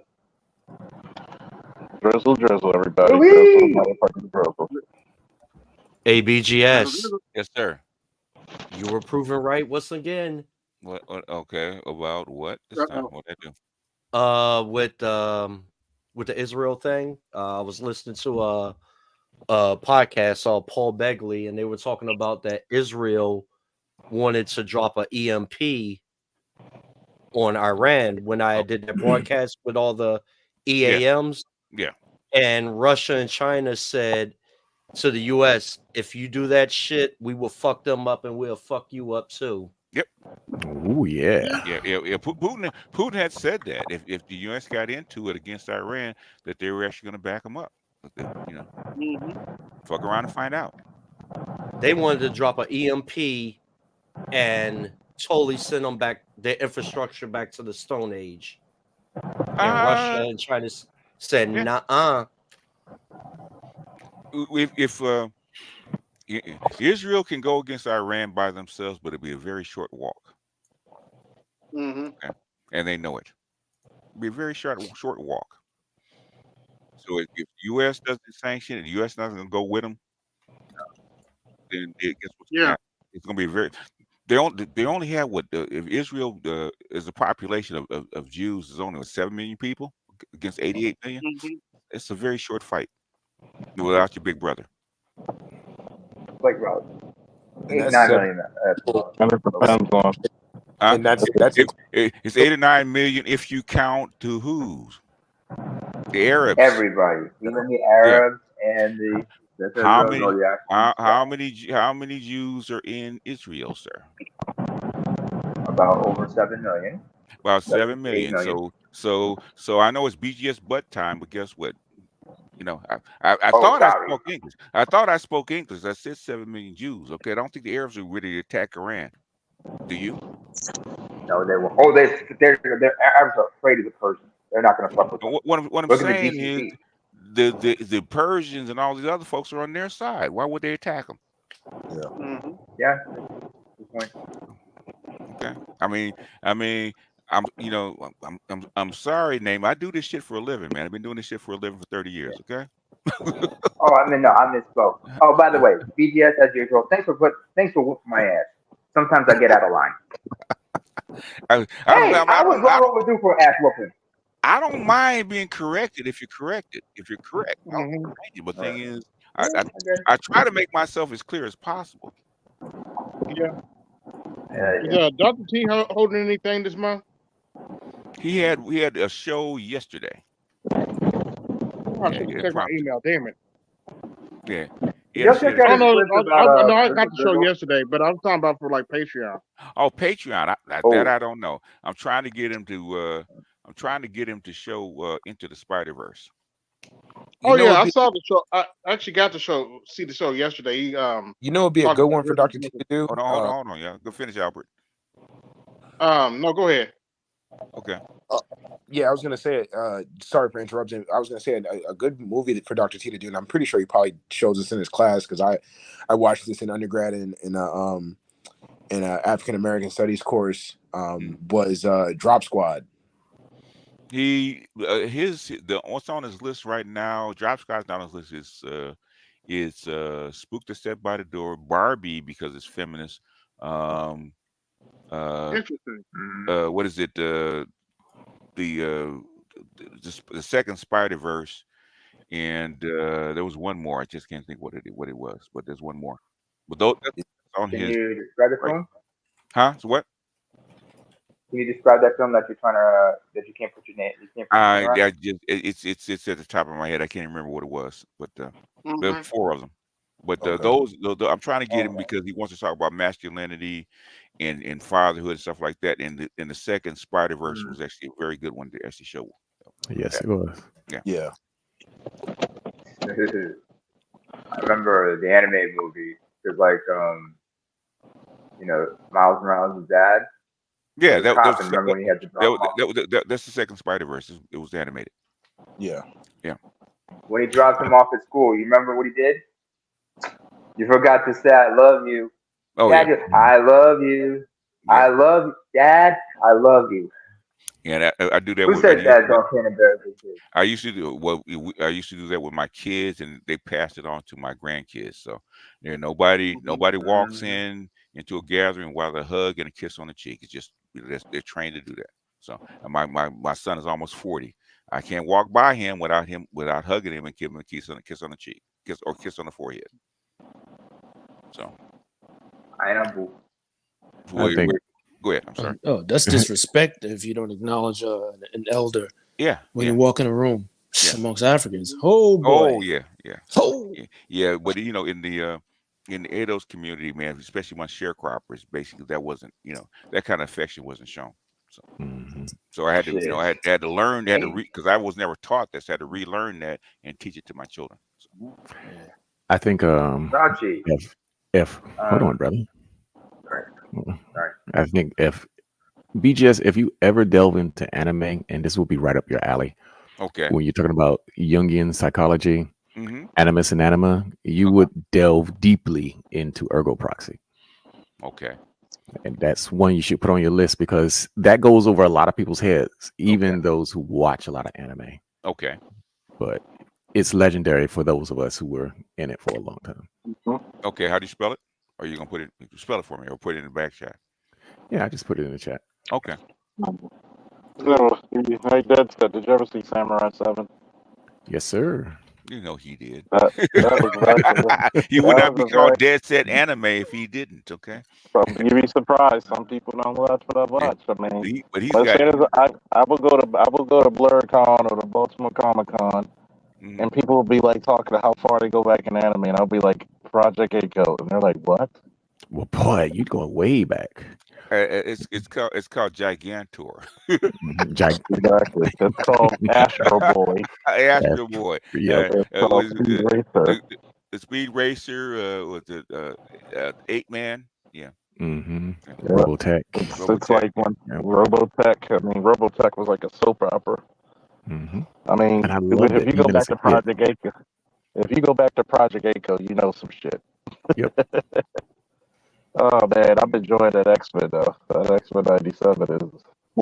Drizzle, everybody. Louis! Drizzle, motherfucking drizzle. ABGS. Yes, sir. You were proven right once again. What? Okay. About what this time? What I do? With the Israel thing, I was listening to a podcast, saw Paul Begley, and they were talking about that Israel wanted to drop an EMP on Iran when I did that broadcast with all the EAMs. Yeah. And Russia and China said to the US, if you do that shit, we will fuck them up and we'll fuck you up too. Yep. Oh yeah. Yeah. Putin had said that if the U.S. got into it against Iran, that they were actually going to back them up. You know, fuck around and find out. They wanted to drop an EMP and totally send them back, their infrastructure back to the Stone Age. And Russia and China said, nah. If Israel can go against Iran by themselves, but it'll be a very short walk. Okay? And they know it. It'll be a very short walk. So if the U.S. doesn't sanction and the U.S. not going to go with them, then guess what's going to happen? It's going to be very. They only have what if Israel is a population of Jews is only 7 million people against 88 million. It's a very short fight without your big brother. Like, bro, 8-9 million. And that's it's 8 or 9 million if you count the who's the Arabs. Everybody, even the Arabs and the. How many Jews are in Israel, sir? About over 7 million. About 7 million. So I know it's BGS butt time, but guess what? You know, I thought I spoke English. I thought I spoke English. I said 7 million Jews. Okay, I don't think the Arabs are ready to attack Iran. Do you? No, they won't. Oh, they're Arabs are afraid of the Persians. They're not going to fuck with them. What I'm saying is, the Persians and all these other folks are on their side. Why would they attack them? Yeah. Good point. Okay. I mean, I'm sorry, name. I do this shit for a living, man. I've been doing this shit for a living for 30 years. Okay. I misspoke. Oh, by the way, BGS as usual. Thanks for whooping my ass. Sometimes I get out of line. I was long overdue for ass whooping. I don't mind being corrected if you're corrected. If you're correct, but the thing is, I try to make myself as clear as possible. Yeah. Is Dr. T holding anything this month? We had a show yesterday. I should check my email. Damn it. Yeah. I got the show yesterday, but I was talking about for like Patreon. Oh, Patreon. That I don't know. I'm trying to get him to. I'm trying to get him to show Into the Spider-Verse. I saw the show. I actually got to see the show yesterday. You know, it'd be a good one for Dr. T to do. Hold on. Yeah, go finish, Albert. No, go ahead. Okay. Yeah, I was gonna say. Sorry for interrupting. I was gonna say a good movie for Dr. T to do, and I'm pretty sure he probably shows this in his class because I watched this in undergrad in an African American Studies course. Was Drop Squad. What's on his list right now. Drop Scott's not on his list. Is Spook to Step by the Door, Barbie because it's feminist. Interesting. What is it? The second Spider-Verse, and there was one more. I just can't think what it was, but there's one more. But that's on Can his you describe the right. film? Huh? So what? Can you describe that film that you're trying to that you can't put your name? You can't put your finger on? It's at the top of my head. I can't remember what it was, but there's Mhm. 4 of them. But Okay. I'm trying to get him Oh, because he wants to talk about masculinity and fatherhood and stuff like that. And the second Spider-Verse was actually a very good one to actually show. Yes, it was. Yeah. I remember the anime movie. It's like Miles Morales' dad. Yeah, was a cop, and remember when he had to drop him off? that's the second Spider-Verse. It was animated. Yeah. Yeah. When he dropped him off at school, you remember what he did? You forgot to say "I love you." Oh Dad, yeah. I love you. I love you, Dad. I love you. Yeah, I do that Who with. said that? Don't can't embarrass your kids. I used to do I used to do that with my kids, and they passed it on to my grandkids. So nobody walks into a gathering while they hug and a kiss on the cheek. It's just they're trained to do that. So and my son is almost 40. I can't walk by him without hugging him and giving him a kiss on the cheek, kiss on the forehead. So I know, boo. Go ahead. I'm sorry. Oh, that's disrespect if you don't acknowledge an elder. Yeah. When you walk in a room amongst Africans. Oh boy. Oh yeah. So, yeah. But in the Edo's community, man, especially among sharecroppers, basically that wasn't that kind of affection wasn't shown. So, so I had to I had to learn, had to read because I was never taught this. I had to relearn that and teach it to my children. So. I think if hold on, brother. Sorry. I think if BGS, if you ever delve into anime, and this will be right up your alley. Okay. When you're talking about Jungian psychology, Mhm. animus and anima, you would delve deeply into ergoproxy. Okay. And that's one you should put on your list because that goes over a lot of people's heads, even those who watch a lot of anime. Okay. But it's legendary for those of us who were in it for a long time. Okay. How do you spell it? Or are you gonna spell it for me, or put it in the back chat? Yeah, I just put it in the chat. Okay. Hey, Dead said, did you ever see Samurai 7? Yes, sir. You know he did. That was He would not be called Dead Set Anime if he didn't. Okay. You'd be surprised. Some people don't watch what I watch. I mean, but he's as got. soon as I will go to BlurCon or the Baltimore Comic Con, and people will be like talking to how far they go back in anime, and I'll be like Project A-Code, and they're like, "What?" Well, boy, you're going way back. It's called Gigantor. Exactly. It's called Astro Boy. Astro Boy. Yeah. The Speed Racer was the 8-man. Yeah. Robotech. It's like when Robotech. I mean, Robotech was like a soap opera. I mean, if you go back to Project A-Code, you know some shit. Yep. Oh man, I've been enjoying that X-Men though. That X-Men 97 is.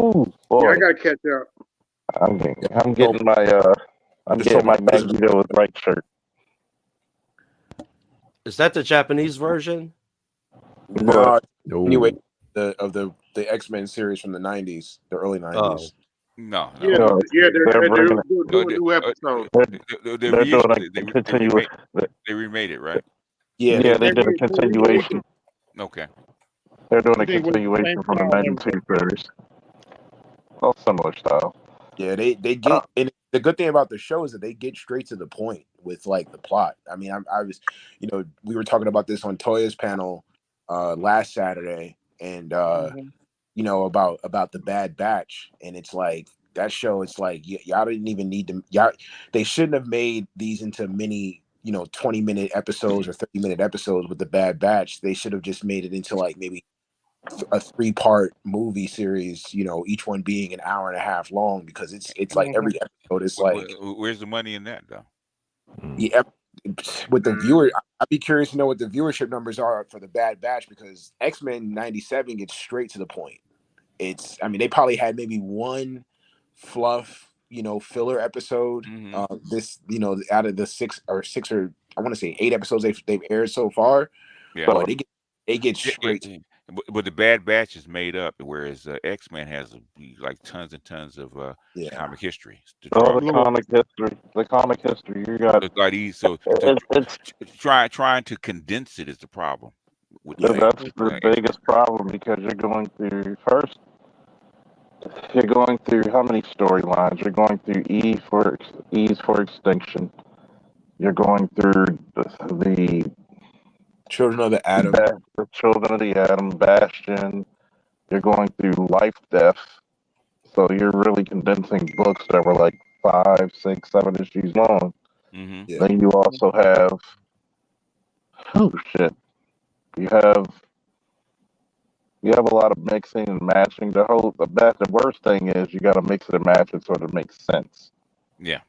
Ooh, boy. Yeah, I gotta catch up. I'm getting my Magneto with right shirt. Is that the Japanese version? No. Anyway, the X-Men series from the 90s, the early 90s. Oh. No. Yeah, they're doing a new episode. They remade it, right? Yeah, they did a continuation. Okay. They're doing a continuation from the 92 series. Well, similar style. Yeah, they get and the good thing about the show is that they get straight to the point with like the plot. I mean, I was, we were talking about this on Toya's panel last Saturday, and about the Bad Batch, and it's like that show. It's like y'all didn't even need to. They shouldn't have made these into mini 20-minute episodes or 30-minute episodes with the Bad Batch. They should have just made it into like maybe a 3-part movie series, each one being an hour and a half long, because it's like every episode is like, where's the money in that though? Yeah, with the viewer, I'd be curious to know what the viewership numbers are for the Bad Batch, because X-Men 97 gets straight to the point. They probably had maybe one fluff, filler episode. This, out of the six or I want to say 8 episodes they've aired so far. Yeah. Boy, they get straight. But the Bad Batch is made up, whereas X-Men has like tons and tons of comic history to draw. The comic history. You got. It's like these, so trying to condense it is the problem. That's the biggest problem because you're going through how many storylines? You're going through E's for Extinction. You're going through the Children of the Atom. The Children of the Atom, Bastion. You're going through Life, Death. So you're really condensing books that were like 5, 6, 7 issues long. Mm-hmm. Then you also have, you have a lot of mixing and matching. The worst thing is you got to mix it and match it so that it makes sense. Yeah,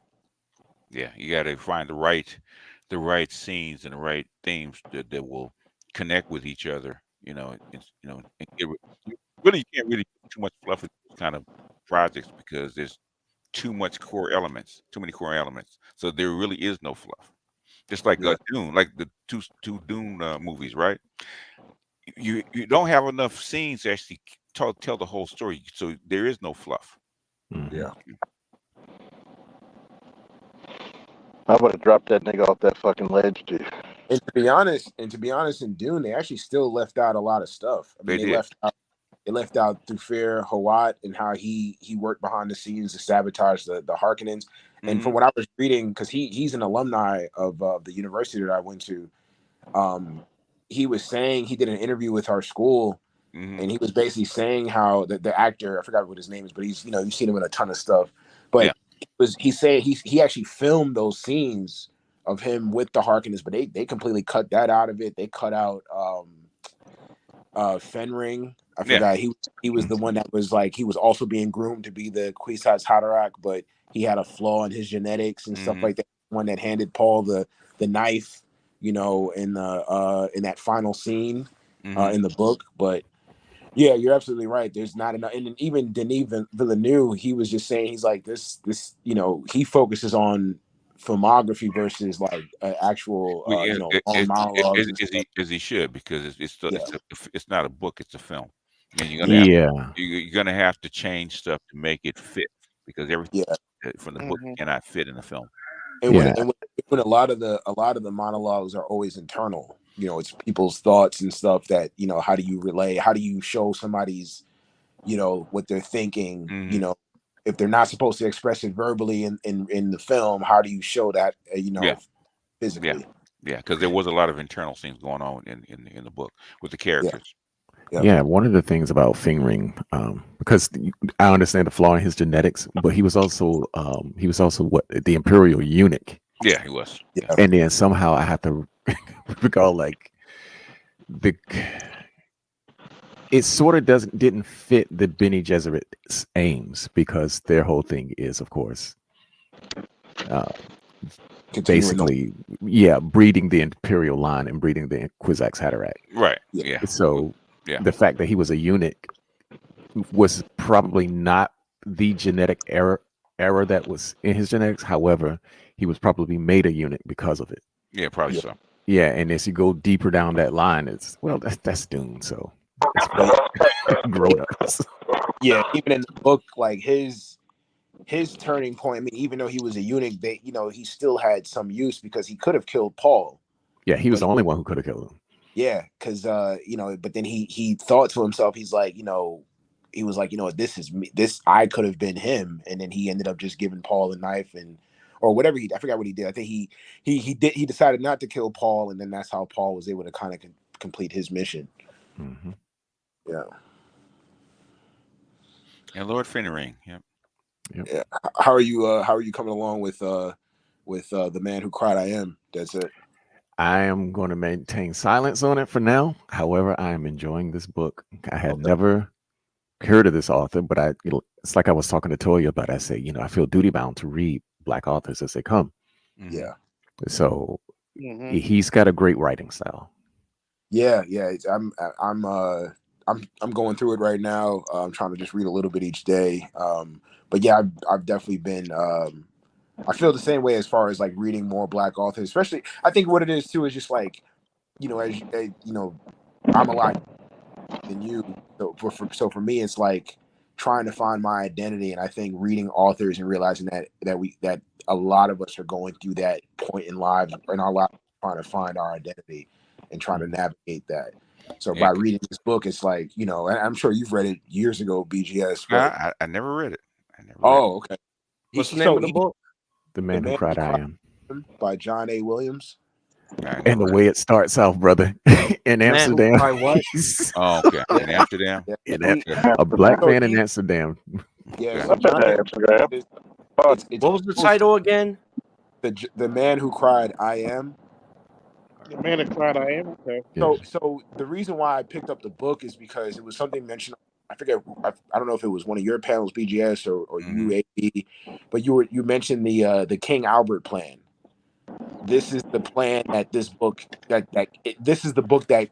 you got to find the right scenes and the right themes that will connect with each other. You really can't really do too much fluff with these kind of projects because there's too many core elements. So there really is no fluff. Just like Dune, like the two Dune movies, right? You don't have enough scenes to actually tell the whole story, so there is no fluff. Yeah. I would have dropped that nigga off that fucking ledge, dude. And to be honest, in Dune, they actually still left out a lot of stuff. I mean, they left out Thufir Hawat and how he worked behind the scenes to sabotage the Harkonnens. And from what I was reading, because he's an alumni of the university that I went to, he was saying he did an interview with our school, and he was basically saying how the actor, I forgot what his name is, but he's you've seen him in a ton of stuff, but he said he actually filmed those scenes of him with the Harkonnens, but they completely cut that out of it. They cut out Fenring. I forgot he was the one that was like he was also being groomed to be the Kwisatz Haderach, but he had a flaw in his genetics and stuff like that. One that handed Paul the knife, in that final scene in the book. But yeah, you're absolutely right. There's not enough. And even Denis Villeneuve, he was just saying he's like this. He focuses on filmography versus like actual long monologues. As he should, because it's not a book, it's a film. And you're gonna have to change stuff to make it fit because everything from the book cannot fit in the film. And when a lot of the monologues are always internal, it's people's thoughts and stuff that how do you relay? How do you show somebody's what they're thinking? If they're not supposed to express it verbally in the film, how do you show that physically? Yeah, because there was a lot of internal things going on in the book with the characters. Yeah, one of the things about Fingering, because I understand the flaw in his genetics, but he was also what the Imperial eunuch. Yeah, he was. Yeah. And then somehow I have to recall like it sort of didn't fit the Bene Gesserit's aims because their whole thing is, of course, basically, breeding the Imperial line and breeding the Kwisatz Haderach. Right. Yeah. So. Yeah. The fact that he was a eunuch was probably not the genetic error that was in his genetics. However, he was probably made a eunuch because of it. Yeah, probably so. Yeah, and as you go deeper down that line, that's Dune. So grown ups. Yeah, even in the book, like his turning point. I mean, even though he was a eunuch, he still had some use because he could have killed Paul. Yeah, he was the only one who could have killed him. Yeah, because but then he thought to himself, he's like, he was like, this is me. This I could have been him, and then he ended up just giving Paul a knife or whatever I forgot what he did. I think he decided not to kill Paul, and then that's how Paul was able to kind of complete his mission. Mm-hmm. Yeah. And Lord Fenring. Yep. Yeah. How are you coming along with The Man Who Cried I Am? That's it. I am going to maintain silence on it for now. However, I am enjoying this book. I had never heard of this author, but it's like I was talking to Toya about. I say, I feel duty bound to read Black authors as they come. Yeah. So he's got a great writing style. Yeah. I'm I'm going through it right now. I'm trying to just read a little bit each day. But yeah, I've definitely been. I feel the same way as far as like reading more Black authors, especially. I think what it is too is just like, I'm a lot than you. So for me, it's like trying to find my identity, and I think reading authors and realizing that a lot of us are going through that point in lives in our lives, trying to find our identity and trying to navigate that. So by reading this book, it's like, and I'm sure you've read it years ago, BGS, but I never read it. I never read it. oh, okay. What's the name of the book? The Man Who Cried I Am. By John A. Williams. And the way it starts off, brother, in Amsterdam. What? Oh, okay. In Amsterdam. A black man in Amsterdam. Yeah. I've been to Amsterdam. What was the title again? The Man Who Cried I Am. The Man Who Cried I Am. Okay. So the reason why I picked up the book is because it was something mentioned. I forget. I don't know if it was one of your panels, BGS or UAB, but you mentioned the King Albert plan. This is the plan that this book this is the book that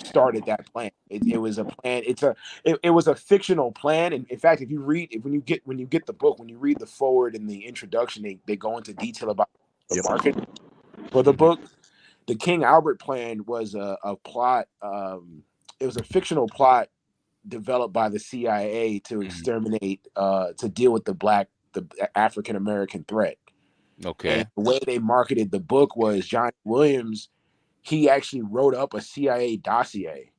started that plan. It was a plan. It was a fictional plan, and in fact, if you when you get the book, when you read the forward and the introduction, they go into detail about the market for the book. The King Albert plan was a plot. It was a fictional plot developed by the CIA to exterminate, to deal with the African American threat. Okay. And the way they marketed the book was John Williams. He actually wrote up a CIA dossier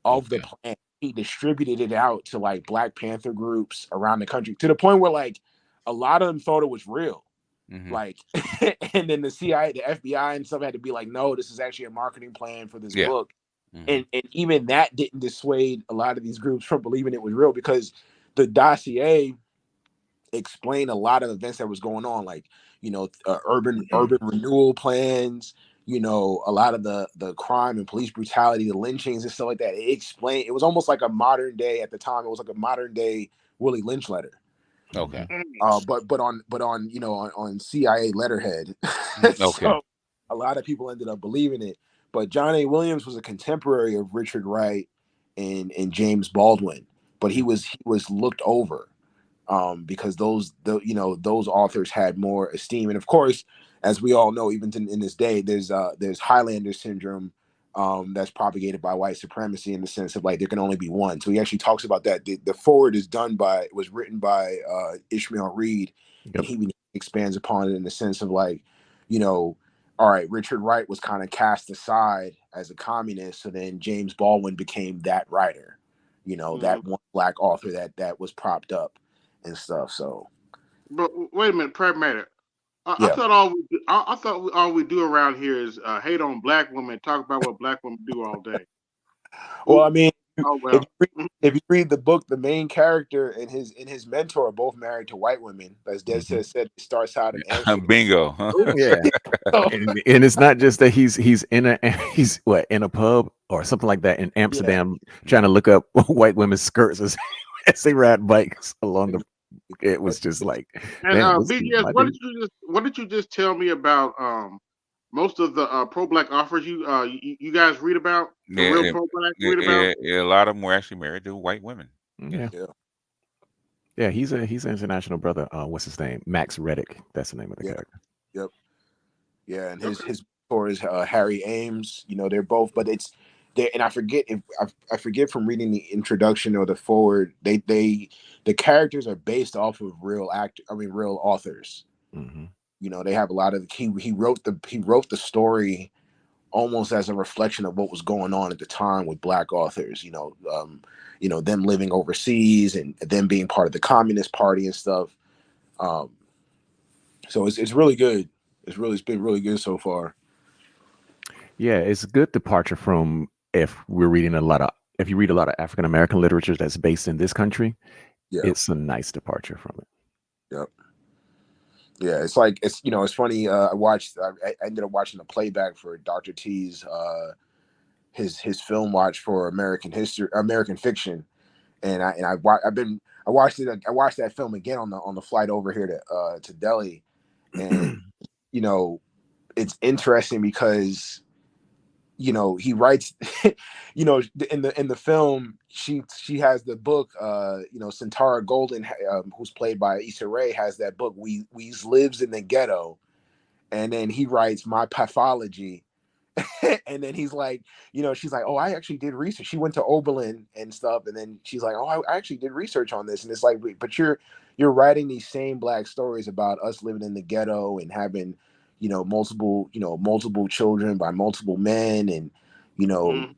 of the plan. He distributed it out to like Black Panther groups around the country, to the point where like a lot of them thought it was real. Like, and then the CIA, the FBI and stuff had to be like, no, this is actually a marketing plan for this book. And even that didn't dissuade a lot of these groups from believing it was real, because the dossier explained a lot of events that was going on, like, urban renewal plans, a lot of the crime and police brutality, the lynchings and stuff like that. It explained, it was almost like a modern day, at the time, it was like a modern day Willie Lynch letter. Okay. But on CIA letterhead. So a lot of people ended up believing it. But John A. Williams was a contemporary of Richard Wright and James Baldwin, but he was looked over because those authors had more esteem. And of course, as we all know, even in this day, there's Highlander syndrome that's propagated by white supremacy, in the sense of like there can only be one. So he actually talks about that. The forward was written by Ishmael Reed, and he expands upon it in the sense of like, all right, Richard Wright was kind of cast aside as a communist, so then James Baldwin became that writer, that one Black author that was propped up and stuff. So, but wait a minute, Pragmatic. I thought all we do around here is hate on Black women, talk about what Black women do all day. Well, I mean, if you read the book, the main character and his mentor are both married to white women. As Des said, it starts out in Amsterdam. Bingo. Huh? Yeah. and it's not just that he's in a pub or something like that in Amsterdam, trying to look up white women's skirts as they ride bikes along the. It was just like. And BGS, what did you just tell me about most of the pro-Black offers you guys read about? The real pro-Black read about? Yeah, a lot of them were actually married to white women. Yeah, he's an international brother. What's his name? Max Reddick. That's the name of the character. Yep. Yeah, and his mentor is Harry Ames. They're both, but and I forget from reading the introduction or the forward. The characters are based off of real authors. They have a lot of he wrote the story almost as a reflection of what was going on at the time with Black authors. Them living overseas and them being part of the Communist Party and stuff. So it's really good. It's been really good so far. Yeah, it's a good departure from if you read a lot of African American literature that's based in this country. It's a nice departure from it. Yep. Yeah, it's funny. I ended up watching the playback for Dr. T's his film watch for American fiction, and I watched that film again on the flight over here to Delhi, and it's interesting because you know, he writes, you know, in the film, she has the book, you know, Centara Golden, who's played by Issa Rae, has that book. We lives in the ghetto, and then he writes My Pathology. And then he's like, you know, she's like, oh, I actually did research. She went to Oberlin and stuff, and then she's like, oh, I actually did research on this. And it's like, but you're writing these same black stories about us living in the ghetto and having, you know, multiple children by multiple men, and, you know,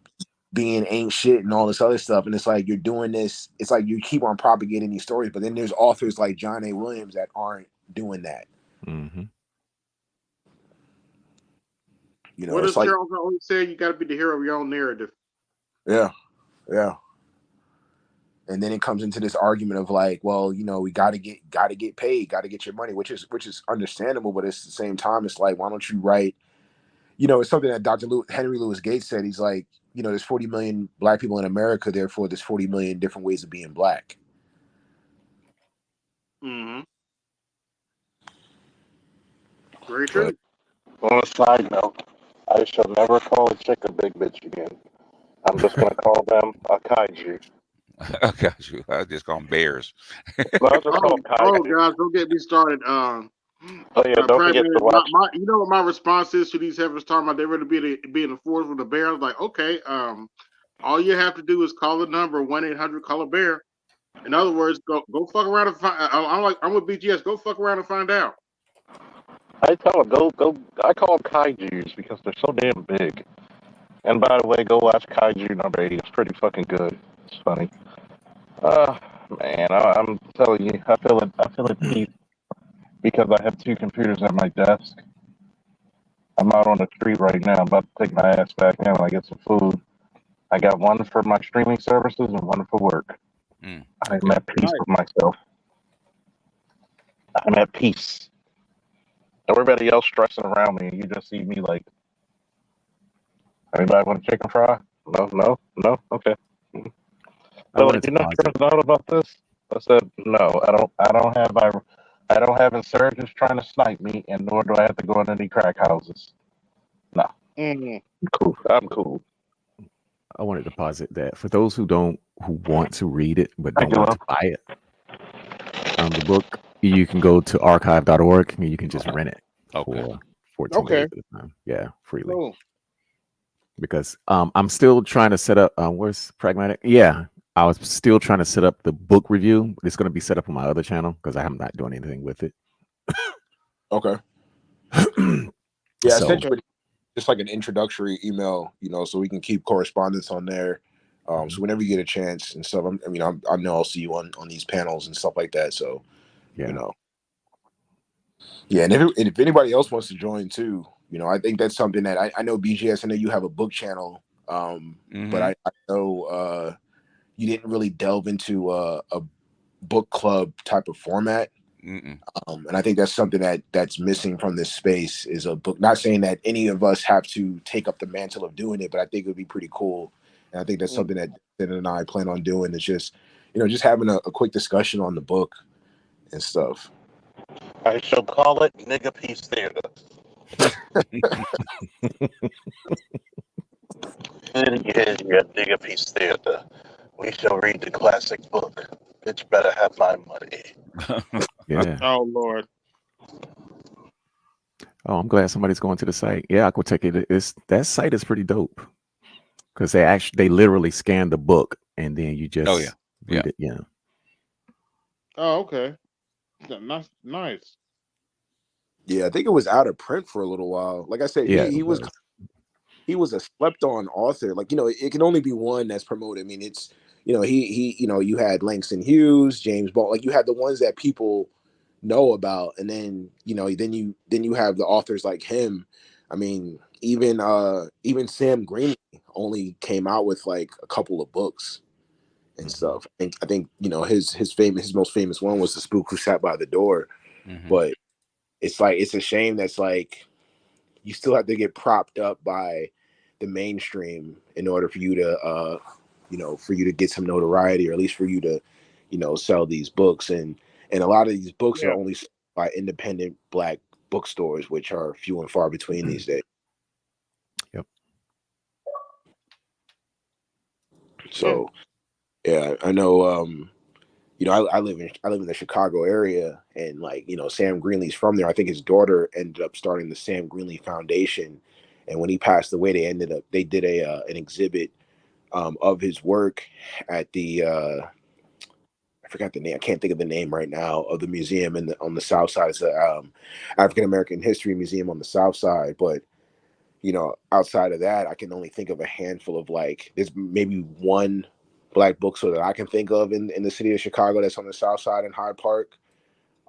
being ain't shit and all this other stuff. And it's like you're doing this. It's like you keep on propagating these stories, but then there's authors like John A. Williams that aren't doing that. Mm-hmm. You know, What it's does like, Charles always say? You got to be the hero of your own narrative. yeah. And then it comes into this argument of like, well, you know, we got to get paid, got to get your money, which is understandable, but at the same time, it's like, why don't you write? You know, it's something that Henry Louis Gates said. He's like, you know, there's 40 million black people in America, therefore there's 40 million different ways of being black. Mm-hmm. Very true. On a side note, I shall never call a chick a big bitch again. I'm just going to call them a kaiju. I got you. I just call them bears. No, I just call them Oh, kaiju. guys, don't get me started. Oh yeah, don't forget to watch. You know what my response is to these heifers talking about they ready to be in the forest with a bear? I was like, okay, all you have to do is call the number 1-800-CALL-A-BEAR. In other words, go fuck around and find. I'm with BGS. Go fuck around and find out. I tell them go. I call them kaijus because they're so damn big. And by the way, go watch Kaiju number 80. It's pretty fucking good. It's funny. Man, I'm telling you, I feel it deep because I have two computers at my desk. I'm out on the street right now. I'm about to take my ass back in when I get some food. I got one for my streaming services and one for work. I'm at peace with myself. I'm at peace. Everybody else stressing around me, and you just see me like, anybody want a chicken fry? No? Okay. So like, you're not stressed out about this? I said, no, I don't have insurgents trying to snipe me, and nor do I have to go into any crack houses. No. Cool. I'm cool. I wanted to posit that for those who want to read it but don't want to buy it, the book, you can go to archive.org and you can just rent it for 14 days at a time. Yeah, freely. Cool. Because I'm still trying to set up. Where's Pragmatic? Yeah, I was still trying to set up the book review. It's going to be set up on my other channel because I'm not doing anything with it. Okay. Yeah, I sent you just like an introductory email, you know, so we can keep correspondence on there. So whenever you get a chance and stuff, I know I'll see you on these panels and stuff like that. So, you know, yeah. And if anybody else wants to join too, you know, I think that's something that I know BGS. I know you have a book channel, but I know you didn't really delve into a book club type of format. And I think that's something that's missing from this space is a book. Not saying that any of us have to take up the mantle of doing it, but I think it would be pretty cool. And I think that's something that Dan and I plan on doing. Is just, you know, just having a quick discussion on the book and stuff. I shall call it Nigga Peace Theater. Yeah, Nigga Peace Theater. We shall read the classic book. Bitch better have my money. Yeah. Oh Lord. Oh, I'm glad somebody's going to the site. Yeah, I could take it. That site is pretty dope because they literally scan the book and then you just read it. Yeah. Oh, okay. Nice. Yeah, I think it was out of print for a little while. Like I said, he was a slept on author. Like, you know, it can only be one that's promoted. I mean, it's, you know, he you know, you had Langston Hughes, James Baldwin, like you had the ones that people know about, and then, you know, then you have the authors like him. I mean, even Sam Green only came out with like a couple of books and stuff. And I think, you know, his most famous one was The Spook Who Sat by the Door. But it's like, it's a shame that's like you still have to get propped up by the mainstream in order for you to you know, for you to get some notoriety, or at least for you to, you know, sell these books. And a lot of these books are only sold by independent Black bookstores, which are few and far between these days. Yep. So yeah, I know. You know, I live in the Chicago area, and like, you know, Sam Greenlee's from there. I think his daughter ended up starting the Sam Greenlee Foundation, and when he passed away, they did an exhibit of his work at the I forgot the name. I can't think of the name right now of the museum on the south side. It's a African American History Museum on the south side. But you know, outside of that, I can only think of a handful of, like, there's maybe one black bookstore that I can think of in the city of Chicago that's on the south side in Hyde Park.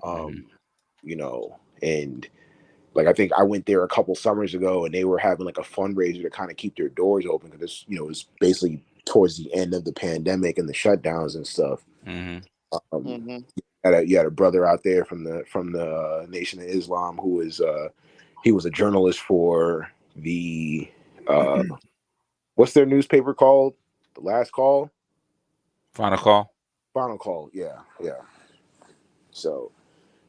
You know, and like I think I went there a couple summers ago, and they were having like a fundraiser to kind of keep their doors open because it's, you know, it's basically towards the end of the pandemic and the shutdowns and stuff. You had a brother out there from the Nation of Islam who was he was a journalist for the what's their newspaper called? The Last Call? Final Call. Final Call, yeah. So,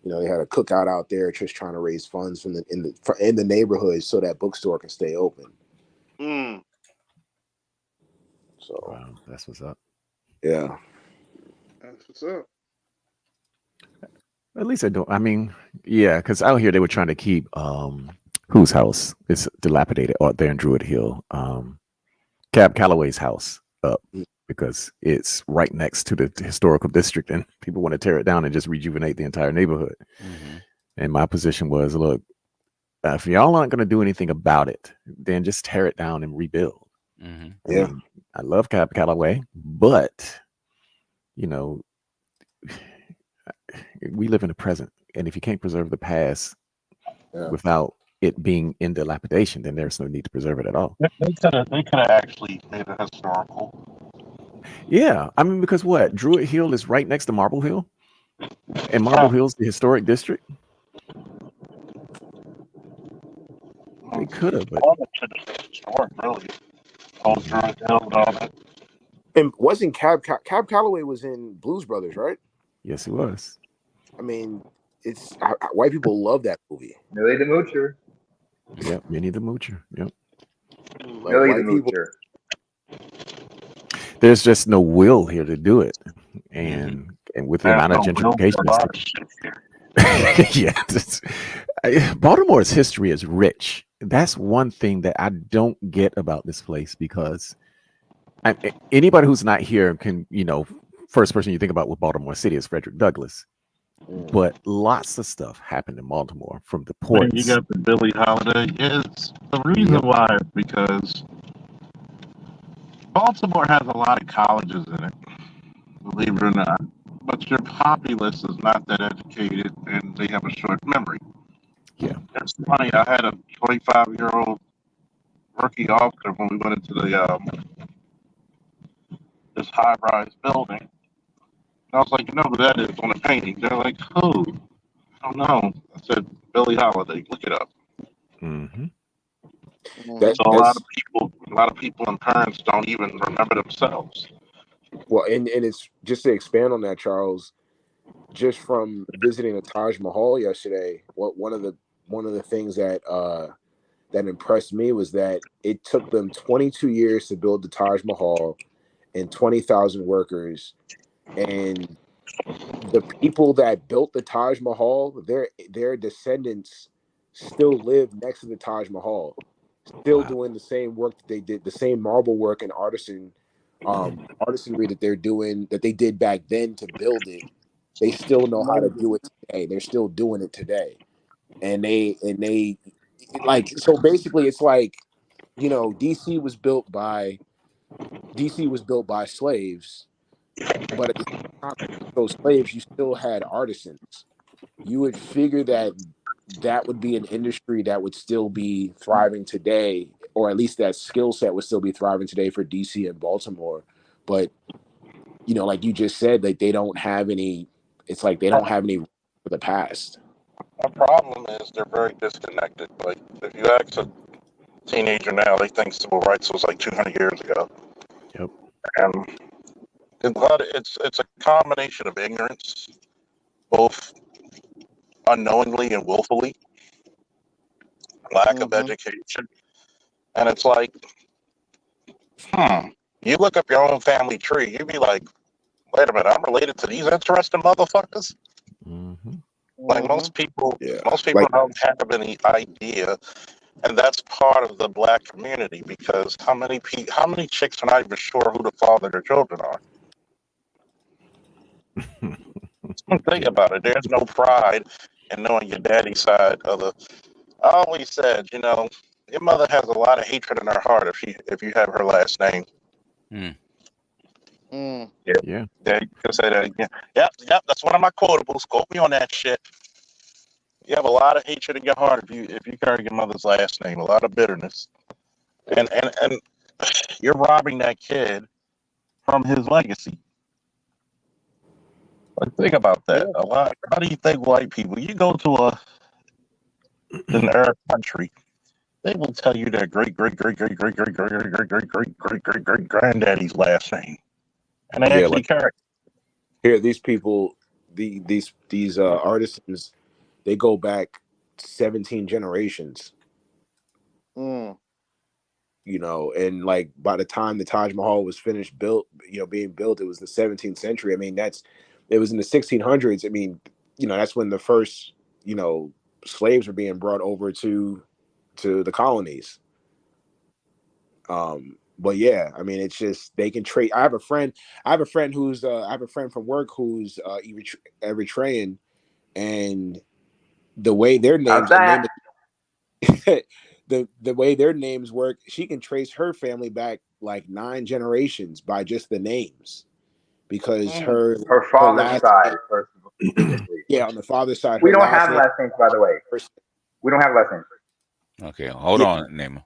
you know, they had a cookout out there just trying to raise funds in the neighborhood so that bookstore can stay open. So wow, that's what's up. Yeah. That's what's up. At least I don't. I mean, yeah, because out here they were trying to keep whose house is dilapidated out there in Druid Hill, Cab Calloway's house up because it's right next to the historical district, and people want to tear it down and just rejuvenate the entire neighborhood. And my position was, look, if y'all aren't going to do anything about it, then just tear it down and rebuild. I mean, I love Cab Calloway, but you know, we live in the present, and if you can't preserve the past without it being in dilapidation, then there's no need to preserve it at all. They could have actually made it historical. Yeah, I mean, because what, Druid Hill is right next to Marble Hill, and Marble Hill's the historic district. They could have, but historic, really. Old Druid Hill and all that. And wasn't Cab Calloway was in Blues Brothers, right? Yes, he was. I mean, it's white people love that movie. Millie the Moocher. Yep, Minnie the Moocher. Yep. Like, Millie white the people. Moocher. There's just no will here to do it, and with the amount of gentrification, Baltimore's history is rich. That's one thing that I don't get about this place, because anybody who's not here can, you know, first person you think about with Baltimore City is Frederick Douglass. But lots of stuff happened in Baltimore, from the ports. You got the Billie Holiday. It's the reason why is because Baltimore has a lot of colleges in it, believe it or not. But your populace is not that educated, and they have a short memory. Yeah. It's funny, I had a 25-year-old rookie officer when we went into this high-rise building. And I was like, you know who that is on the painting? They're like, who? I don't know. I said, Billie Holiday. Look it up. So a lot of people and parents don't even remember themselves. Well, and it's just to expand on that, Charles. Just from visiting the Taj Mahal yesterday, one of the things that that impressed me was that it took them 22 years to build the Taj Mahal and 20,000 workers, and the people that built the Taj Mahal, their descendants still live next to the Taj Mahal, still doing the same work that they did, the same marble work and artisanry that they're doing, that they did back then to build it. They still know how to do it today. They're still doing it today. And they like, so basically it's like, you know, DC was built by slaves, but at the same time, those slaves, you still had artisans. You would figure that would be an industry that would still be thriving today, or at least that skill set would still be thriving today for DC and Baltimore. But, you know, like you just said, like they don't have any, it's like they don't have any for the past. The problem is they're very disconnected. Like, if you ask a teenager now, they think civil rights was like 200 years ago. Yep. And it's a combination of ignorance, both unknowingly and willfully, lack of education, and it's like, You look up your own family tree, you'd be like, wait a minute, I'm related to these interesting motherfuckers. Mm-hmm. Like most people, Yeah. most people Like don't have any idea, and that's part of the black community because how many chicks are not even sure who the father of their children are? Think Yeah. about it. There's no pride in knowing your daddy's side of the. I always said, your mother has a lot of hatred in her heart if you have her last name. Hmm. Mm. Yeah, Yeah. yeah, you can say that again. Yep. That's one of my quotables. Quote me on that shit. You have a lot of hatred in your heart if you carry your mother's last name. A lot of bitterness, and you're robbing that kid from his legacy. Like, think about Yeah. that. A lot. How do you think white people? You go to an Arab country, they will tell you their great great great great great great great great great great great great great great granddaddy's last name, and they yeah, actually like carry. here, these people, these artisans, they go back 17 generations. Mm. And like by the time the Taj Mahal was finished being built, it was the 17th century. I mean, it was in the 1600s. I mean, that's when the first, slaves were being brought over to the colonies. But yeah, I mean, it's just they can trade. I have a friend from work who's Eritrean, and the way their names and Outside. name the way their names work, she can trace her family back like 9 generations by just the names, because Mm. Her her father's last side, name, first specifically. yeah, on the father's side, We her don't last have name, last names, by the way. first, We don't have last names. Okay, hold yeah, on, Nema.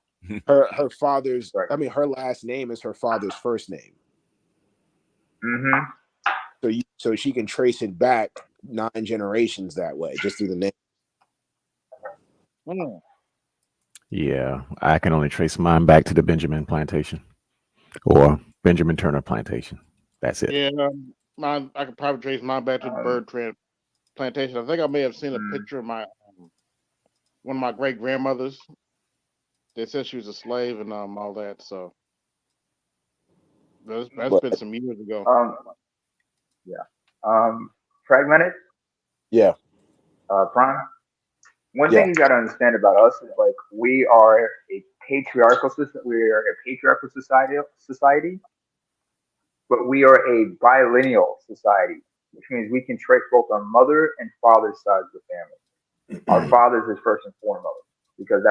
her father's, Right. I mean, her last name is her father's first name. Mm-hmm. So she can trace it back 9 generations that way, just through the name. Mm. Yeah. I can only trace mine back to the Benjamin plantation or Benjamin Turner plantation. That's it. Yeah. I could probably trace mine back to the plantation. I think I may have seen a picture of my one of my great grandmothers. They said she was a slave and all that. So that's But been some years ago. Yeah. Fragmented. yeah, Prime. One yeah, thing you got to understand about us is like we are a patriarchal system. We are a patriarchal society, but we are a bilineal society, which means we can trace both our mother and father's sides of the family. Our fathers is first and foremost because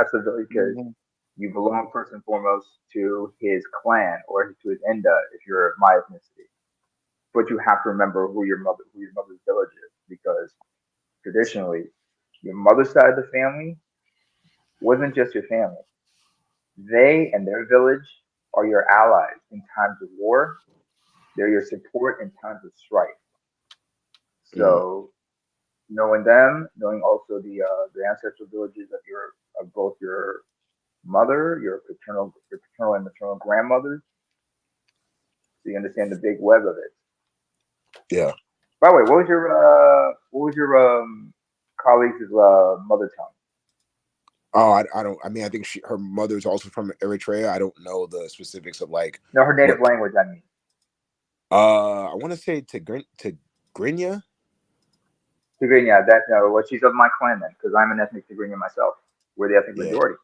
because Hmm. you belong first and foremost to his clan or to his enda if you're of my ethnicity. But you have to remember who your mother's village is, because traditionally, your mother's side of the family wasn't just your family. They and their village are your allies in times of war. They're your support in times of strife. So knowing them, knowing also the ancestral villages of both your mother, your paternal and maternal grandmothers, so you understand the big web of it. yeah. By the way, what was your colleague's mother tongue? Oh, I don't. I mean, I think her mother's also from Eritrea. I don't know the specifics of like No, her native what. language. I mean, I want to say Tigrinya. Tigrinya. That well, she's of my clan then, because I'm an ethnic Tigrinya myself. We're the ethnic Yeah, majority.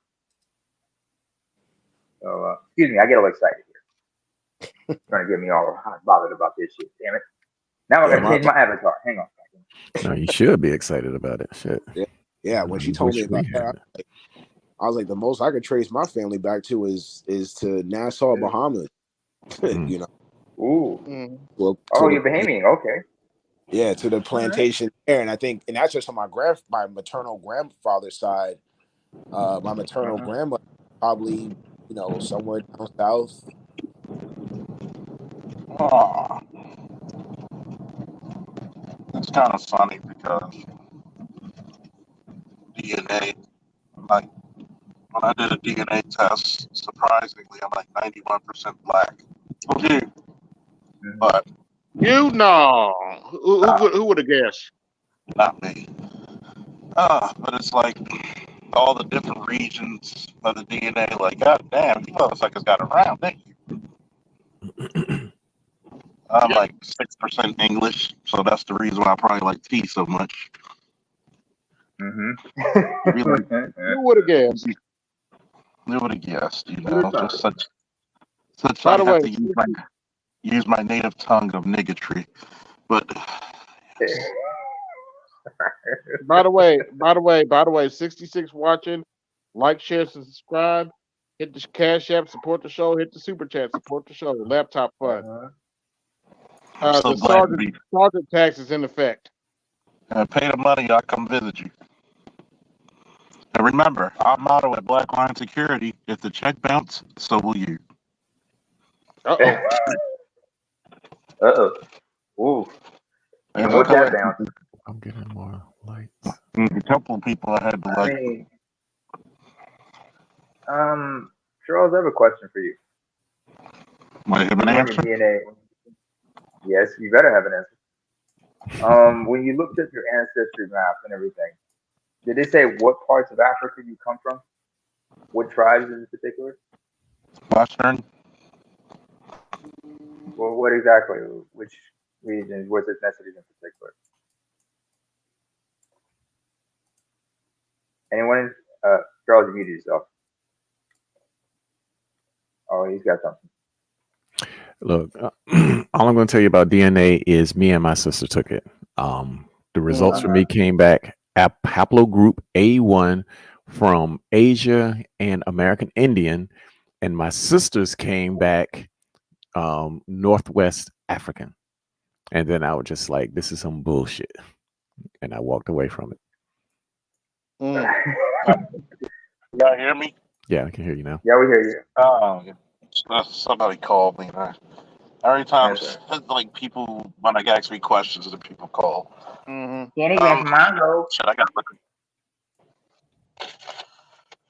So excuse me, I get all excited here, trying to get me all hot bothered about this shit. Damn it! Now I yeah. gotta change my avatar. Hang on. No, you should be excited about it. Shit. Yeah. When she I told me wish we about had that, I was like, the most I could trace my family back to is to Nassau, Bahamas. it. you know, Ooh. Mm. well, Oh, you're Bahamian. Okay. yeah, to the All right. plantation there, and I think, and that's just on my maternal grandfather's side. My maternal Uh-huh. grandmother probably, somewhere down south. Oh, it's kind of funny because DNA, like when I did a DNA test, surprisingly, I'm like 91% black. Okay, Mm-hmm. but You know who would have guessed? not me. But it's like all the different regions of the DNA, like, god damn, you motherfuckers got around, didn't you? I'm like 6% English, so that's the reason why I probably like tea so much. Mm-hmm. Be like, Who would have guessed? who would have guessed? You Who would've know, thought just it? such. By I the have way, to use my native tongue of niggatry, but by the way, 66 watching, like, share, subscribe, hit the Cash App, support the show, hit the Super Chat, support the show, laptop fund. Uh-huh. I'm so The glad to be. sergeant tax is in effect. Pay the money, I'll come visit you. And remember, our motto at Blackline Security: if the check bounce, so will you. Uh-oh. Uh-oh. Ooh. There's And a what that couple, bounce? I'm getting more lights. a couple of people I had to I like. mean, Charles, I have a question for you. Might have an You and your answer. DNA. Yes, you better have an answer. When you looked at your ancestry map and everything, did they say what parts of Africa you come from? What tribes in particular? Western. Well, what exactly? Which regions? What ethnicities in particular? Anyone? Charles, you muted yourself. Oh, he's got something. Look, all I'm going to tell you about DNA is me and my sister took it. The results for me came back haplogroup A1 from Asia and American Indian, and my sisters came back Northwest African. And then I was just like, this is some bullshit. And I walked away from it. Y'all hear me? Yeah, I can hear you now. Yeah, we hear you. Oh, somebody called me. Every time, That's like people when I ask me questions, the people call. Danny Mango. Shit, I got look.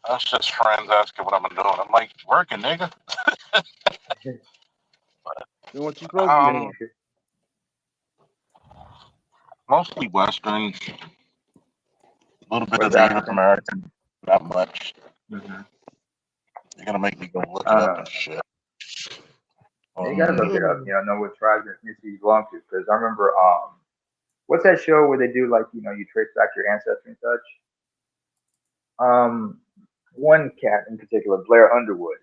That's just friends asking what I'm doing. I'm like working, nigga. Doing what you supposed to be doing. Mostly Western, a little bit of West Native African. American, not much. Mm-hmm. You're gonna make me go look I it don't up know. and shit. You gotta look it up. Know what tribes and ethnicities you belong to. Because I remember, what's that show where they do like you trace back your ancestry and such? One cat in particular, Blair Underwood.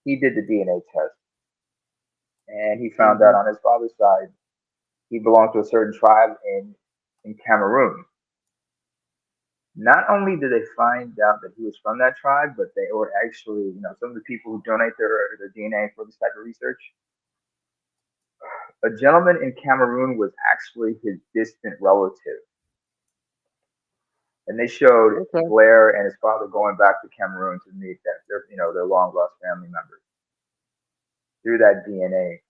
He did the DNA test, and he found out on his father's side he belonged to a certain tribe in Cameroon. Not only did they find out that he was from that tribe, but they were actually, some of the people who donate their DNA for this type of research. A gentleman in Cameroon was actually his distant relative. And they showed Blair and his father going back to Cameroon to meet their long lost family members through that DNA.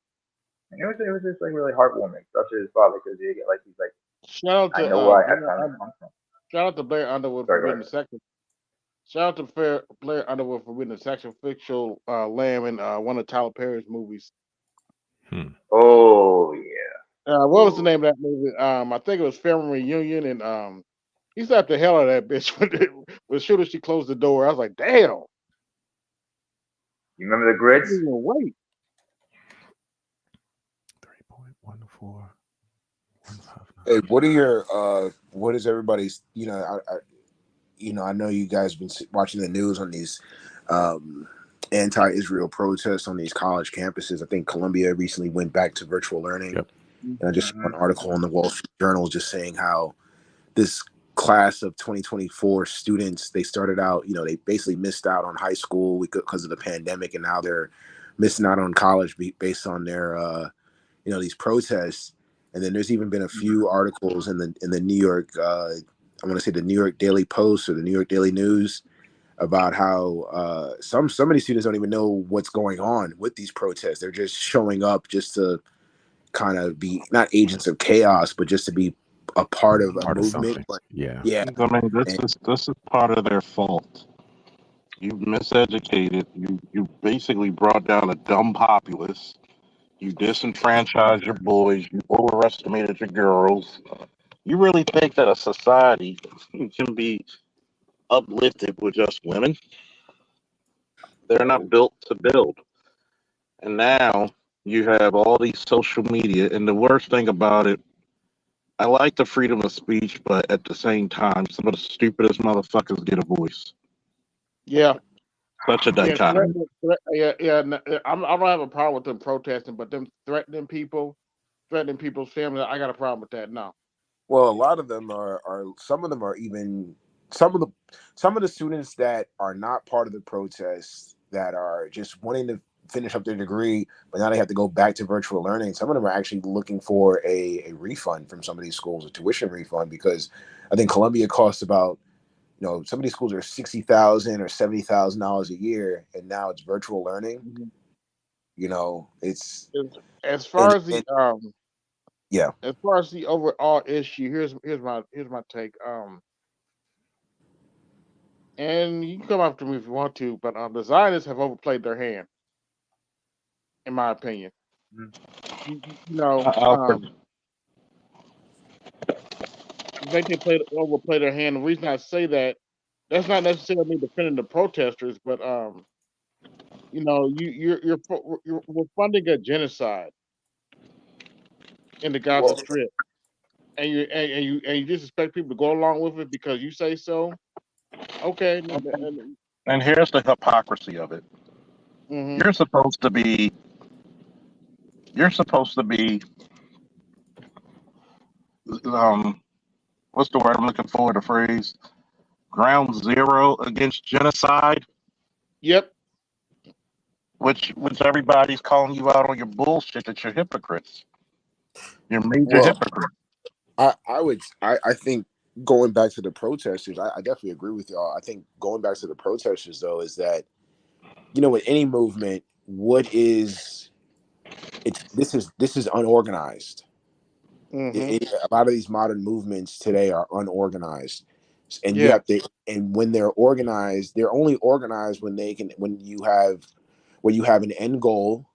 And it was just like really heartwarming, especially his father, because he's like, Shout out I to know where I kind of come from. shout out to Blair Underwood for being the second. Shout out to Blair Underwood for being the sacrificial lamb in one of Tyler Perry's movies. Oh yeah. What was the name of that movie? I think it was Family Reunion, and he slapped the hell out of that bitch when as soon as she closed the door. I was like, damn. You remember the grits? Wait. 3.14. Hey, what is everybody's, I know you guys been watching the news on these anti-Israel protests on these college campuses. I think Columbia recently went back to virtual learning. Yep. And I just saw an article in the Wall Street Journal just saying how this class of 2024 students, they started out, they basically missed out on high school because of the pandemic, and now they're missing out on college based on their, these protests. And then there's even been a few articles in the New York, I want to say the New York Daily Post or the New York Daily News, about how some of these students don't even know what's going on with these protests. They're just showing up just to kind of be not agents of chaos, but just to be a part of a movement. Yeah. I mean, this is part of their fault. You miseducated. You basically brought down a dumb populace. You disenfranchised your boys. You overestimated your girls. You really think that a society can be uplifted with just women? They're not built to build. And now you have all these social media. And the worst thing about it, I like the freedom of speech, but at the same time, some of the stupidest motherfuckers get a voice. Yeah, Such a yeah, dichotomy. I don't have a problem with them protesting, but them threatening people's family, I got a problem with that. No. Well, a lot of them are some of them are even some of the students that are not part of the protests that are just wanting to finish up their degree, but now they have to go back to virtual learning. Some of them are actually looking for a refund from some of these schools, a tuition refund, because I think Columbia costs about, some of these schools are $60,000 or $70,000 a year, and now it's virtual learning. It's As and, far as the and yeah. as far as the overall issue, here's my take. And you can come after me if you want to, but the Zionists have overplayed their hand, in my opinion. You know, I think they overplay their hand. The reason I say that's not necessarily me defending the protesters, but we're funding a genocide in the Gaza Well, Strip, and you just expect people to go along with it because you say so. Okay. And here's the hypocrisy of it. Mm-hmm. You're supposed to be what's the word I'm looking for? The phrase ground zero against genocide. Yep. Which everybody's calling you out on your bullshit that you're hypocrites. You're major Well, hypocrites. I think going back to the protesters, I definitely agree with y'all. I think going back to the protesters though is that, with any movement, this is unorganized. Mm-hmm. A lot of these modern movements today are unorganized, and you Yeah. have to. And when they're organized, they're only organized when you have an end goal,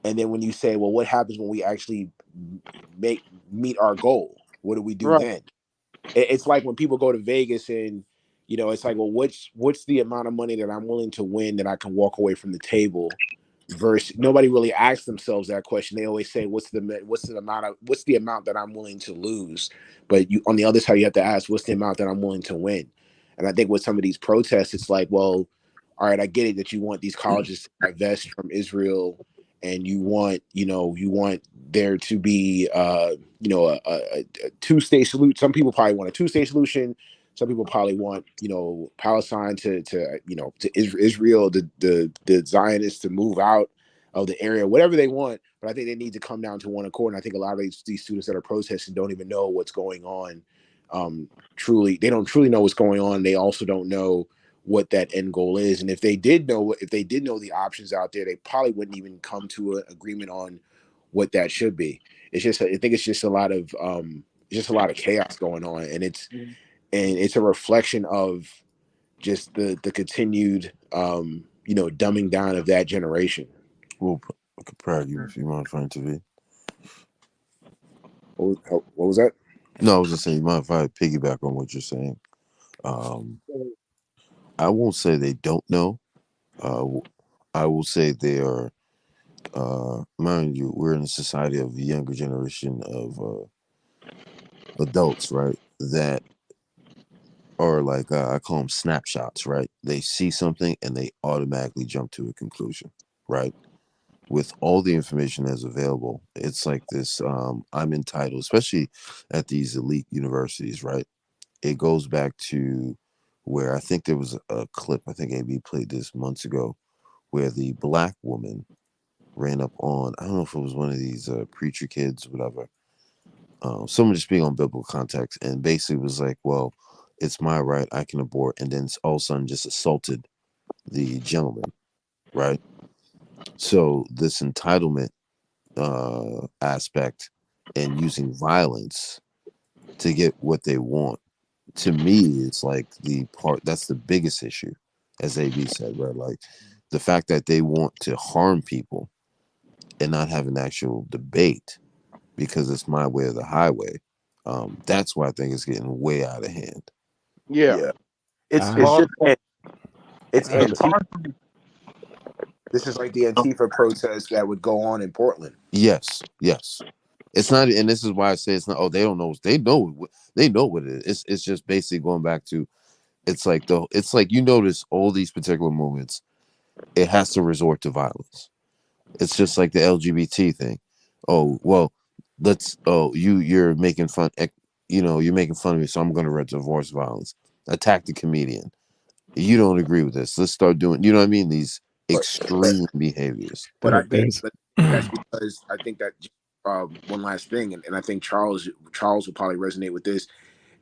and then when you say, well, what happens when we actually meet our goal? What do we do Right. then? It's like when people go to Vegas and it's like, well, what's the amount of money that I'm willing to win that I can walk away from the table? Versus nobody really asks themselves that question. They always say, what's the amount that I'm willing to lose? But on the other side, you have to ask, what's the amount that I'm willing to win? And I think with some of these protests, it's like, well, all right, I get it that you want these colleges to divest from Israel, and you want there to be a two-state solution. Some people probably want a two-state solution. Some people probably want Palestine to Israel, the Zionists to move out of the area, whatever they want. But I think they need to come down to one accord. And I think a lot of these students that are protesting don't even know what's going on. They don't truly know what's going on. They also don't know what that end goal is. And if they did know the options out there, they probably wouldn't even come to an agreement on what that should be. I think it's just a lot of chaos going on, and it's a reflection of just the continued dumbing down of that generation. Well, I could probably give a few more trying to be. What was that? No, I was just saying, you mind if I piggyback on what you're saying? I won't say they don't know. I will say they are. Mind you, we're in a society of a younger generation of adults, right? That are like I call them snapshots, right? They see something and they automatically jump to a conclusion, right? With all the information that's available, it's like this. I'm entitled, especially at these elite universities, right? It goes back to where I think there was a clip. I think AB played this months ago, where the black woman ran up on. I don't know if it was one of these preacher kids, whatever. Someone just being on biblical context, and basically was like, "Well, it's my right. I can abort," and then all of a sudden just assaulted the gentleman, right? So this entitlement aspect and using violence to get what they want, to me, it's like that's the biggest issue, as AB said, right? Like the fact that they want to harm people and not have an actual debate because it's my way or the highway. That's why I think it's getting way out of hand. Yeah. Yeah, it's I just it's I have It's a antique. hard for me. This is like the Antifa protest that would go on in Portland. Yes. It's not, and this is why I say it's not. Oh, they don't know. They know what it is. It's just basically going back to. It's like you notice all these particular movements. It has to resort to violence. It's just like the LGBT thing. Oh well, you're making fun. You're making fun of me, so I'm going to divorce violence. Attack the comedian. You don't agree with this. Let's start doing. You know what I mean? These extreme behaviors. But I think that's because I think that one last thing, and I think Charles will probably resonate with this.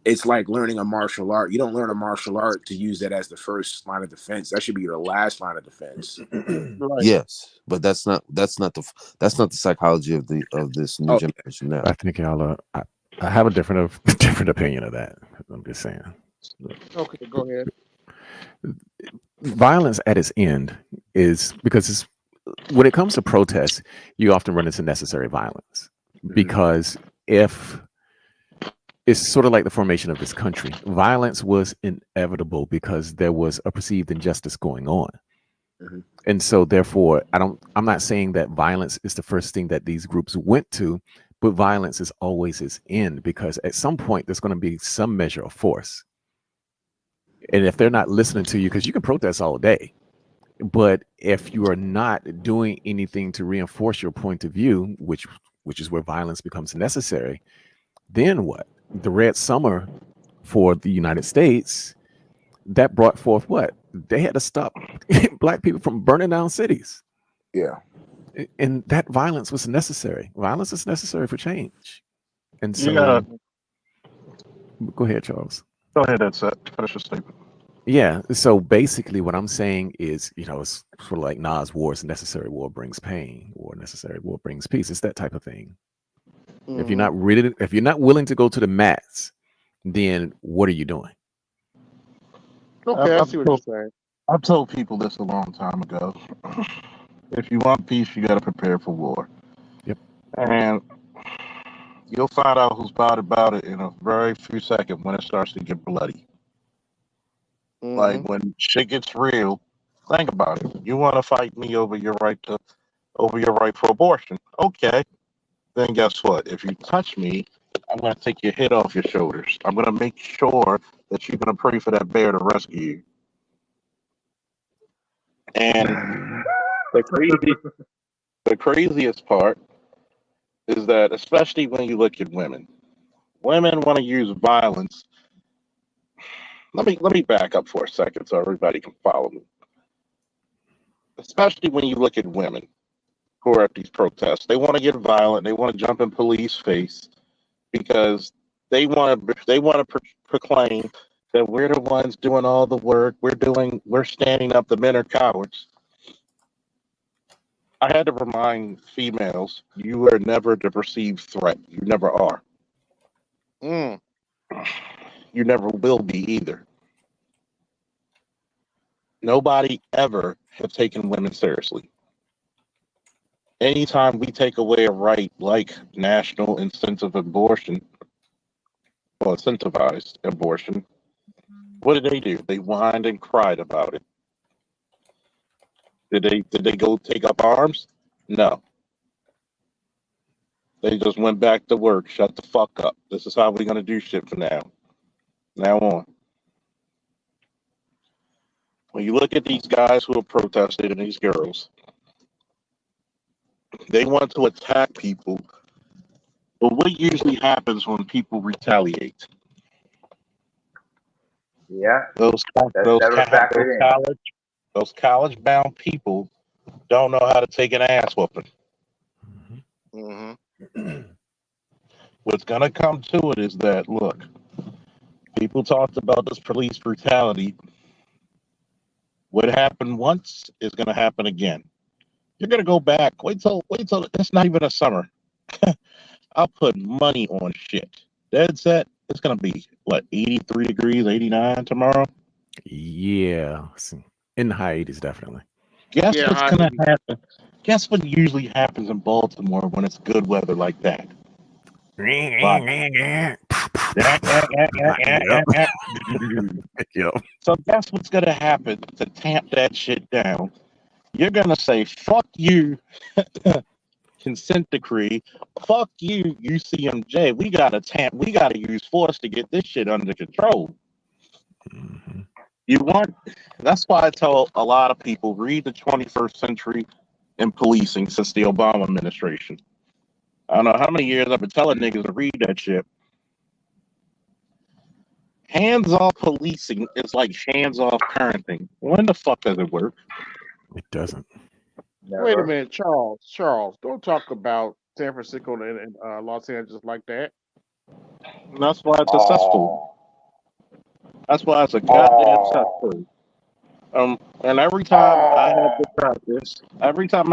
It's like learning a martial art. You don't learn a martial art to use that as the first line of defense. That should be your last line of defense. Right. Yes, but that's not the psychology of this new generation now. I think y'all I have a different opinion of that. I'm just saying. Okay, go ahead. Violence at its end is because when it comes to protests, you often run into necessary violence because if it's sort of like the formation of this country, violence was inevitable because there was a perceived injustice going on. And so therefore, I'm not saying that violence is the first thing that these groups went to, but violence is always its end because at some point there's going to be some measure of force. And if they're not listening to you, because you can protest all day, but if you are not doing anything to reinforce your point of view, which is where violence becomes necessary, then what? The Red Summer for the United States, that brought forth what? They had to stop Black people from burning down cities. Yeah. And that violence was necessary. Violence is necessary for change. And so, go ahead, Charles. Go ahead, that's it. Finish your statement. Yeah. So basically, what I'm saying is, it's sort of like Nas' wars. Necessary war brings pain, or necessary war brings peace. It's that type of thing. If you're not willing to go to the mats, then what are you doing? Okay, I see what you're saying. I've told people this a long time ago. If you want peace, you got to prepare for war. Yep. And you'll find out who's bad about it in a very few seconds when it starts to get bloody. Like when shit gets real, think about it. You want to fight me over your right for abortion? Okay. Then guess what? If you touch me, I'm going to take your head off your shoulders. I'm going to make sure that you're going to pray for that bear to rescue you. And the craziest part is that, especially when you look at women want to use violence. Let me back up for a second so everybody can follow me. Especially when you look at women who are at these protests, they want to get violent. They want to jump in police face because they want to proclaim that we're the ones doing all the work. We're standing up. The men are cowards. I had to remind females, you are never the perceived threat. You never are. You never will be either. Nobody ever have taken women seriously. Anytime we take away a right like national incentive abortion, or incentivized abortion, what do? They whined and cried about it. Did they go take up arms? No. They just went back to work. Shut the fuck up. This is how we're gonna do shit from now on. When you look at these guys who have protested and these girls, they want to attack people. But what usually happens when people retaliate? Yeah. Those college-bound people don't know how to take an ass whooping. What's going to come to it is that, look, people talked about this police brutality. What happened once is going to happen again. You're going to go back. Wait till it's not even a summer. I'll put money on shit. Dead set. It's going to be, 83 degrees, 89 tomorrow? Yeah. In the high 80s, definitely. Guess what's going to happen? Guess what usually happens in Baltimore when it's good weather like that? So guess what's going to happen to tamp that shit down? you're gonna say fuck you, consent decree, fuck you, UCMJ. We gotta use force to get this shit under control. Mm-hmm. You want That's why I tell a lot of people read the 21st Century in Policing since the Obama administration. I don't know how many years I've been telling niggas to read that shit. Hands-off policing is like hands-off parenting. When the fuck does it work? It doesn't. Wait a Never. minute, Charles, don't talk about San Francisco and Los Angeles like that. And that's why it's successful. That's why it's a goddamn successful. And every time I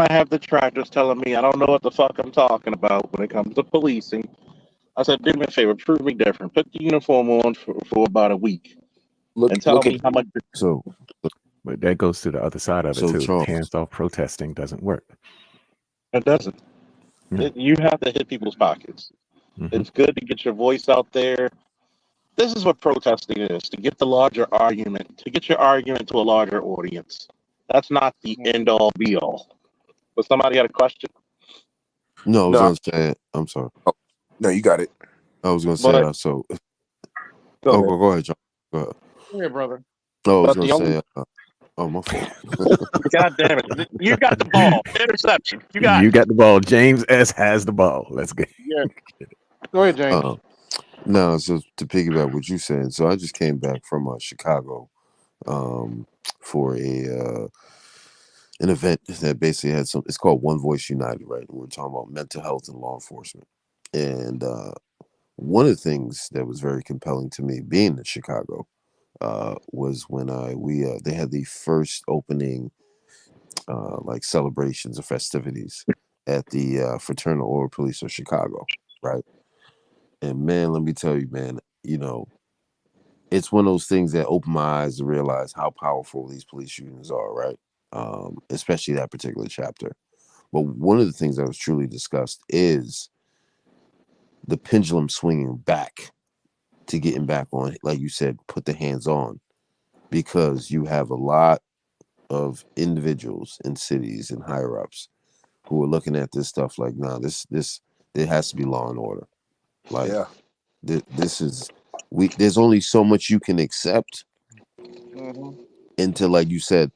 have detractors telling me I don't know what the fuck I'm talking about when it comes to policing, I said, do me a favor, prove me different. Put the uniform on for about a week and tell Look at me how much. So But that goes to the other side of it so too. Charles. Hands-off protesting doesn't work. It doesn't. No. You have to hit people's pockets. Mm-hmm. It's good to get your voice out there. This is what protesting is, to get the larger argument, to get your argument to a larger audience. That's not the end all be all. But somebody had a question. No, I was No, gonna say. I'm sorry. no, you got it. I was gonna say. But So. go Oh, ahead. go ahead, John. Go ahead. Yeah, brother. No, I was But gonna the only say. Oh, my fault. God damn it. You got the ball. Interception. You got You it. got the ball. James S has the ball. Let's get. Yeah. Go ahead, James. No, so to piggyback what you said, so I just came back from Chicago, for an event that basically had some. It's called One Voice United, right? And we're talking about mental health and law enforcement. And one of the things that was very compelling to me, being in Chicago, was when they had the first opening, like celebrations or festivities at the Fraternal Order Police of Chicago, right? And man, let me tell you, man, it's one of those things that opened my eyes to realize how powerful these police unions are, right? Especially that particular chapter. But one of the things that was truly discussed is the pendulum swinging back to getting back on, like you said, put the hands on, because you have a lot of individuals in cities and higher ups who are looking at this stuff like, nah, this there has to be law and order. Like Yeah. this is there's only so much you can accept until, like you said,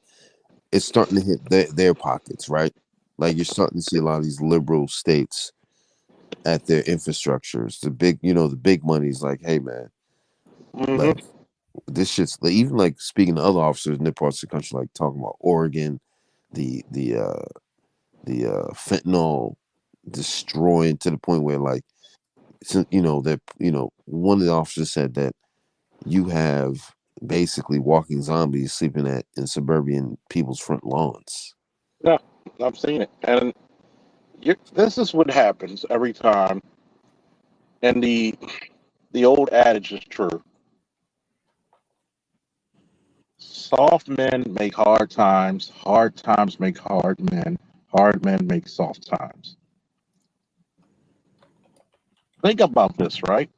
it's starting to hit their pockets, right? Like you're starting to see a lot of these liberal states at their infrastructures, the big money's like, hey man, like this shit's like, even like speaking to other officers in their parts of the country, like talking about Oregon, the fentanyl destroying to the point where, like, one of the officers said that you have basically walking zombies sleeping in suburban people's front lawns. Yeah, I've seen it. And this is what happens every time. And the old adage is true. Soft men make hard times make hard men make soft times. Think about this, right?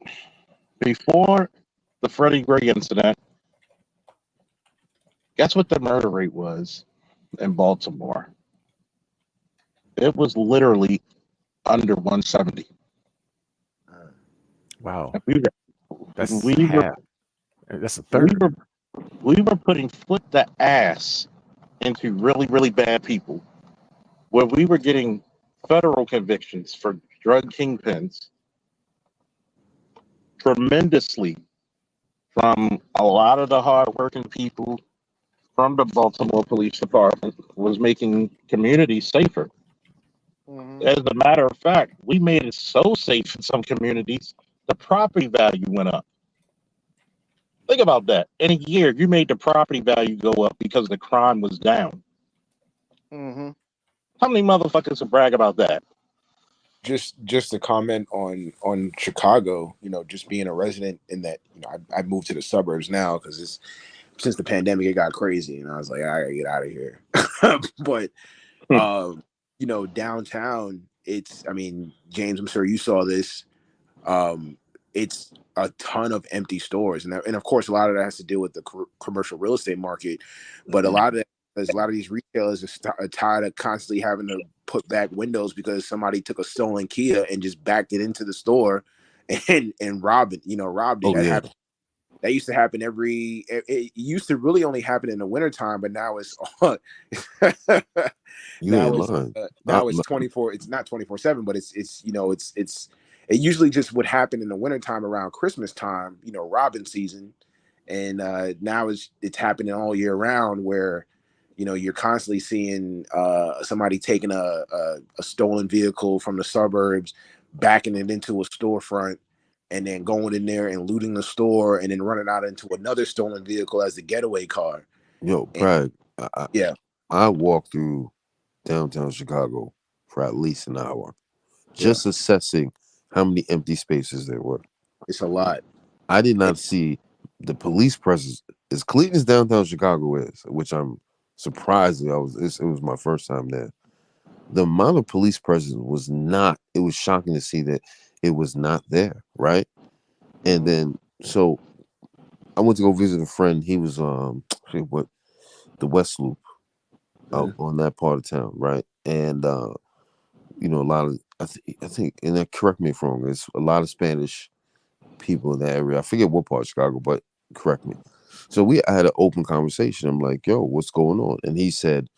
Before the Freddie Gray incident, guess what the murder rate was in Baltimore? It was literally under 170. Wow. We That's were, half. That's a third. we were putting foot to ass into really, really bad people, where we were getting federal convictions for drug kingpins tremendously from a lot of the hardworking people from the Baltimore Police Department, was making communities safer. As a matter of fact, we made it so safe in some communities, the property value went up. Think about that. In a year, you made the property value go up because the crime was down. How many motherfuckers would brag about that? Just a comment on Chicago. Just being a resident in that. I moved to the suburbs now because it's since the pandemic it got crazy, and I was like, I gotta get out of here. But downtown, I mean, James, I'm sure you saw this. It's a ton of empty stores, and of course, a lot of that has to do with the commercial real estate market. But a lot of that because a lot of these retailers are tired of constantly having to put back windows because somebody took a stolen Kia and just backed it into the store and robbed it. Robbed it. Oh yeah, That used to happen it used to really only happen in the wintertime, but now it's you ain't lying. now it's 24. It's not 24/7, but it's it usually just would happen in the wintertime around Christmas time, robbing season. And now it's happening all year round where you're constantly seeing somebody taking a stolen vehicle from the suburbs, backing it into a storefront, and then going in there and looting the store and then running out into another stolen vehicle as the getaway car. Yo, And Brad, yeah, I walked through downtown Chicago for at least an hour, yeah, just assessing how many empty spaces there were. it's a lot. I did not see the police presence as clean as downtown Chicago is, which I'm surprised. It was my first time there. The amount of police presence was not. It was shocking to see that it was not there, right? And then so I went to go visit a friend. He was what the West Loop out on that part of town, right? And a lot of I think, and that, correct me if I'm wrong, there's a lot of Spanish people in that area. I forget what part of Chicago, but correct me. So I had an open conversation. I'm like, yo, what's going on? And he said,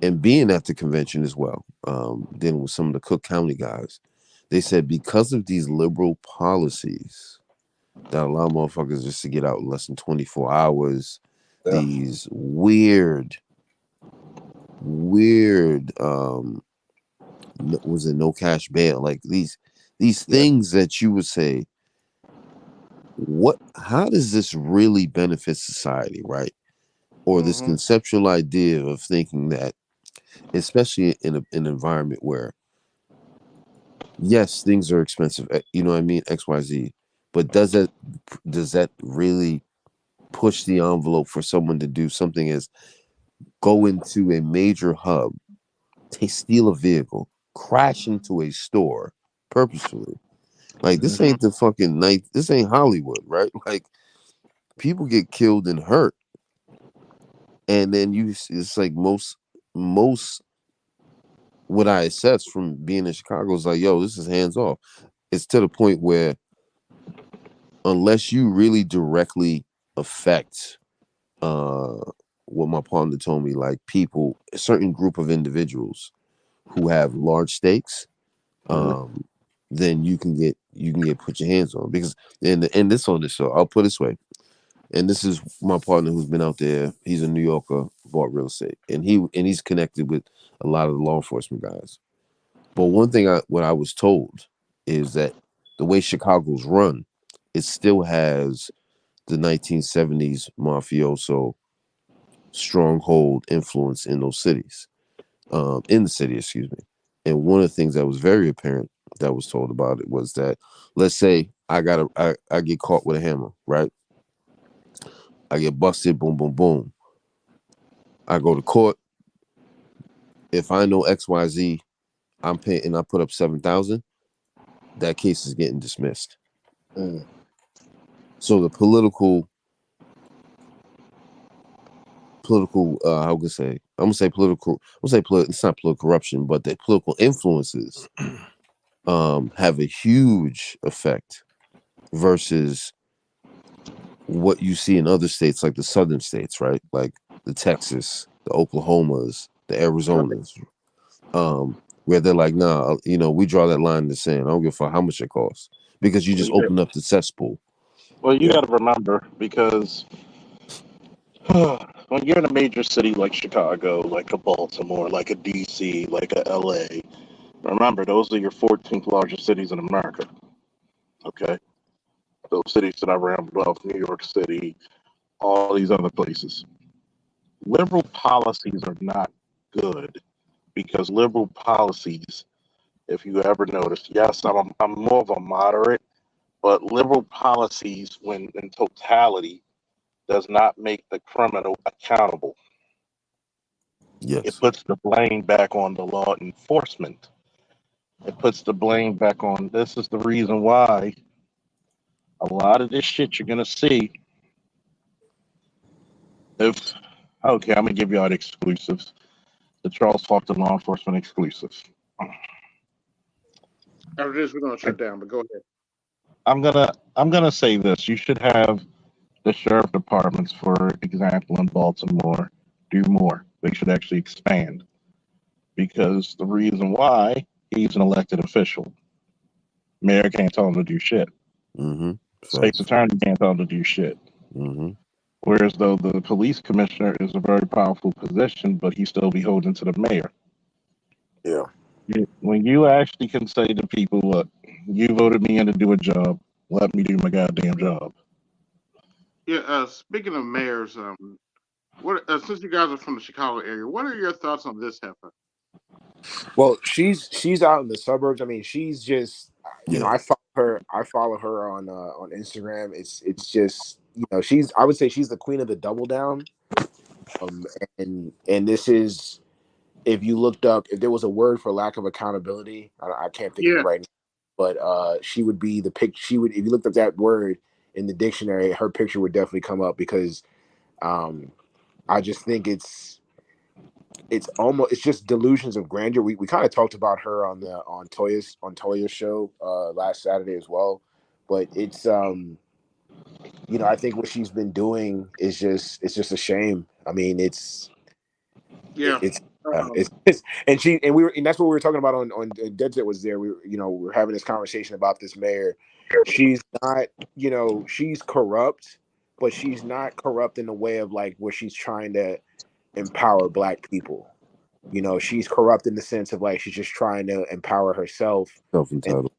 and being at the convention as well, dealing with some of the Cook County guys, they said because of these liberal policies that allow motherfuckers just to get out in less than 24 hours, these weird, was it no cash bail? Like these things that you would say, how does this really benefit society, right? Or this conceptual idea of thinking that, especially in an environment where, yes, things are expensive, you know what I mean, XYZ, but does that really push the envelope for someone to do something as go into a major hub, steal a vehicle, crash into a store purposefully? Like, this ain't the fucking night. This ain't Hollywood, right? Like, people get killed and hurt, and then it's like most what I assess from being in Chicago is like, yo, this is hands off. It's to the point where unless you really directly affect what my partner told me, like people, a certain group of individuals who have large stakes, then you can get put your hands on. Because and this on this show, I'll put it this way, and this is my partner who's been out there. He's a New Yorker, bought real estate, and he's connected with a lot of the law enforcement guys. But one thing what I was told is that the way Chicago's run, it still has the 1970s mafioso stronghold influence in those cities, in the city, excuse me. And one of the things that was very apparent that was told about it was that, let's say I get caught with a hammer, right? I get busted, boom, boom, boom. I go to court. If I know XYZ, I'm paying, and I put up 7,000. That case is getting dismissed. So the political how can I say? It's not political corruption, but the political influences have a huge effect versus what you see in other states, like the southern states, right? Like the Texas, the Oklahomas, the Arizonas, where they're like, nah, we draw that line in the sand. I don't give a fuck how much it costs, because you just open up the cesspool. Well, you got to remember, because when you're in a major city like Chicago, like a Baltimore, like a DC, like a LA, remember, those are your 14th largest cities in America. Okay? Those cities that I rambled off, New York City, all these other places. Liberal policies are not good, because liberal policies, if you ever notice, yes, I'm more of a moderate, but liberal policies, when in totality, does not make the criminal accountable. Yes. It puts the blame back on the law enforcement. It puts the blame back on, this is the reason why a lot of this shit you're going to see, if Okay, I'm gonna give y'all the exclusives. The Charles Faulkner law enforcement exclusives. After this, we're gonna shut down. But go ahead. I'm gonna say this. You should have the sheriff departments, for example, in Baltimore, do more. They should actually expand because the reason why he's an elected official. Mayor can't tell him to do shit. Mm-hmm. State's Facts. attorney can't tell him to do shit. Mm-hmm. Whereas though the police commissioner is a very powerful position, but he still beholden to the mayor. Yeah. When you actually can say to people, look, you voted me in to do a job, let me do my goddamn job. Yeah. Speaking of mayors, what since you guys are from the Chicago area, what are your thoughts on this heifer? Well, she's out in the suburbs. I mean, she's just you know, Yeah. I follow her on Instagram. It's just, you know, I would say she's the queen of the double down. Um, and this is, if you looked up, if there was a word for lack of accountability, I can't think of it Yeah. right now, but she would be the pic. She would, if you looked up that word in the dictionary, her picture would definitely come up because I just think it's just delusions of grandeur. We kind of talked about her on Toya's show last Saturday as well, but it's you know, I think what she's been doing is just a shame. I mean, Yeah. it's and that's what we were talking about on Dead Set was there. We were having this conversation about this mayor. She's not, you know, she's corrupt, but she's not corrupt in the way of like where she's trying to empower black people. You know, she's corrupt in the sense of like she's just trying to empower herself and Self-entitled.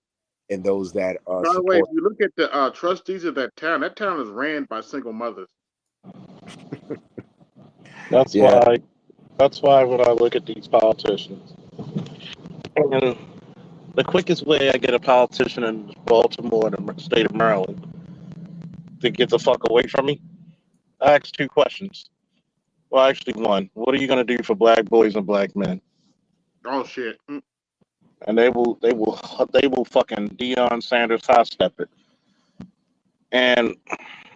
those that By the way, if support. you look at the trustees of that town is ran by single mothers. That's Yeah, why. That's why when I look at these politicians, and the quickest way I get a politician in Baltimore, the state of Maryland, to get the fuck away from me, I ask two questions. Well, actually, one. What are you gonna do for black boys and black men? Oh shit. And they will fucking Deion Sanders high step it. And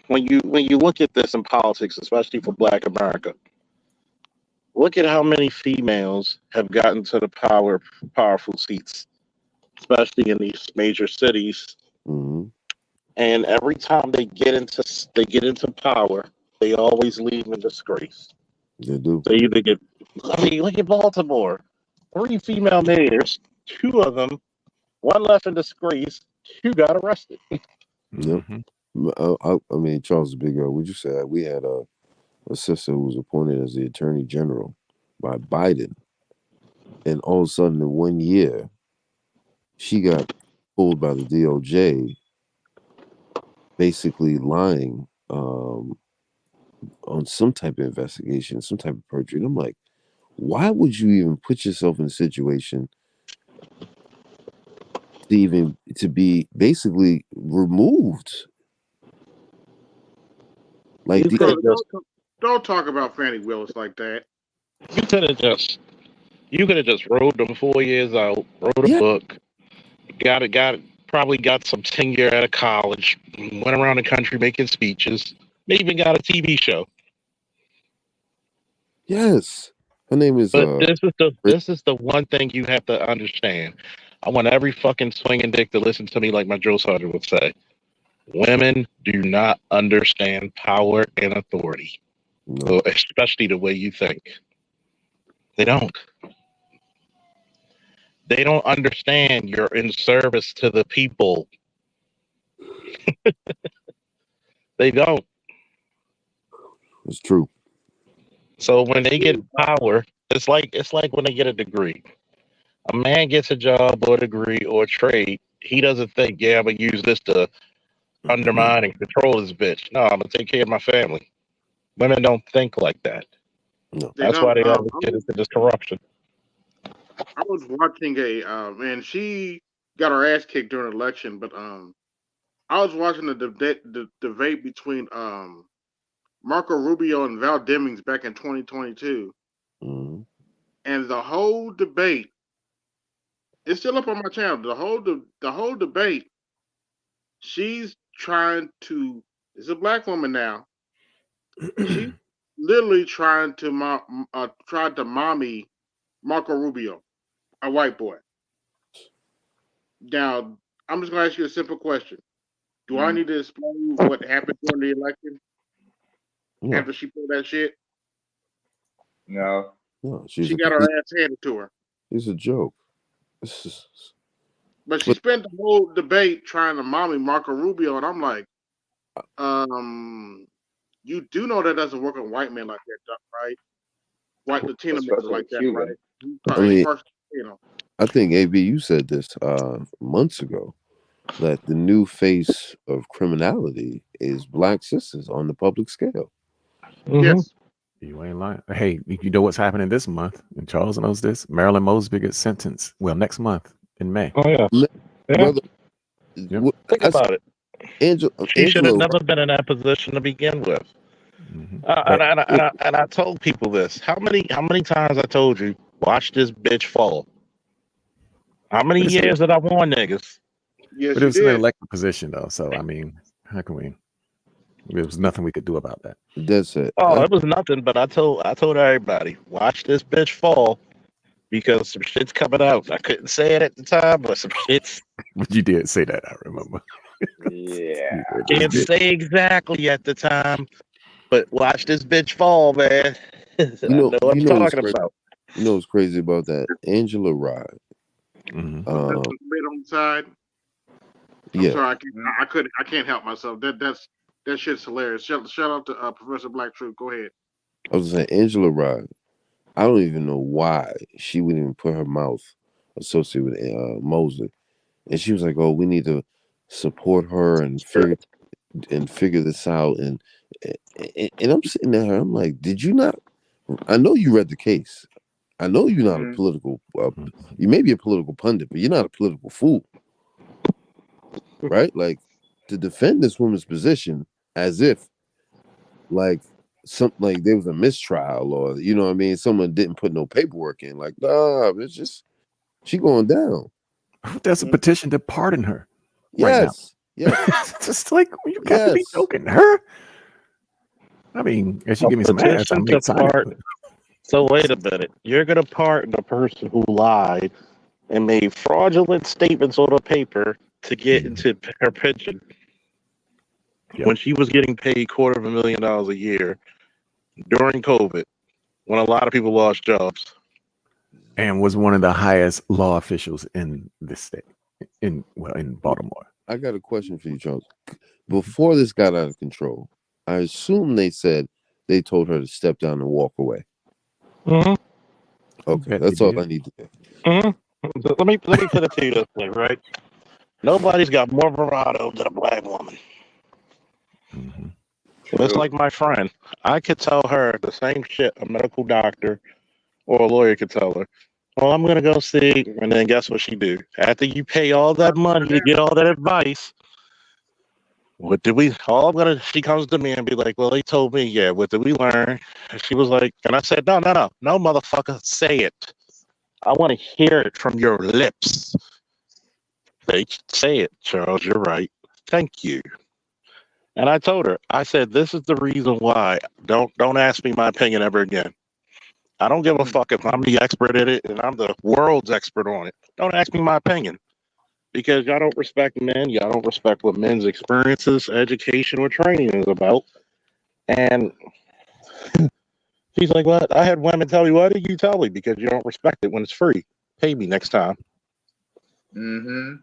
when you look at this in politics, especially for Black America, look at how many females have gotten to the powerful seats, especially in these major cities. Mm-hmm. And every time they get into power, they always leave in disgrace. They do. They either get, I mean, look at Baltimore, 3 female mayors, 2 of them, one left in disgrace, 2 got arrested. Yep. Mm-hmm. I mean, Charles the Big Girl, we just said we had a sister who was appointed as the Attorney General by Biden, and all of a sudden in 1 year, she got pulled by the DOJ, basically lying on some type of investigation, some type of perjury. And I'm like, why would you even put yourself in a situation to be basically removed? Like You the could have Brother, just don't talk about Fannie Willis like that. you could have just rode them 4 years out, wrote a yeah, book, probably got some tenure out of college, went around the country making speeches, maybe even got a TV show. yes. Her name is But this is the one thing you have to understand. I want every fucking swinging dick to listen to me like my drill sergeant would say. Women do not understand power and authority, no, especially the way you think. They don't. They don't understand you're in service to the people. They don't. it's true. So when they get power, it's like when they get a degree. A man gets a job or a degree or a trade. He doesn't think, yeah, I'm gonna use this to undermine and control this bitch. No, I'm gonna take care of my family. Women don't think like that. No. They That's don't. why they always get into this corruption. I was watching and she got her ass kicked during the election, but I was watching the debate between Marco Rubio and Val Demings back in 2022, Mm-hmm. and the whole debate, it's still up on my channel. The whole debate, she's trying to. It's a black woman now. She's literally tried to mommy Marco Rubio, a white boy. Now, I'm just gonna ask you a simple question. Do I need to explain what happened during the election No, after she pulled that shit? No. no, She got her ass handed to her. she's a joke. This is, But she but spent the whole debate trying to mommy Marco Rubio, and I'm like, you do know that doesn't work on white men like that, Doc, right? White Latino men Especially like that, Cuban. right? I mean, First, you know. I think AB, you said this months ago that the new face of criminality is black sisters on the public scale. Yes. You ain't lying. Hey, you know what's happening this month? And Charles knows this. Marilyn Mosby gets sentenced. Well, next month in May. Oh yeah, yeah. Brother, Yep. Think about it. She should have Angela, never been in that position to begin with. But And I told people this. How many times I told you, watch this bitch fall? How many But it's years did I warn niggas? Yes, but it you was an did. elected position though. So I mean, how can we? There was nothing we could do about that. that's it. Oh, it was nothing. But I told everybody, watch this bitch fall because some shit's coming out. I couldn't say it at the time, but some shit's. But you did say that. I remember. Yeah. Can't say exactly at the time, but watch this bitch fall, man. I know what I'm talking about. You know what's crazy about that? Angela Rye. Put that on the side. I'm Yeah, sorry, I can't help myself. That shit's hilarious. Shout out to Professor Black Truth. Go ahead. I was saying Angela Rye. I don't even know why she wouldn't even put her mouth associated with Mosley, and she was like, "Oh, we need to support her and figure this out." And I'm sitting there, I'm like, "Did you not? I know you read the case. I know you're not a political. You may be a political pundit, but you're not a political fool, right? Like to defend this woman's position as if like." Something like there was a mistrial, or you know what I mean, someone didn't put no paperwork in. Like, nah, it's just she going down. There's a petition to pardon her right now. Yes. Just like you got to be joking. Her. I mean, if she A give me some ass, I petition may to sign it. pardon. So wait a minute. You're gonna pardon the person who lied and made fraudulent statements on a paper to get into her pension when she was getting paid $250,000 a year during COVID, when a lot of people lost jobs. And was one of the highest law officials in this state, in Baltimore. I got a question for you, Charles. Before this got out of control, I assume they told her to step down and walk away. Mm-hmm. Okay, that's all I need to know. Mm-hmm. Let me put it to you this way, right? Nobody's got more bravado than a black woman. It's like my friend. I could tell her the same shit a medical doctor or a lawyer could tell her. Well, I'm gonna go see, and then guess what she do? After you pay all that money to get all that advice, what did we? She comes to me and be like, "Well, they told me, yeah. What did we learn?" And she was like, and I said, "No, motherfucker, say it. I want to hear it from your lips. Say it, Charles. You're right. Thank you." And I told her, I said, "This is the reason why. Don't ask me my opinion ever again. I don't give a fuck if I'm the expert at it and I'm the world's expert on it. Don't ask me my opinion because y'all don't respect men. Y'all don't respect what men's experiences, education, or training is about." And she's like, "What? I had women tell me, why did you tell me? Because you don't respect it when it's free. Pay me next time." Mm-hmm.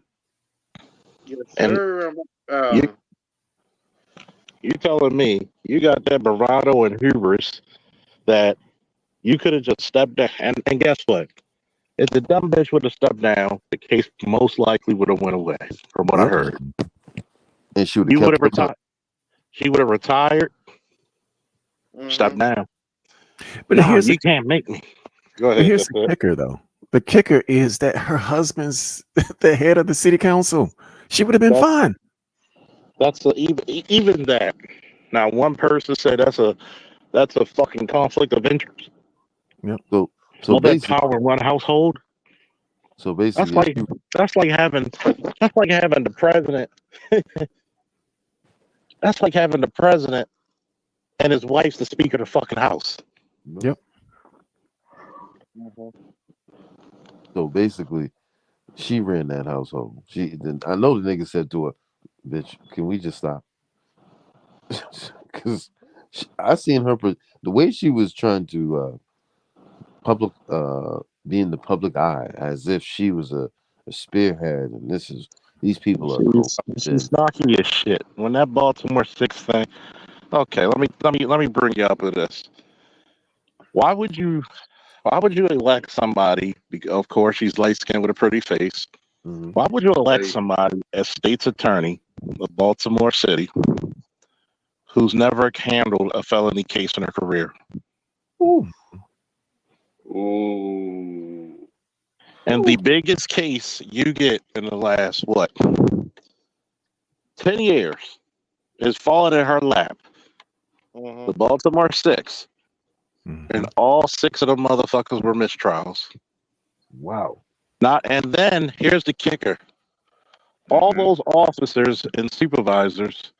Yes, And sir. you telling me you got that bravado and hubris that you could have just stepped down. And guess what? If the dumb bitch would have stepped down, the case most likely would have went away, from what I heard. And she would You have would kept have retired. She would have retired. Stepped down. But No, here's you can't make me. Go But ahead. here's the kicker, though. The kicker is that her husband's the head of the city council. She would have been fine. That's even that. Now, one person said that's a fucking conflict of interest. Yep. So All that basically, power in one household. So basically, That's like having the president. That's like having the president and his wife's the Speaker of the fucking House. Yep. So basically, she ran that household. I know the nigga said to her, "Bitch, can we just stop?" Because I seen her the way she was trying to public be in the public eye as if she was a spearhead, and these people are corrupt. She's snarky as shit. When that Baltimore 6 thing. Okay, let me bring you up with this. Why would you elect somebody? Of course, she's light skinned with a pretty face. Why would you elect somebody as state's attorney of Baltimore City who's never handled a felony case in her career? Ooh. And the biggest case you get in the last 10 years is falling in her lap. The Baltimore 6. And all 6 of them motherfuckers were mistrials. Wow. And then here's the kicker. All those officers and supervisors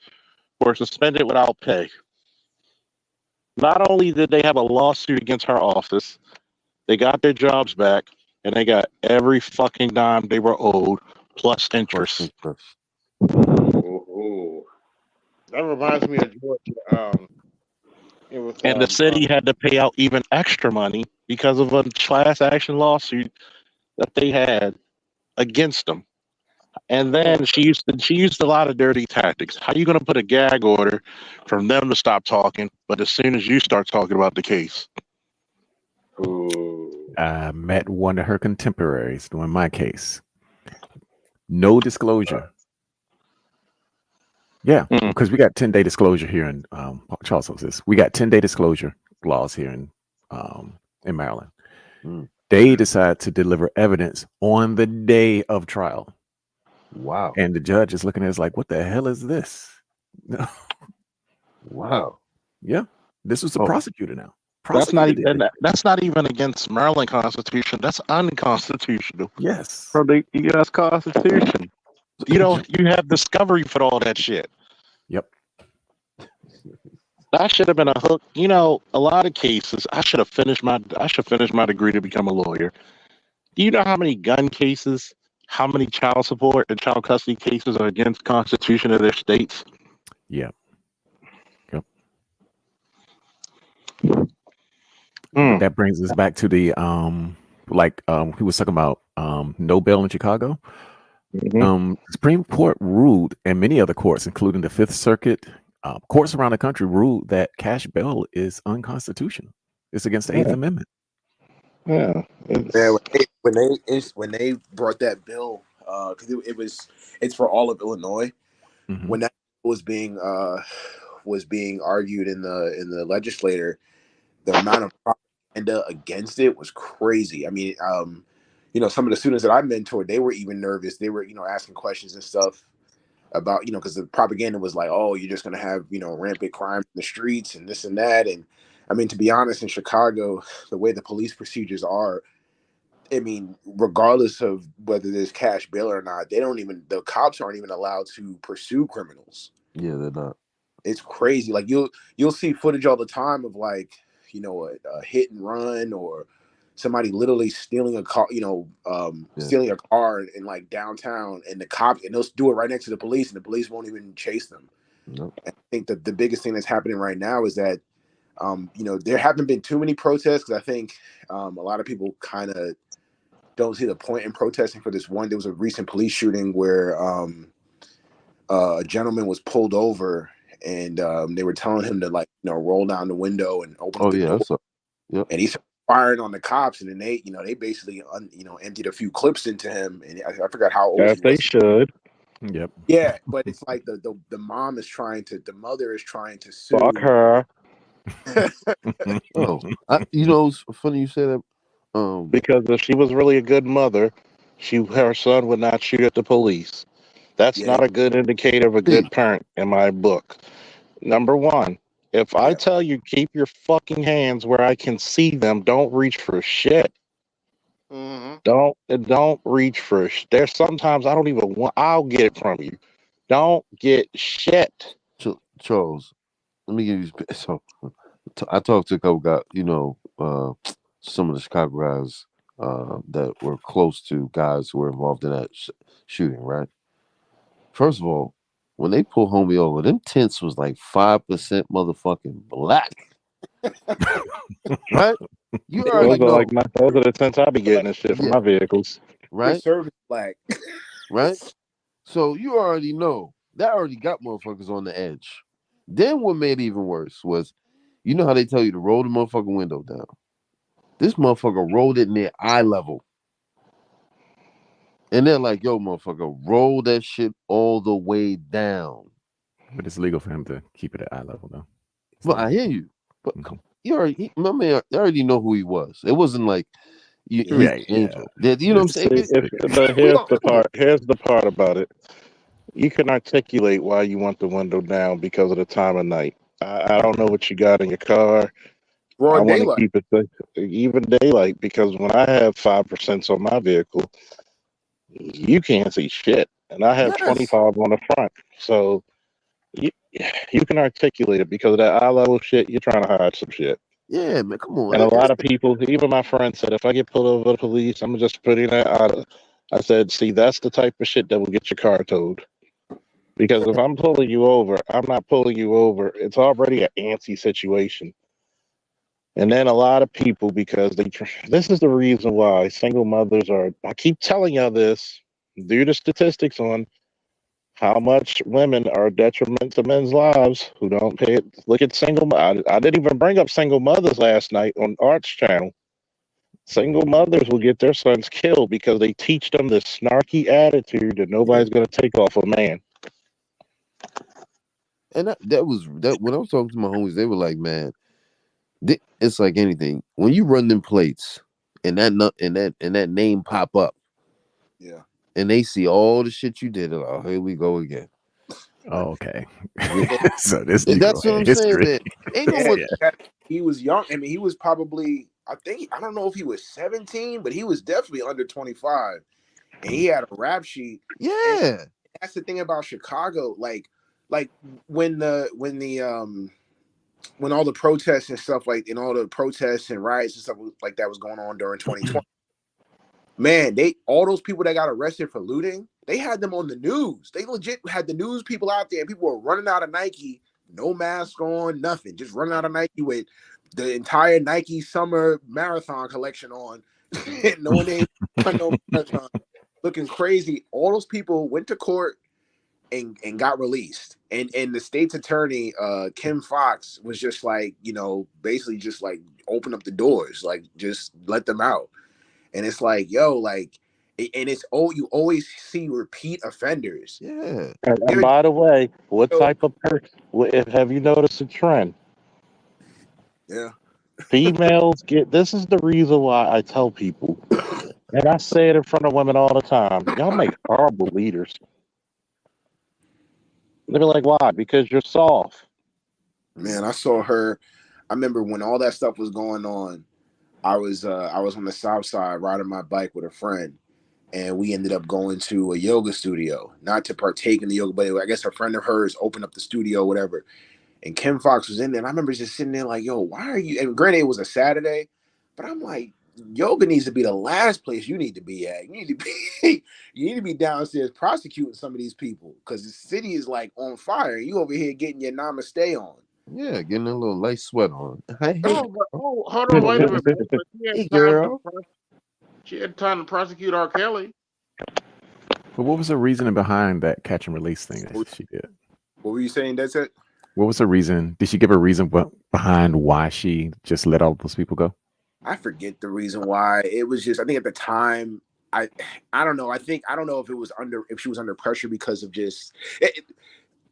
were suspended without pay. Not only did they have a lawsuit against her office, they got their jobs back, and they got every fucking dime they were owed, plus interest. That reminds me of Georgia. It was, and the city had to pay out even extra money because of a class action lawsuit that they had against them. And then she used a lot of dirty tactics. How are you going to put a gag order from them to stop talking, but as soon as you start talking about the case? I met one of her contemporaries during my case. No disclosure. Yeah, because we got 10-day disclosure here in Charles knows this. We got 10-day disclosure laws here in Maryland. They decide to deliver evidence on the day of trial. Wow. And the judge is looking at us like, what the hell is this? Wow. Yeah. This was the prosecutor now. That's not even against Maryland Constitution. That's unconstitutional. Yes. From the U.S. Constitution. You have discovery for all that shit. Yep. That should have been a hook. A lot of cases. I should finish my degree to become a lawyer. Do you know how many gun cases, how many child support and child custody cases are against the Constitution of their states? Yeah. Yep. That brings us back to the he was talking about no bail in Chicago. Supreme Court ruled, and many other courts, including the Fifth Circuit, courts around the country ruled that cash bail is unconstitutional. It's against the Eighth Amendment. Yeah. When they brought that bill, because it's for all of Illinois. When that was being argued in the legislature, the amount of propaganda against it was crazy. I mean, some of the students that I mentored, they were even nervous. They were, asking questions and stuff about, because the propaganda was like, oh, you're just going to have, rampant crime in the streets and this and that. And I mean, to be honest, in Chicago, the way the police procedures are, I mean, regardless of whether there's cash bail or not, the cops aren't even allowed to pursue criminals. Yeah, they're not. It's crazy. Like you'll see footage all the time of a hit and run or somebody literally stealing a car, stealing a car in like downtown, and the cops, and they'll do it right next to the police, and the police won't even chase them. Nope. I think that the biggest thing that's happening right now is that, there haven't been too many protests, because I think a lot of people kind of don't see the point in protesting for this one. There was a recent police shooting where a gentleman was pulled over, and they were telling him to roll down the window and open up the door. Yep. And he's firing on the cops, and then they basically emptied a few clips into him, and I forgot how old he was. They should. Yep. Yeah, but it's like the mom is the mother is trying to sue. Fuck her. It's funny you say that. Because if she was really a good mother, her son would not shoot at the police. That's not a good indicator of a good parent in my book. Number one, if I tell you keep your fucking hands where I can see them, don't reach for shit. Don't reach for there's sometimes I don't even want. I'll get it from you. Don't get shit. Charles, let me give you so. I talked to a couple guys, some of the Chicago guys that were close to guys who were involved in that shooting. Right. First of all, when they pull homie over, them tents was like 5% motherfucking black. Right. You already know. Those are the tents I be getting and shit for Yeah. my vehicles. Right. Service black. Right. So you already know that already got motherfuckers on the edge. Then what made it even worse was, you know how they tell you to roll the motherfucking window down. This motherfucker rolled it near eye level. And they're like, yo, motherfucker, roll that shit all the way down. But it's legal for him to keep it at eye level, though. But I hear you. But my man, I already know who he was. It wasn't like he's the angel. You know what I'm saying? But here's the part about it. You can articulate why you want the window down because of the time of night. I don't know what you got in your car. Broad I want to daylight. keep it even daylight because when I have 5% on my vehicle, you can't see shit, and I have 25 on the front. So you can articulate it because of that eye level shit. You're trying to hide some shit. Yeah, man, come on. And a lot of people, even my friends, said if I get pulled over by the police, I'm just putting that out. I said, see, that's the type of shit that will get your car towed. Because if I'm pulling you over, I'm not pulling you over. It's already an antsy situation. And then a lot of people, because this is the reason why single mothers are, I keep telling y'all this, do the statistics on how much women are detriment to men's lives who don't pay it. Look at I didn't even bring up single mothers last night on Arts Channel. Single mothers will get their sons killed because they teach them this snarky attitude that nobody's going to take off a man. And that was when I was talking to my homies, they were like, man, it's like anything. When you run them plates and that name pop up, yeah, and they see all the shit you did, they're like, oh, here we go again. Oh, okay. Yeah. So this And Negro that's what had I'm saying, history. man. Ain't no one. he was young. I mean, he was probably, I don't know if he was 17, but he was definitely under 25. And he had a rap sheet. Yeah. And that's the thing about Chicago. Like when all the protests and stuff and all the protests and riots and stuff like that was going on during 2020. Man, all those people that got arrested for looting, they had them on the news. They legit had the news people out there, and people were running out of Nike, no mask on, nothing, just running out of Nike with the entire Nike summer marathon collection on, knowing they ain't no marathon, looking crazy. All those people went to court and got released. And the state's attorney, Kim Fox, was just like, basically just like open up the doors, like just let them out. And it's like, yo, like, and it's you always see repeat offenders. Yeah. And by the way, what type of person? Have you noticed a trend? Yeah. Females this is the reason why I tell people, and I say it in front of women all the time, y'all make horrible leaders. They be like, why? Because you're soft. Man, I saw her. I remember when all that stuff was going on, I was on the south side riding my bike with a friend, and we ended up going to a yoga studio, not to partake in the yoga, but I guess a friend of hers opened up the studio, whatever. And Kim Fox was in there, and I remember just sitting there like, yo, why are you? And granted, it was a Saturday, but I'm like, yoga needs to be the last place you need to be at. You need to be downstairs prosecuting some of these people because the city is like on fire. You over here getting your namaste on. Yeah, getting a little light sweat on. Hey, Hold on, wait a minute. But hey, girl. She had time to prosecute R. Kelly. But what was the reasoning behind that catch and release thing that she did? What were you saying? That's it. What was the reason? Did she give a reason behind why she just let all those people go? I forget the reason why. It was just, I think at the time, I don't know. I don't know if she was under pressure because of just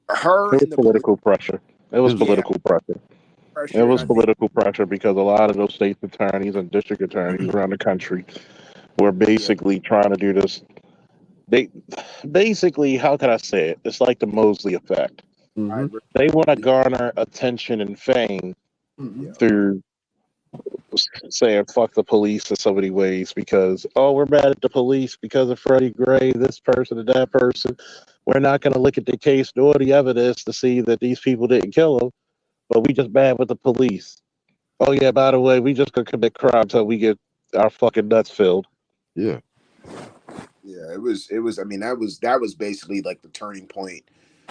her. It was political pressure. It was political pressure. It was political pressure because a lot of those state attorneys and district attorneys around the country were basically trying to do this. They basically, how can I say it? It's like the Mosley effect. Mm-hmm. They want to garner attention and fame through saying fuck the police in so many ways because, we're mad at the police because of Freddie Gray, this person and that person. We're not going to look at the case nor the evidence to see that these people didn't kill him. but we just bad with the police. Oh yeah, by the way, we just gonna commit crime until we get our fucking nuts filled. Yeah. Yeah, it was. I mean, that was basically like the turning point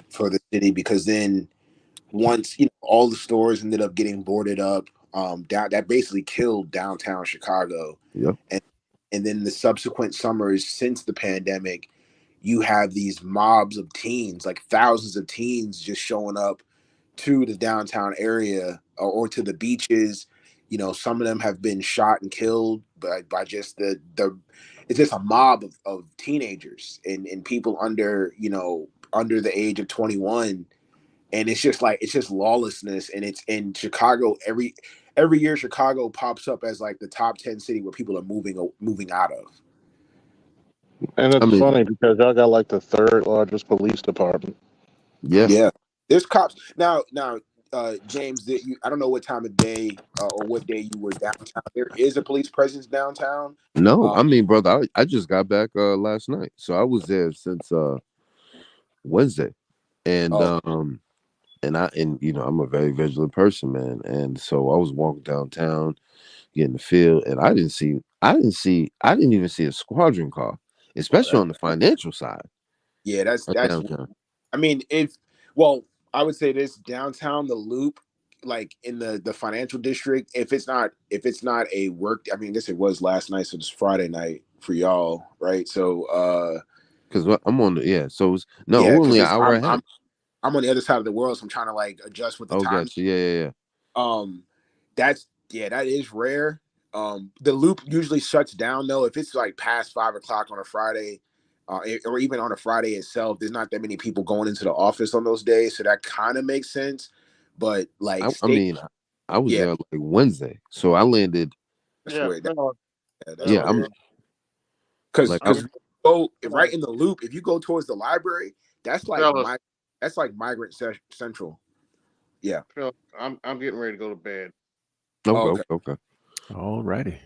for the city, because then once all the stores ended up getting boarded up, that basically killed downtown Chicago. Yep. And then the subsequent summers since the pandemic, you have these mobs of teens, like thousands of teens, just showing up to the downtown area or to the beaches. Some of them have been shot and killed by just the it's just a mob of teenagers and people under the age of 21. And it's just lawlessness. And it's in Chicago. Every year Chicago pops up as like the top 10 city where people are moving out of. And I it's mean, funny because y'all got like the third largest police department. yeah. There's cops now. James, I don't know what time of day or what day you were downtown. There is a police presence downtown. No, I mean, brother, I just got back last night, so I was there since Wednesday, and and I'm a very vigilant person, man, and so I was walking downtown, getting the feel, and I didn't even see a squadron car, especially on the financial side. Yeah, that's downtown. I mean, I would say this downtown, the Loop, like in the financial district, if it's not a work, I mean, I guess it was last night, so it's Friday night for y'all, right? So because I'm on so it's only an hour ahead. I'm on the other side of the world, so I'm trying to like adjust with the time. Gotcha. Yeah. That is rare. The Loop usually shuts down though if it's like past 5 o'clock on a Friday. Or even on a Friday itself, there's not that many people going into the office on those days, so that kind of makes sense. But like, I was there like Wednesday, so I landed. That's because right in the Loop, if you go towards the library, that's like Migrant Central. Yeah, I'm getting ready to go to bed. Okay. All righty.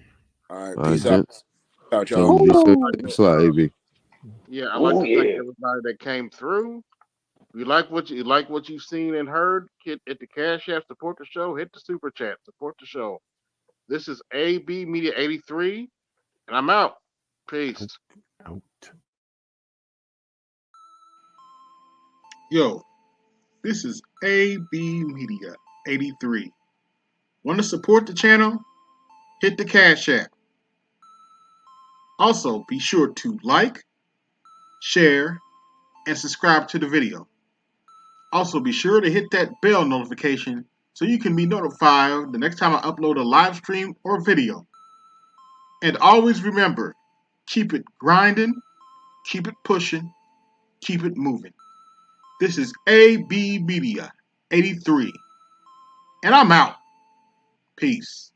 All right. Peace out. Out, y'all. Thanks a lot, AB. Yeah, I'd like to thank everybody that came through. If you like what you've seen and heard, hit the Cash App, support the show, hit the Super Chat, support the show. This is AB Media 83, and I'm out. Peace. Out. Yo, this is AB Media 83. Want to support the channel? Hit the Cash App. Also, be sure to like, share, and subscribe to the video. Also, be sure to hit that bell notification so you can be notified the next time I upload a live stream or video. And always remember, keep it grinding, keep it pushing, keep it moving. This is AB Media 83. And I'm out. Peace.